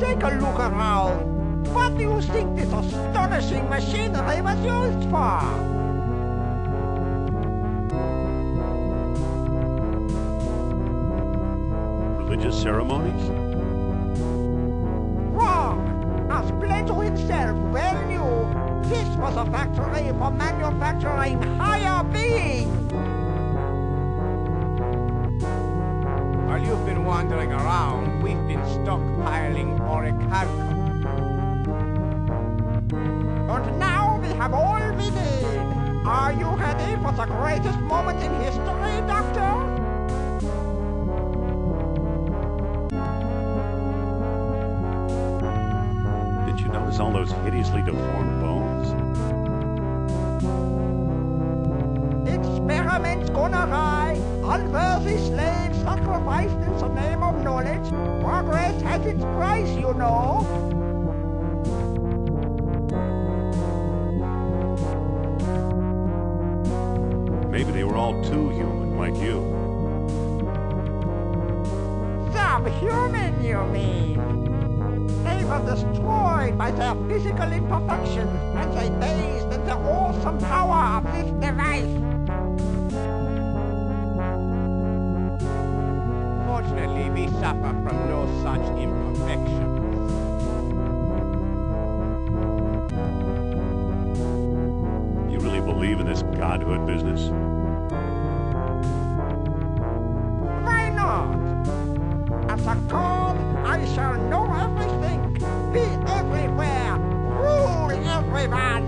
Take a look around. What do you think this astonishing machinery was used for? Religious ceremonies? Wrong! As Plato himself well knew, this was a factory for manufacturing higher beings! While you've been wandering around, we've been stockpiling orichalcum. And now we have all we need! Are you ready for the greatest moment in history, Doctor? Did you notice all those hideously deformed bones? Experiments gone awry, unworthy slaves sacrificed in the name of knowledge. Progress has its price, you know. Maybe they were all too human, like you. Subhuman, you mean? They were destroyed by their physical imperfections as they bathed in the awesome power of this device. Fortunately, we suffer from no such imperfections. You really believe in this godhood business? Why not? As a god, I shall know everything, be everywhere, rule everyone.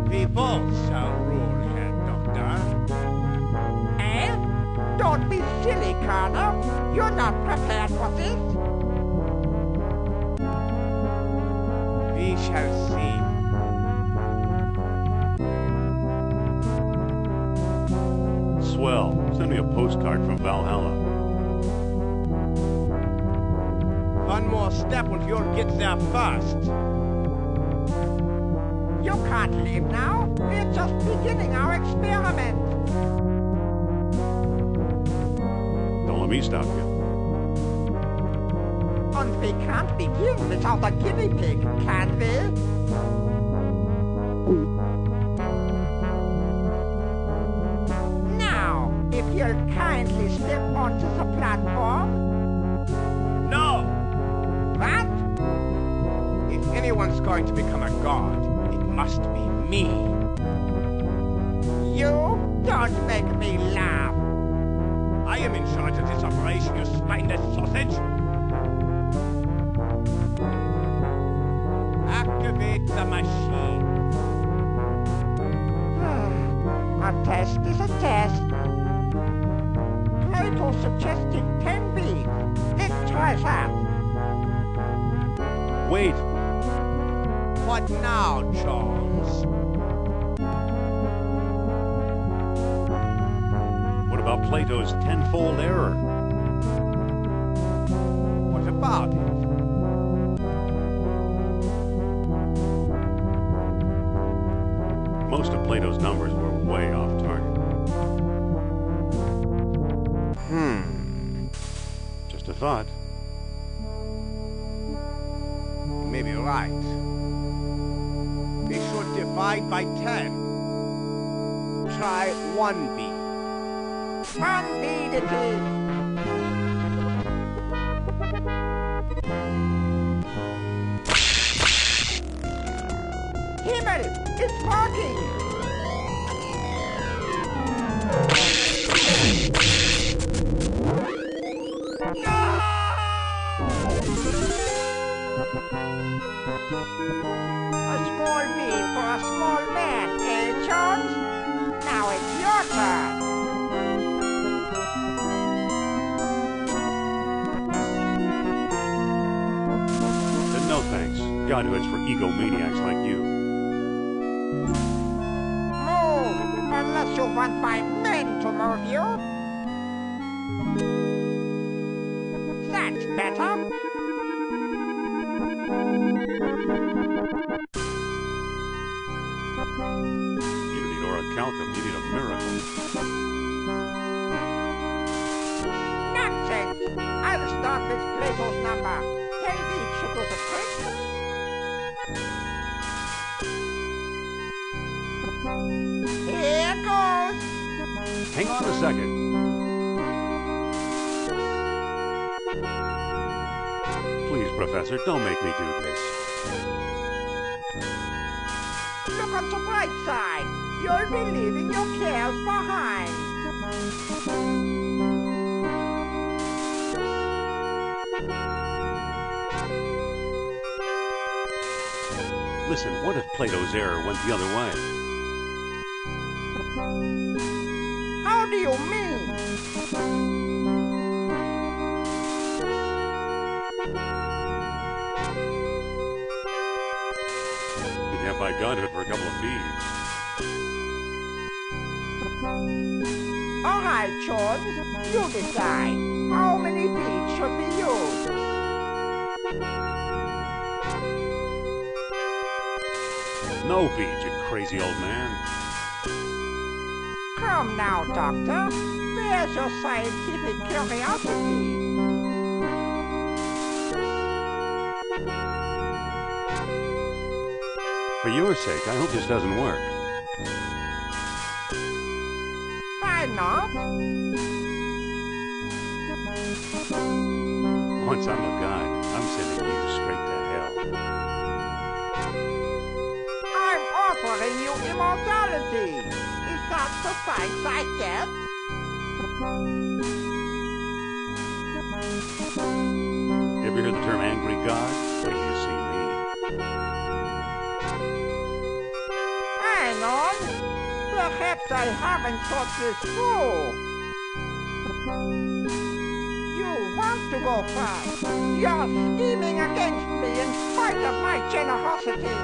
We both shall rule, Herr Doctor. Eh? Don't be silly, Colonel. You're not prepared for this. We shall see. Swell. Send me a postcard from Valhalla. One more step and you'll get there first. You can't leave now. We're just beginning our experiment. Don't let me stop you. And we can't begin without a guinea pig, can we? Now, if you'll kindly step onto the platform. No! What? If anyone's going to become a god, it must be me. You don't make me laugh. I am in charge of this operation, you spineless sausage. Activate the machine. A test is a test. Plato suggested 10 beats. Let's try that. Wait! What now, Jones? What about Plato's tenfold error? What about it? Most of Plato's numbers were way off target. Just a thought. You may be right. They should divide by 10. Try 1 bead. 1 bead it is. Himmel! It's working! A small bead for a small man, eh, Jones? Now it's your turn. No thanks. Godhood's for egomaniacs like you. Move, unless you want my men to move you. That's better. You don't need orichalcum, you need a miracle. Nonsense! I'll start with Plato's number. 10 beats should do the trick. Here goes! Hang on a second. Please, Professor, don't make me do this. Look on the bright side. You'll be leaving your cares behind. Listen, what if Plato's error went the other way? How do you mean? You can't buy Godhood for a couple of beads. All right, Jones, you decide. How many beads should we use? No beads, you crazy old man. Come now, Doctor. Where's your scientific curiosity? For your sake, I hope this doesn't work. Why not? Once I'm a god, I'm sending you straight to hell. I'm offering you immortality. Is that the thanks I get? Ever hear the term angry god? Wait till you see me. Hang on. Perhaps I haven't thought this through. You want to go fast. You're scheming against me in spite of my generosity.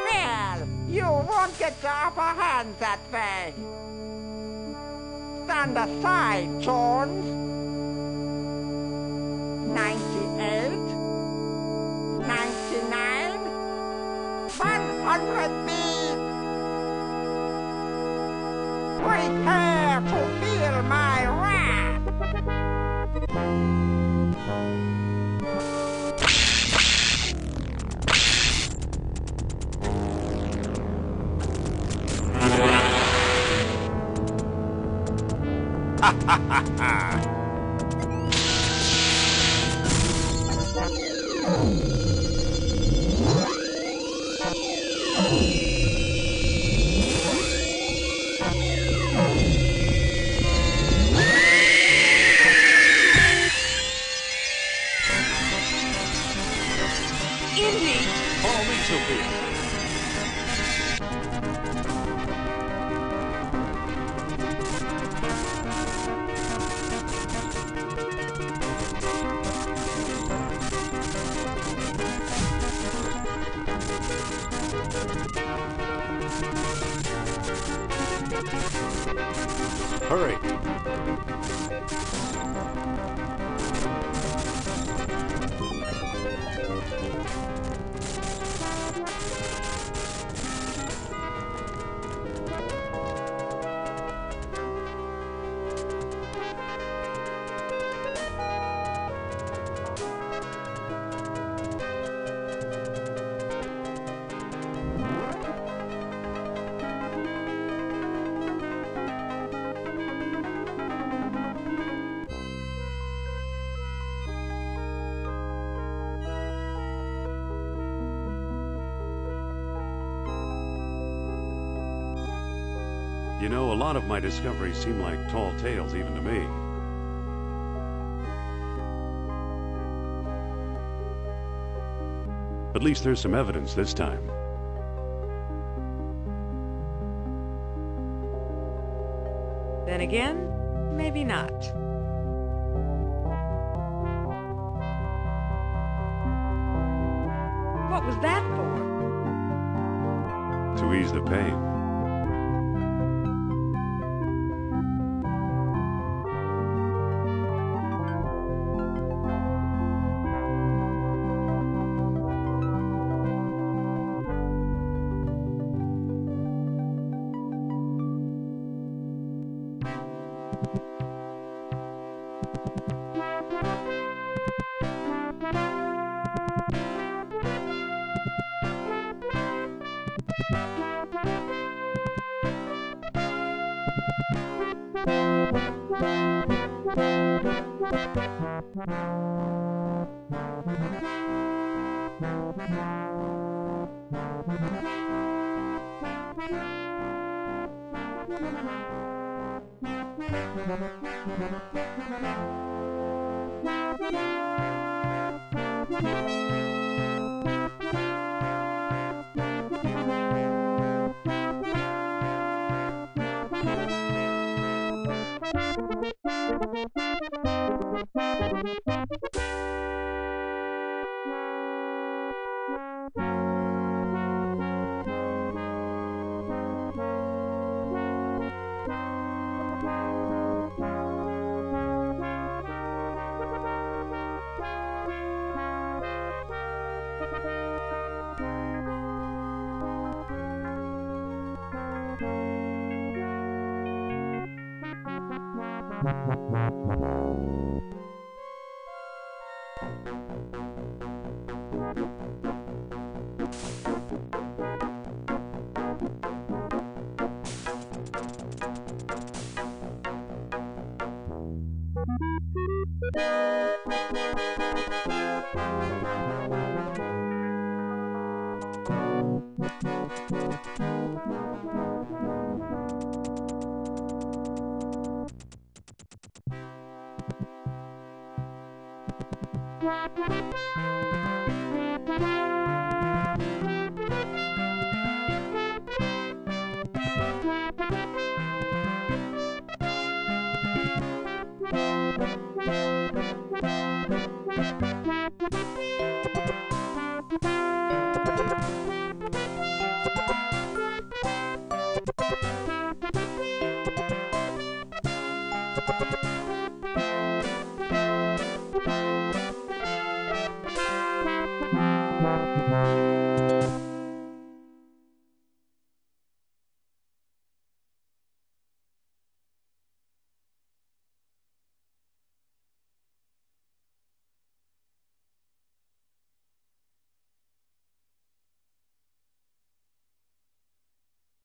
Well, you won't get the upper hand that way. Stand aside, Jones. 98, 99, 100 beats. Prepare to feel my wrath. Ha ha ha ha! Indeed. Follow me, Sophie. Hurry. You know, a lot of my discoveries seem like tall tales even to me. At least there's some evidence this time. Then again, maybe not. What was that for? To ease the pain.